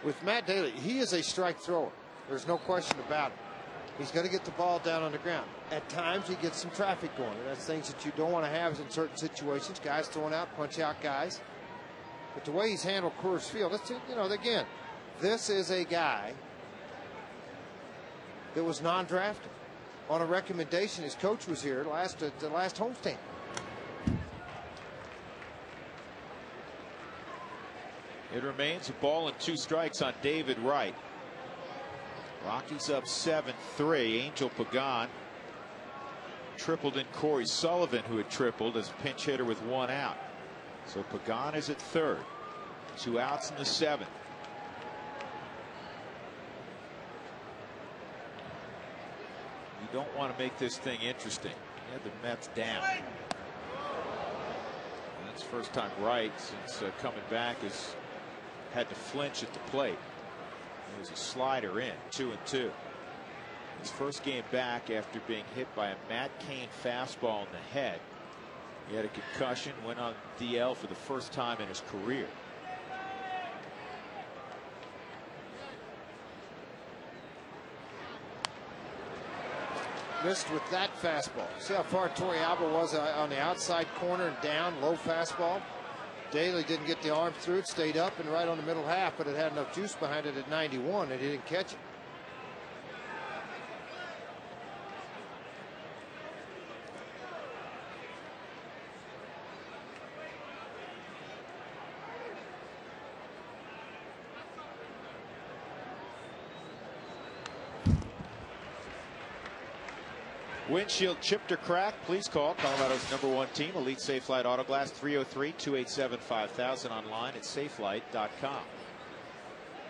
With Matt Daly, he is a strike thrower. There's no question about it. He's going to get the ball down on the ground. At times, he gets some traffic going. And that's things that you don't want to have in certain situations. Guys throwing out, punch out guys. But the way he's handled Coors Field, you know, again, this is a guy that was non-drafted. On a recommendation, his coach was here the last homestand. It remains a ball and 2 strikes on David Wright. Rockies up 7-3. Angel Pagan tripled in Corey Sullivan, who had tripled as a pinch hitter with 1 out. So Pagan is at third. 2 outs in the 7th. You don't want to make this thing interesting. Yeah, the Mets down. And that's the first time Wright, since coming back, has had to flinch at the plate. There's a slider in, 2-2. His first game back after being hit by a Matt Cain fastball in the head. He had a concussion, went on DL for the first time in his career. Missed with that fastball. See how far Torrealba was on the outside corner and down, low fastball. Daly didn't get the arm through it, stayed up and right on the middle half, but it had enough juice behind it at 91 and he didn't catch it. Windshield chipped or cracked, please call Colorado's #1 team, Elite Safelite Auto Glass, 303-287-5000, online at safelight.com.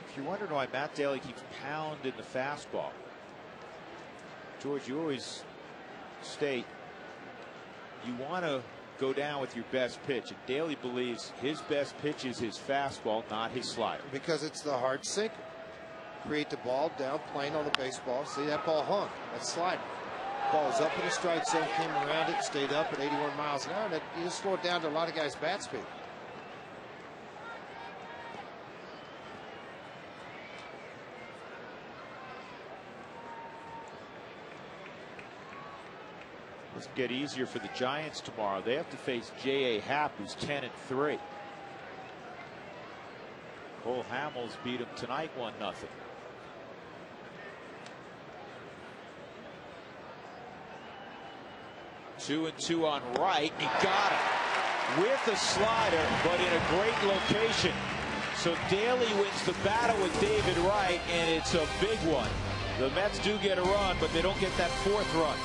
If you're wondering why Matt Daly keeps pounding the fastball, George, you always state you want to go down with your best pitch, and Daly believes his best pitch is his fastball, not his slider. Because it's the hard sinker. Create the ball down, plane on the baseball. See, that ball hung. That's slider. Ball was up in the strike zone, came around it, stayed up at 81 miles an hour, and you just slow it down to a lot of guys' bat speed. Let's get easier for the Giants tomorrow. They have to face J.A. Happ, who's 10-3. Cole Hamels beat him tonight 1-0. 2-2 on right. He got it with a slider, but in a great location. So Daly wins the battle with David Wright, and it's a big one. The Mets do get a run, but they don't get that fourth run.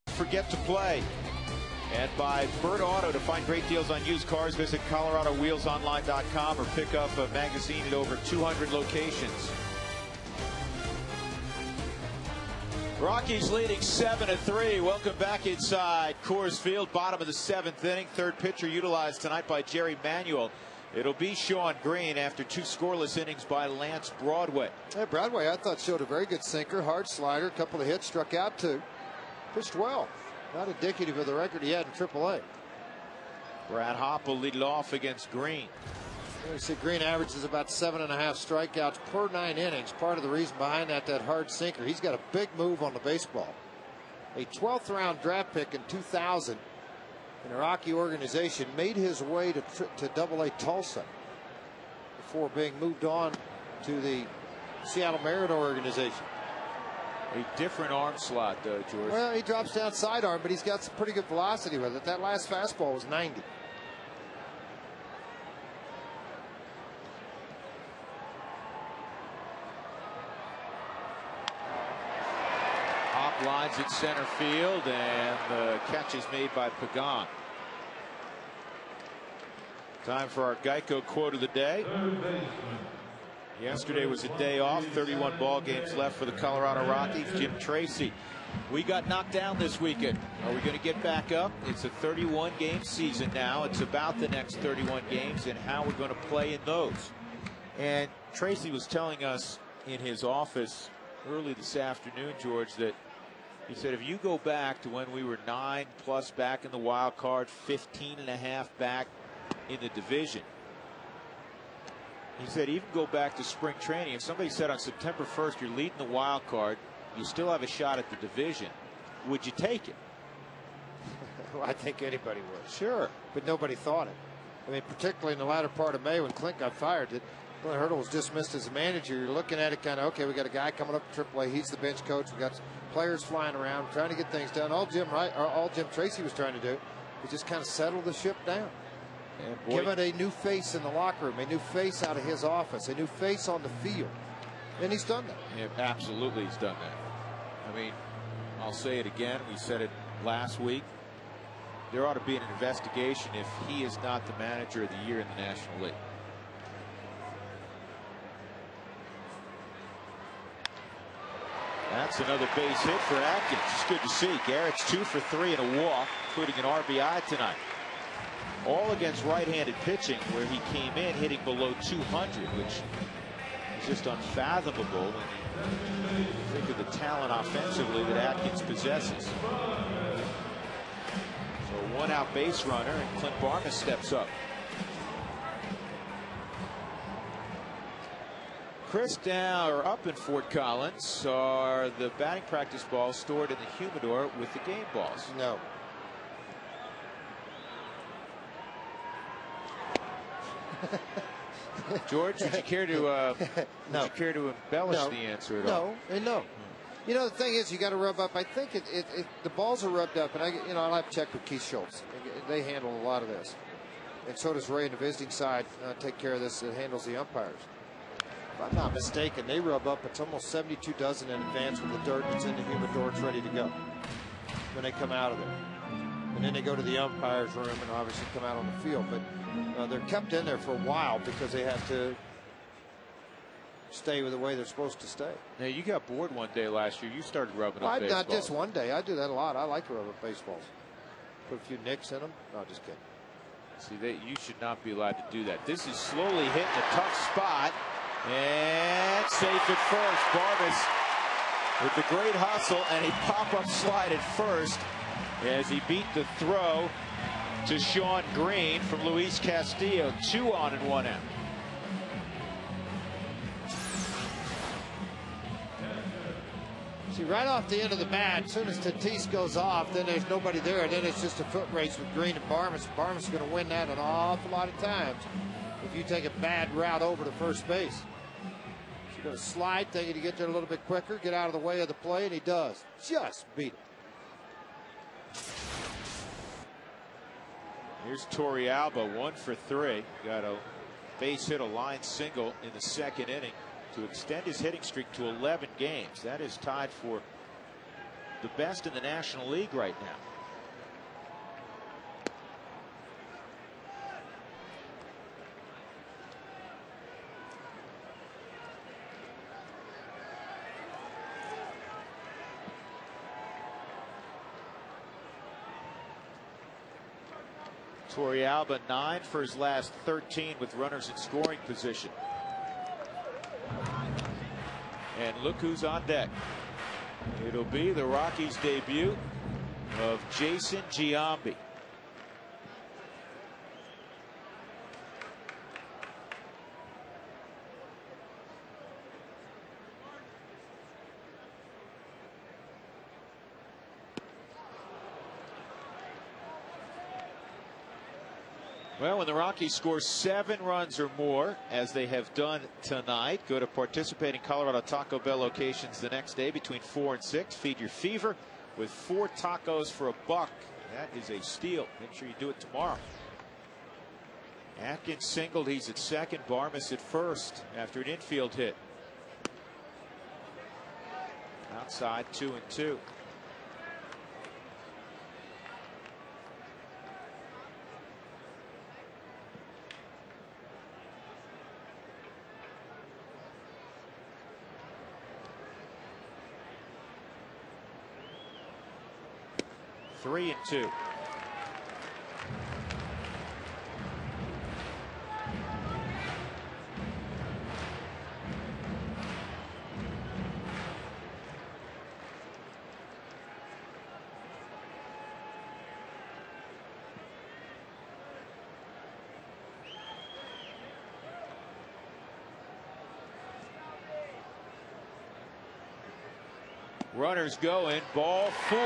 Forget to play. And buy Bird Auto. To find great deals on used cars, visit ColoradoWheelsOnline.com or pick up a magazine at over 200 locations. Rockies leading 7-3. Welcome back inside Coors Field. Bottom of the 7th inning. Third pitcher utilized tonight by Jerry Manuel. It'll be Sean Green after 2 scoreless innings by Lance Broadway. Hey, Broadway, I thought, showed a very good sinker, hard slider, a couple of hits, struck out 2. Pitched well. Not indicative of the record he had in AAA. Brad Hopp will lead it off against Green. You see Green averages about 7.5 strikeouts per 9 innings. Part of the reason behind that hard sinker. He's got a big move on the baseball. A 12th round draft pick in 2000 in a Rocky organization, made his way to Double-A Tulsa before being moved on to the Seattle Mariner organization. A different arm slot, though, George. Well, he drops down sidearm, but he's got some pretty good velocity with it. That last fastball was 90. Hop lines at center field, and the catch is made by Pagan. Time for our Geico quote of the day. Yesterday was a day off. 31 ball games left for the Colorado Rockies. Jim Tracy. We got knocked down this weekend. Are we going to get back up? It's a 31-game season now. It's about the next 31 games and how we're going to play in those. And Tracy was telling us in his office early this afternoon, George, that he said if you go back to when we were 9+ back in the wild card, 15.5 back in the division. He said even go back to spring training. If somebody said on September 1st you're leading the wild card, you still have a shot at the division, would you take it? Well, I think anybody would. Sure. But nobody thought it. I mean, particularly in the latter part of May when Clint got fired. Clint Hurdle was dismissed as a manager. You're looking at it kind of, okay, we got a guy coming up to AAA. He's the bench coach. We got players flying around, trying to get things done. All Jim Tracy was trying to do was just kind of settle the ship down. Give it a new face in the locker room, a new face out of his office, a new face on the field. And he's done that. Yeah, absolutely he's done that. I mean, I'll say it again. We said it last week. There ought to be an investigation if he is not the manager of the year in the National League. That's another base hit for Atkins. It's good to see. Garrett's 2 for 3 and a walk, including an RBI tonight. All against right-handed pitching, where he came in hitting below 200, which is just unfathomable when you think of the talent offensively that Atkins possesses. So a one-out base runner, and Clint Barmas steps up. Chris, down or up in Fort Collins, are the batting practice balls stored in the humidor with the game balls? No. George, would you care to No. would you care to embellish the answer at all? No. You know, the thing is, you got to rub up. I think the balls are rubbed up, and I'll have to check with Keith Schultz. They handle a lot of this, and so does Ray on the visiting side. Take care of this. It handles the umpires. If I'm not mistaken, they rub up. It's almost 72 dozen in advance with the dirt that's in the humidor. It's ready to go when they come out of there, and then they go to the umpires' room and obviously come out on the field. But they're kept in there for a while because they have to stay with the way they're supposed to stay. Now, you got bored one day last year. You started rubbing up baseballs. Not just one day. I do that a lot. I like to rub up baseballs. Put a few nicks in them. No, just kidding. See, you should not be allowed to do that. This is slowly hitting a tough spot. And safe at first. Barmas with the great hustle and a pop-up slide at first as he beat the throw to Sean Green from Luis Castillo. 2 on and 1 out. See, right off the end of the bat, as soon as Tatis goes off, then there's nobody there. Then it's just a foot race with Green and Barmas. Barmas is going to win that an awful lot of times if you take a bad route over to first base. So you're going to slide, thinking to get there a little bit quicker, get out of the way of the play, and he does. Just beat it. Here's Torrealba, 1 for 3. Got a base hit, a line single in the second inning to extend his hitting streak to 11 games. That is tied for the best in the National League right now. Torrealba 9 for his last 13 with runners in scoring position. And look who's on deck. It'll be the Rockies' debut of Jason Giambi. Well, when the Rockies score 7 runs or more, as they have done tonight, go to participating Colorado Taco Bell locations the next day between 4 and 6. Feed your fever with 4 tacos for $1. That is a steal. Make sure you do it tomorrow. Atkins singled. He's at second. Barmas at first after an infield hit. Outside, 2-2. Three and 2. Runners going, ball 4.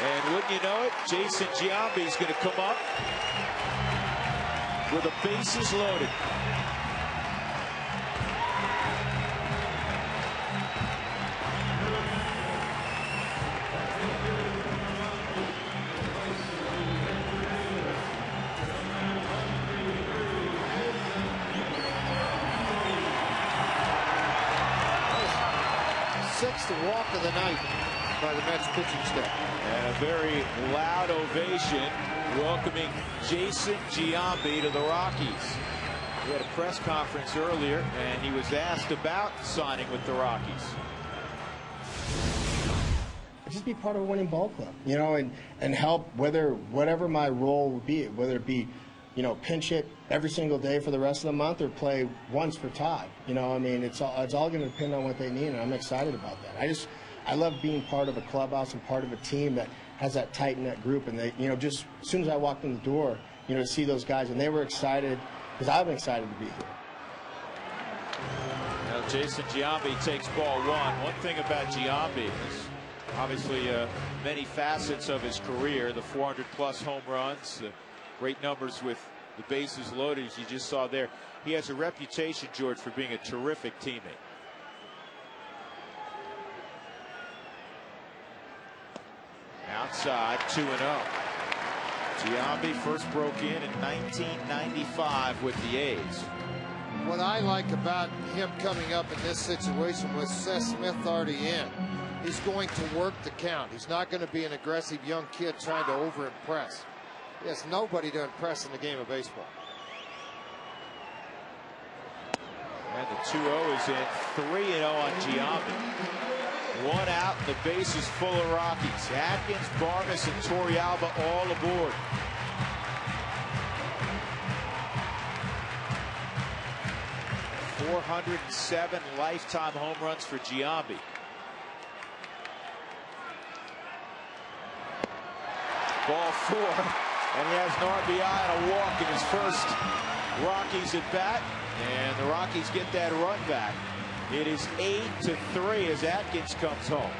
And wouldn't you know it, Jason Giambi is going to come up with the bases loaded. Sixth walk of the night by the Mets pitching staff. And a very loud ovation welcoming Jason Giambi to the Rockies. We had a press conference earlier, and he was asked about signing with the Rockies. just be part of a winning ball club, you know, and help whatever my role would be, whether it be, you know, pinch hit every single day for the rest of the month or play once for Todd. You know, I mean, it's all going to depend on what they need, and I'm excited about that. I love being part of a clubhouse and part of a team that has that tight-knit group, and they, you know, just as soon as I walked in the door, you know, to see those guys, and they were excited because I'm excited to be here. Now Jason Giambi takes ball one. One thing about Giambi is obviously many facets of his career, the 400-plus home runs, the great numbers with the bases loaded, as you just saw there. He has a reputation, George, for being a terrific teammate. Outside, 2-0. Giambi first broke in 1995 with the A's. What I like about him coming up in this situation with Seth Smith already in, he's going to work the count. He's not going to be an aggressive young kid trying to over-impress. He has nobody to impress in the game of baseball. And the 2-0 is in. 3-0 on Giambi. One out, the base is full of Rockies. Atkins, Barmes, and Torrealba all aboard. .407 lifetime home runs for Giambi. Ball four, and he has an RBI and a walk in his first Rockies at bat, and the Rockies get that run back. It is 8-3 as Atkins comes home.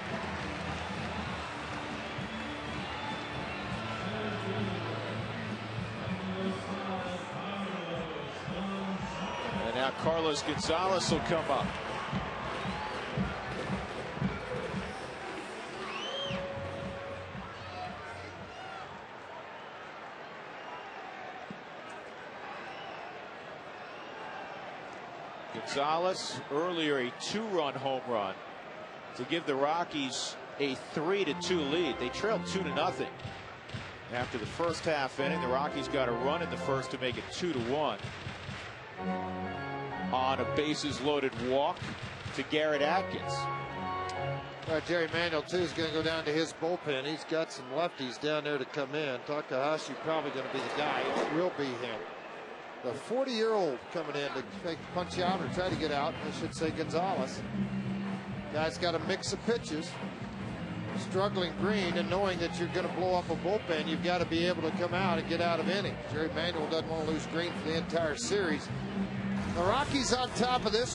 And now Carlos Gonzalez will come up. Gonzalez earlier a 2-run home run to give the Rockies a 3-2 lead. They trailed 2-0 after the first half inning. The Rockies got a run in the first to make it 2-1 on a bases loaded walk to Garrett Atkins. Jerry Manuel too is going to go down to his bullpen. He's got some lefties down there to come in. Takahashi probably going to be the guy. It will be him. The 40-year-old coming in to make punch out or try to get out. I should say Gonzalez. Guy's got a mix of pitches. Struggling Green, and knowing that you're going to blow up a bullpen, you've got to be able to come out and get out of innings. Jerry Manuel doesn't want to lose Green for the entire series. The Rockies on top of this.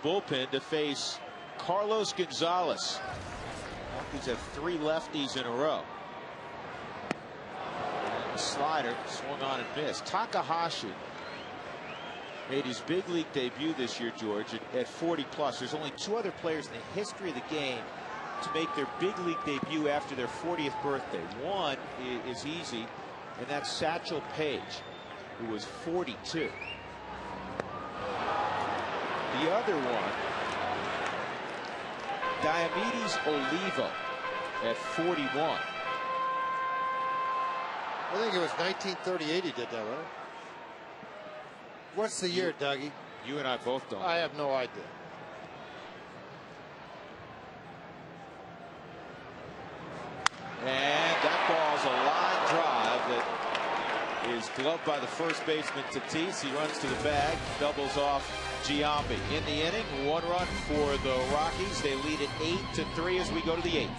bullpen to face Carlos Gonzalez. Rockies have 3 lefties in a row. And the slider swung on and missed. Takahashi made his big league debut this year, George, at 40 plus. There's only 2 other players in the history of the game to make their big league debut after their 40th birthday. One is easy, and that's Satchel Paige, who was 42. The other one, Diomedes Olivo at 41. I think it was 1938 he did that, right? What's the year, Dougie? You and I both don't. I have no idea. And that ball's a line drive that is gloved by the first baseman Tatis. He runs to the bag, doubles off Giambi. In the inning, 1 run for the Rockies. They lead it 8-3 as we go to the 8th.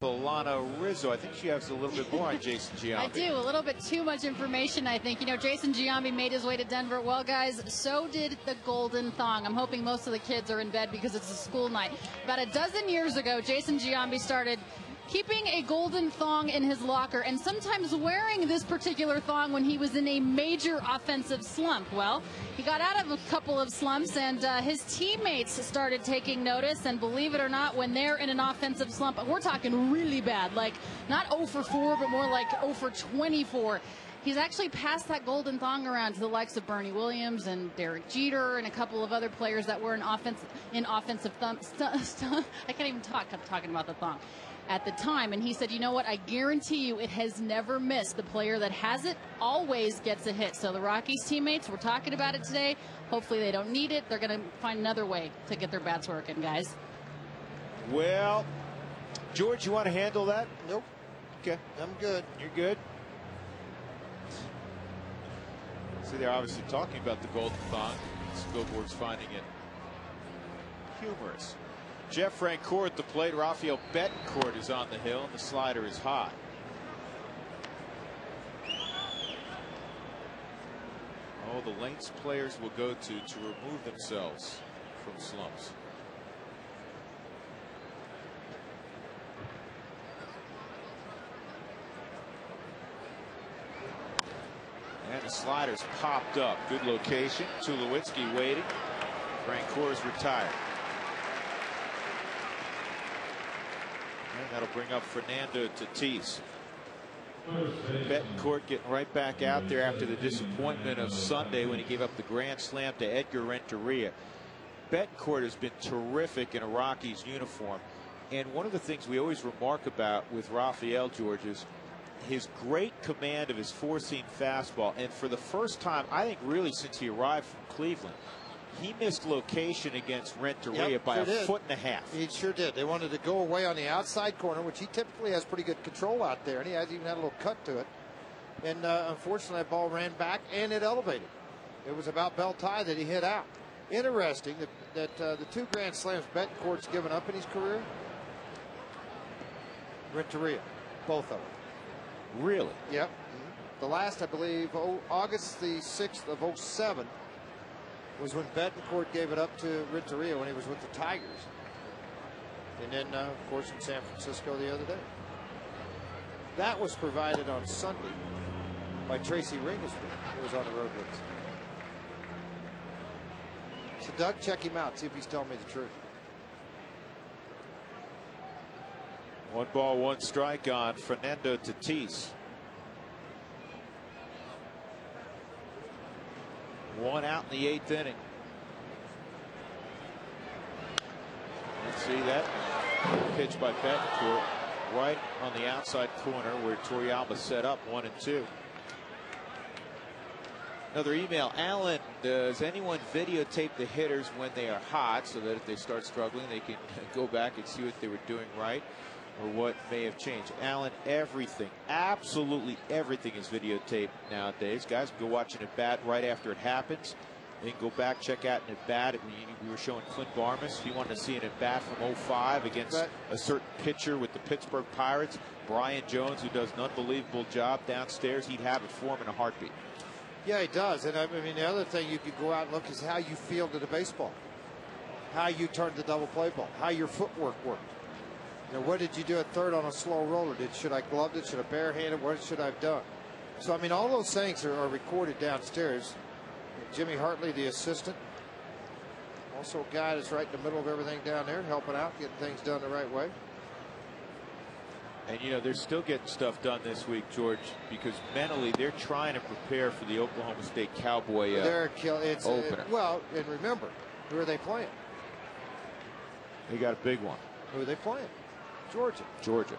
Lana Rizzo. I think she has a little bit more on Jason Giambi. I do. A little bit too much information, I think. You know, Jason Giambi made his way to Denver. Well, guys, so did the Golden Thong. I'm hoping most of the kids are in bed because it's a school night. About a dozen years ago, Jason Giambi started keeping a golden thong in his locker and sometimes wearing this particular thong when he was in a major offensive slump. Well, he got out of a couple of slumps and his teammates started taking notice, and believe it or not, when they're in an offensive slump, we're talking really bad, like not 0 for 4, but more like 0 for 24. He's actually passed that golden thong around to the likes of Bernie Williams and Derek Jeter and a couple of other players that were in offensive I can't even talk. I'm talking about the thong at the time. And he said, you know what, I guarantee you it has never missed. The player that has it always gets a hit. So the Rockies teammates, we're talking about it today. Hopefully they don't need it. They're going to find another way to get their bats working, guys. Well, George, you want to handle that? Nope. Okay. I'm good. You're good? See, they're obviously talking about the golden thong. Scoreboard's finding it humorous. Jeff Francoeur at the plate. Rafael Betancourt is on the hill, and the slider is high. Oh, the lengths players will go to remove themselves from slumps. And the slider's popped up. Good location. Tulowitzki waiting. Francoeur's retired. And that'll bring up Fernando Tatis. Betancourt getting right back out there after the disappointment of Sunday when he gave up the grand slam to Edgar Renteria. Betancourt has been terrific in a Rockies uniform. And one of the things we always remark about with Rafael, George, is his great command of his four-seam fastball. And for the first time, I think really since he arrived from Cleveland, he missed location against Renteria by a foot and a half. He sure did. They wanted to go away on the outside corner, which he typically has pretty good control out there, and he has even had a little cut to it. And unfortunately, that ball ran back, and it elevated. It was about belt tie that he hit out. Interesting that the 2 Grand Slams Betancourt's given up in his career. Renteria, both of them. Really? Yep. The last, I believe, August the 6th of 07 was when Betancourt gave it up to Renteria when he was with the Tigers. And then, of course, in San Francisco the other day. That was provided on Sunday by Tracy Ringlesby, who was on the road with us. So, Doug, check him out, see if he's telling me the truth. 1 ball, 1 strike on Fernando Tatis. 1 out in the 8th inning. Let's see that pitch by Betancourt right on the outside corner where Toriyama set up 1-2. Another email. Alan, does anyone videotape the hitters when they are hot so that if they start struggling they can go back and see what they were doing right or what may have changed? Alan, everything, absolutely everything is videotaped nowadays. Guys can go watch an at-bat right after it happens. They can go back, check out an at-bat. We were showing Clint Barmas. He wanted to see an at-bat from 05 against a certain pitcher with the Pittsburgh Pirates. Brian Jones, who does an unbelievable job downstairs, he'd have it for him in a heartbeat. Yeah, he does. And I mean, the other thing you could go out and look is how you fielded a baseball, how you turned the double play ball, how your footwork worked. You know, what did you do at third on a slow roller? Should I gloved it? Should I barehanded? What should I have done? So, I mean, all those things are recorded downstairs. Jimmy Hartley, the assistant, also a guy that's right in the middle of everything down there, helping out, getting things done the right way. And, you know, they're still getting stuff done this week, George, because mentally they're trying to prepare for the Oklahoma State Cowboy opener. Well, and remember, who are they playing? They got a big one. Who are they playing? Georgia. Georgia.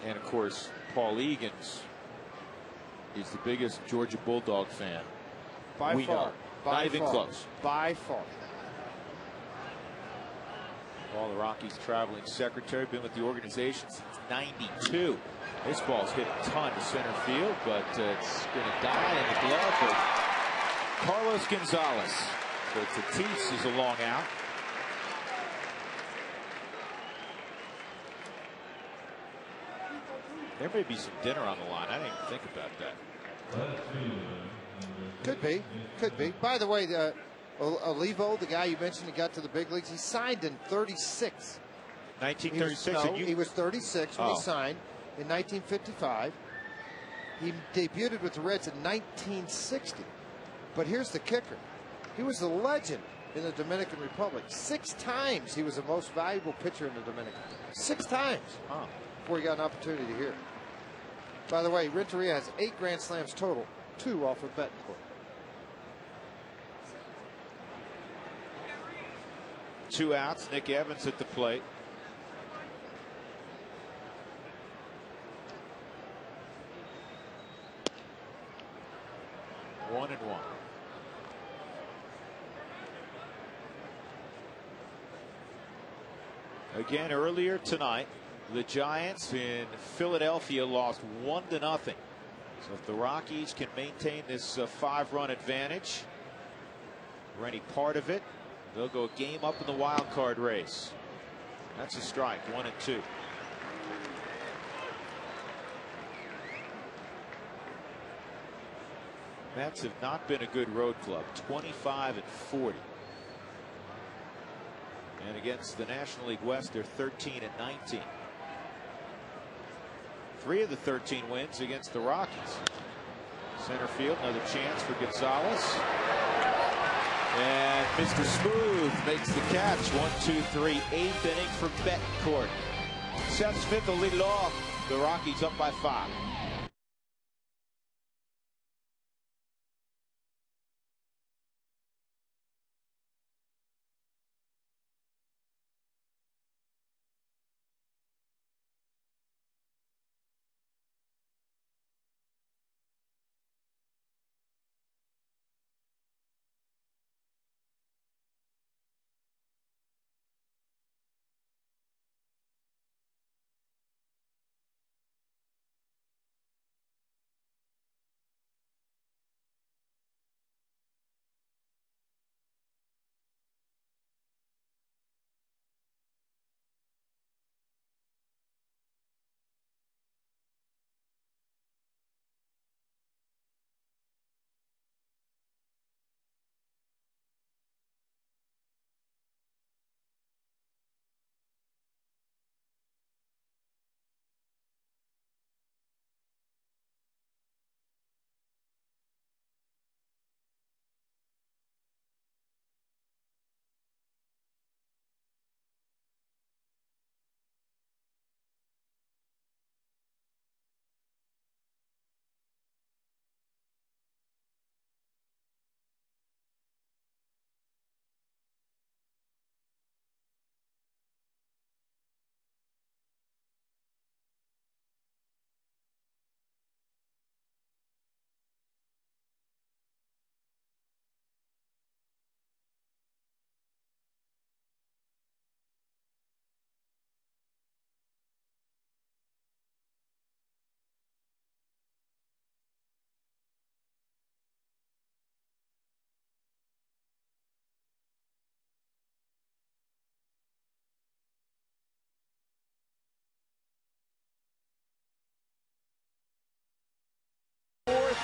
And, of course, Paul Egan's is the biggest Georgia Bulldog fan. By far. Not even close. By far. Paul, the Rockies' traveling secretary, been with the organization since '92. This ball's hit a ton to center field, but it's going to die in the glove of Carlos Gonzalez. So Tatis is a long out. There may be some dinner on the line. I didn't even think about that. Could be. Could be. By the way, Olivo, the guy you mentioned who got to the big leagues, he signed in 36. 1936? He was 36 when he signed in 1955. He debuted with the Reds in 1960. But here's the kicker. He was a legend in the Dominican Republic. 6 times he was the most valuable pitcher in the Dominican. 6 times before he got an opportunity here. By the way, Renteria has 8 Grand Slams total, 2 off of Betancourt. 2 outs. Nick Evans at the plate. One and one. Again, earlier tonight, the Giants in Philadelphia lost 1-0. So if the Rockies can maintain this 5-run advantage, or any part of it, they'll go a game up in the wild card race. That's a strike, 1-2. Mets have not been a good road club, 25-40. And against the National League West, they're 13-19. 3 of the 13 wins against the Rockies. Center field, another chance for Gonzalez. And Mr. Smooth makes the catch. 1-2-3, 8th inning for Betancourt. Seth Smith will lead it off. The Rockies up by 5.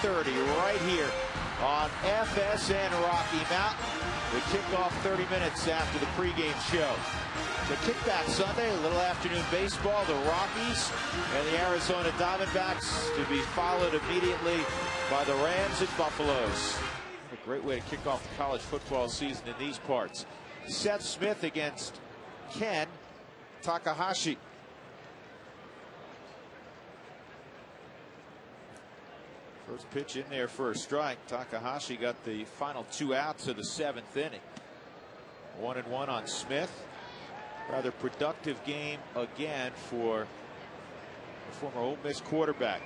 7:30 right here on FSN Rocky Mountain. We kick off 30 minutes after the pregame show. The kickback Sunday, a little afternoon baseball, the Rockies and the Arizona Diamondbacks, to be followed immediately by the Rams and Buffaloes. A great way to kick off the college football season in these parts. Seth Smith against Ken Takahashi. First pitch in there for a strike. Takahashi got the final 2 outs of the 7th inning. 1-1 on Smith. Rather productive game again for the former Ole Miss quarterback.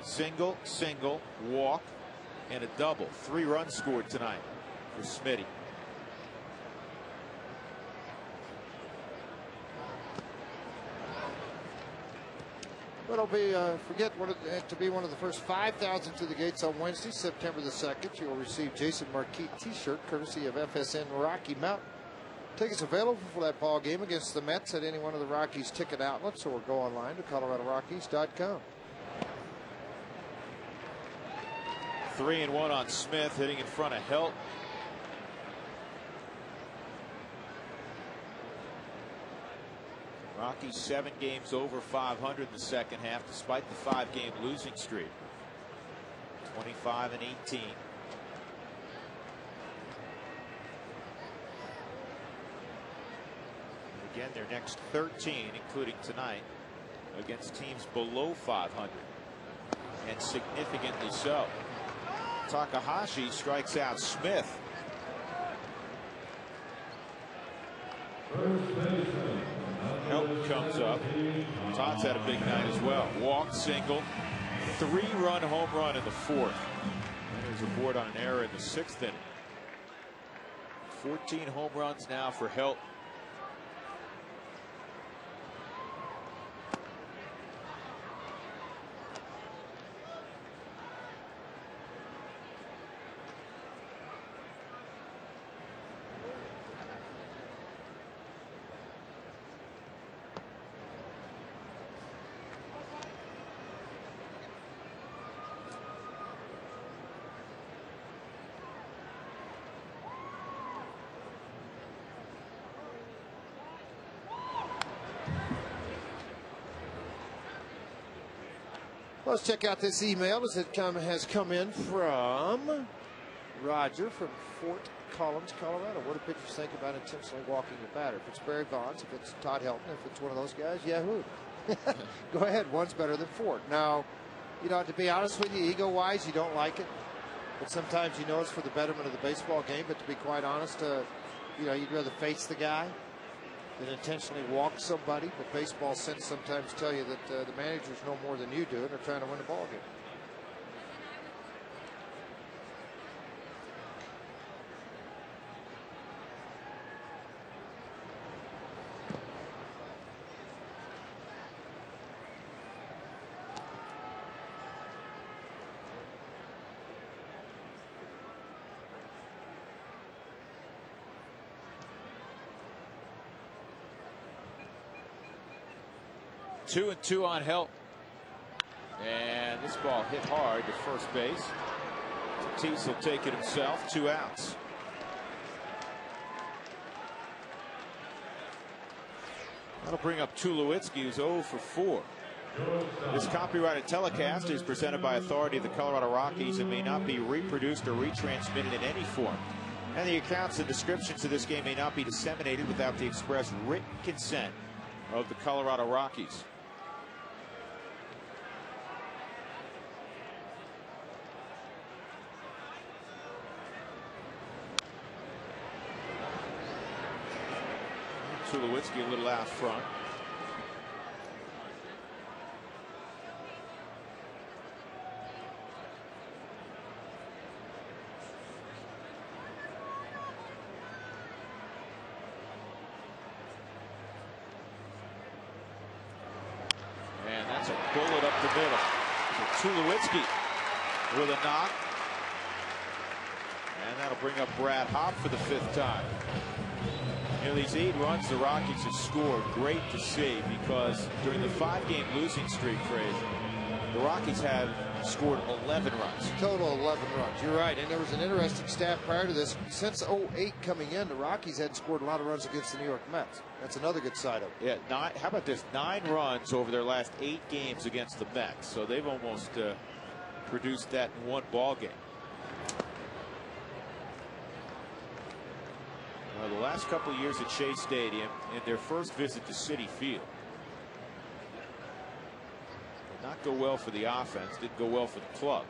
Single, walk, and a double. 3 runs scored tonight for Smitty. It'll be, to be one of the first 5,000 to the gates on Wednesday, September the 2nd. You'll receive Jason Marquis t-shirt courtesy of FSN Rocky Mountain. Tickets available for that ball game against the Mets at any one of the Rockies ticket outlets, or go online to ColoradoRockies.com. 3-1 on Smith, hitting in front of Helt. Rockies 7 games over 500 in the second half, despite the 5-game losing streak. 25-18. Again, their next 13, including tonight, against teams below 500, and significantly so. Takahashi strikes out Smith. Help comes up. Todd's had a big night as well. Walk, single, 3-run home run in the 4th. And there's a board on an error in the 6th inning. 14 home runs now for Helt. Let's check out this email as it has come in from Roger from Fort Collins, Colorado. What do pitchers think about intentionally walking the batter? If it's Barry Bonds, if it's Todd Helton, if it's one of those guys, yahoo. Go ahead, one's better than Fort. Now, to be honest with you, ego-wise, you don't like it. But sometimes it's for the betterment of the baseball game. But to be quite honest, you'd rather face the guy than intentionally walk somebody. But baseball sense sometimes tell you that the managers know more than you do, and they're trying to win a ball game. Two and two on Helt. And this ball hit hard to first base. Tatis will take it himself. 2 outs. That'll bring up Tulowitzki, who's 0 for 4. This copyrighted telecast is presented by authority of the Colorado Rockies and may not be reproduced or retransmitted in any form. And the accounts and descriptions of this game may not be disseminated without the express written consent of the Colorado Rockies. Tulowitzki a little out front. And that's a bullet up the middle. So Tulowitzki with a knock. And that'll bring up Brad Hopp for the 5th time. These 8 runs the Rockies have scored, great to see, because during the 5-game losing streak, Frazier, the Rockies had scored 11 runs. Total 11 runs. You're right. And there was an interesting stat prior to this. Since 08 coming in, the Rockies hadn't scored a lot of runs against the New York Mets. That's another good side of it. Yeah, how about this? 9 runs over their last 8 games against the Mets. So they've almost produced that in one ball game. The last couple of years at Shea Stadium and their first visit to Citi Field did not go well for the offense, didn't go well for the club.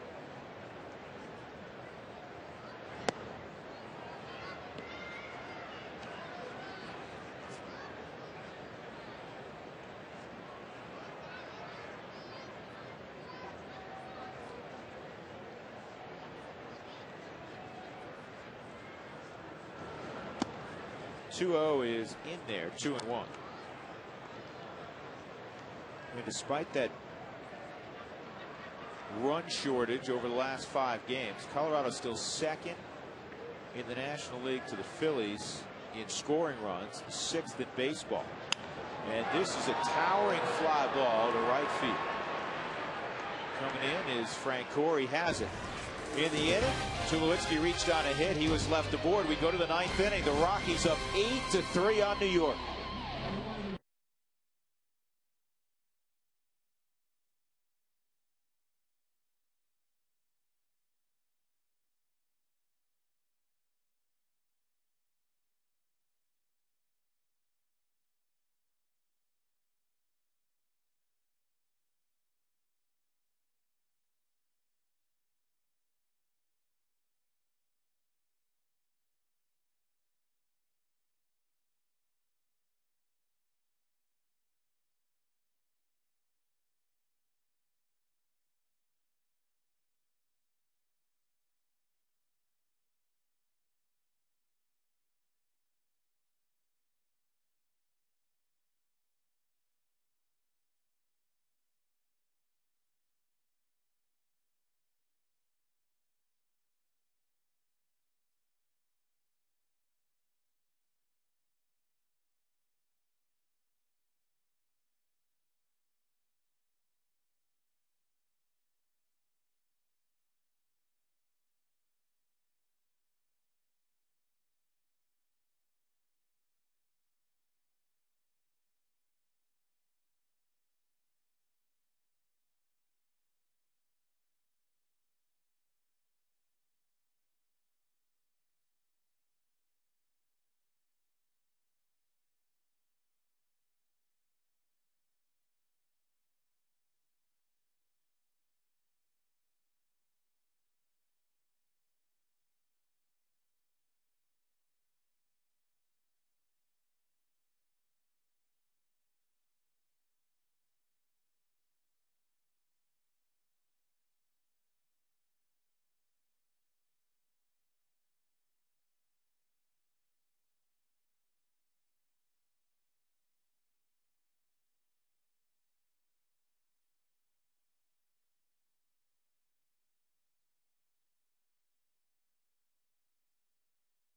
Is in there, 2-1. And despite that run shortage over the last 5 games, Colorado's still second in the National League to the Phillies in scoring runs, 6th in baseball. And this is a towering fly ball to right field. Coming in is Francoeur. He has it. In the inning, Tulowitzki reached on a hit. He was left aboard. We go to the 9th inning. The Rockies up 8-3 on New York.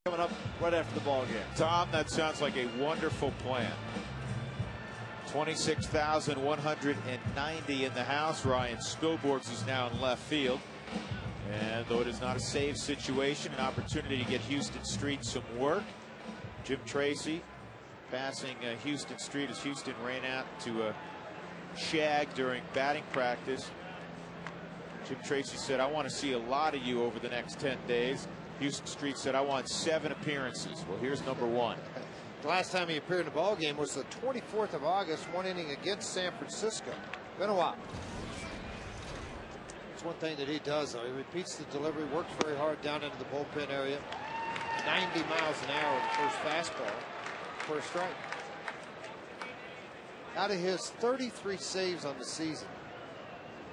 Coming up right after the ball game. Tom, that sounds like a wonderful plan. 26,190 in the house. Ryan Spilborghs is now in left field. And though it is not a save situation, an opportunity to get Houston Street some work. Jim Tracy passing Houston Street as Houston ran out to a shag during batting practice. Jim Tracy said, I want to see a lot of you over the next 10 days. Houston Street said, I want 7 appearances. Well, here's number 1. The last time he appeared in a ball game was the 24th of August, 1 inning against San Francisco. Been a while. It's one thing that he does, though. He repeats the delivery, works very hard down into the bullpen area. 90 miles an hour the first fastball, first strike. Out of his 33 saves on the season,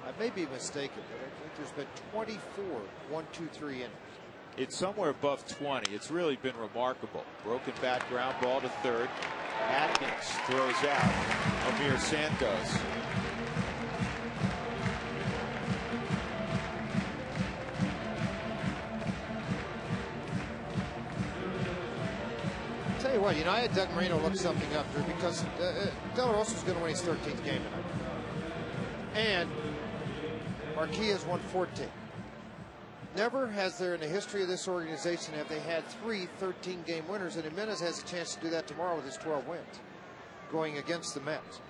I may be mistaken, but I think there's been 24 1-2-3 innings. It's somewhere above 20. It's really been remarkable. Broken bat, ground ball to third. Atkins throws out. Amir Santos. Tell you what, I had Doug Marino look something up here because De La Rosa's going to win his 13th game tonight. And Marquis has won 14. Never has there in the history of this organization have they had 3 13-game winners, and Jimenez has a chance to do that tomorrow with his 12 wins going against the Mets.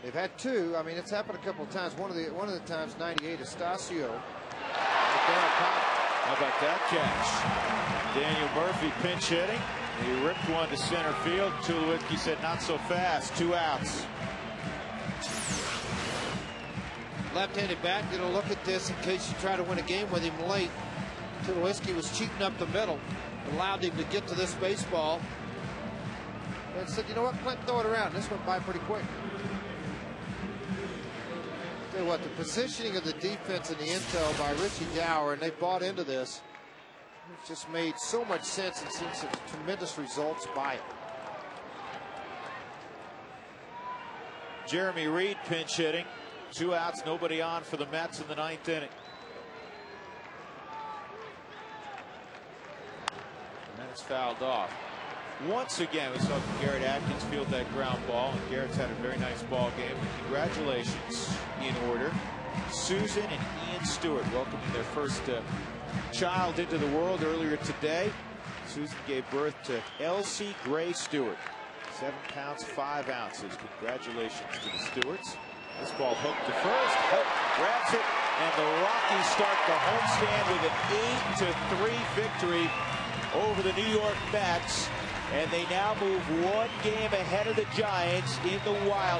They've had 2. I mean, it's happened a couple of times. One of the times, 98, Estacio. How about that catch? Daniel Murphy pinch hitting. He ripped one to center field. Tulowitzki said, not so fast. 2 outs. Left-handed bat, going to look at this in case you try to win a game with him late. Tulowitzki was cheating up the middle, allowed him to get to this baseball. And said, you know what, Clinton, throw it around. This went by pretty quick. Tell you what, the positioning of the defense and the intel by Richie Dower, and they bought into this. It's just made so much sense and seen some tremendous results by it. Jeremy Reed pinch hitting. 2 outs, nobody on for the Mets in the 9th inning. And then it's fouled off. Once again, we saw Garrett Atkins field that ground ball, and Garrett's had a very nice ball game. Congratulations in order. Susan and Ian Stewart welcoming their first child into the world earlier today. Susan gave birth to Elsie Gray Stewart. 7 pounds, 5 ounces. Congratulations to the Stewarts. This ball hooked to first. Hook grabs it, and the Rockies start the homestand with an 8-3 victory over the New York Mets. And they now move 1 game ahead of the Giants in the wild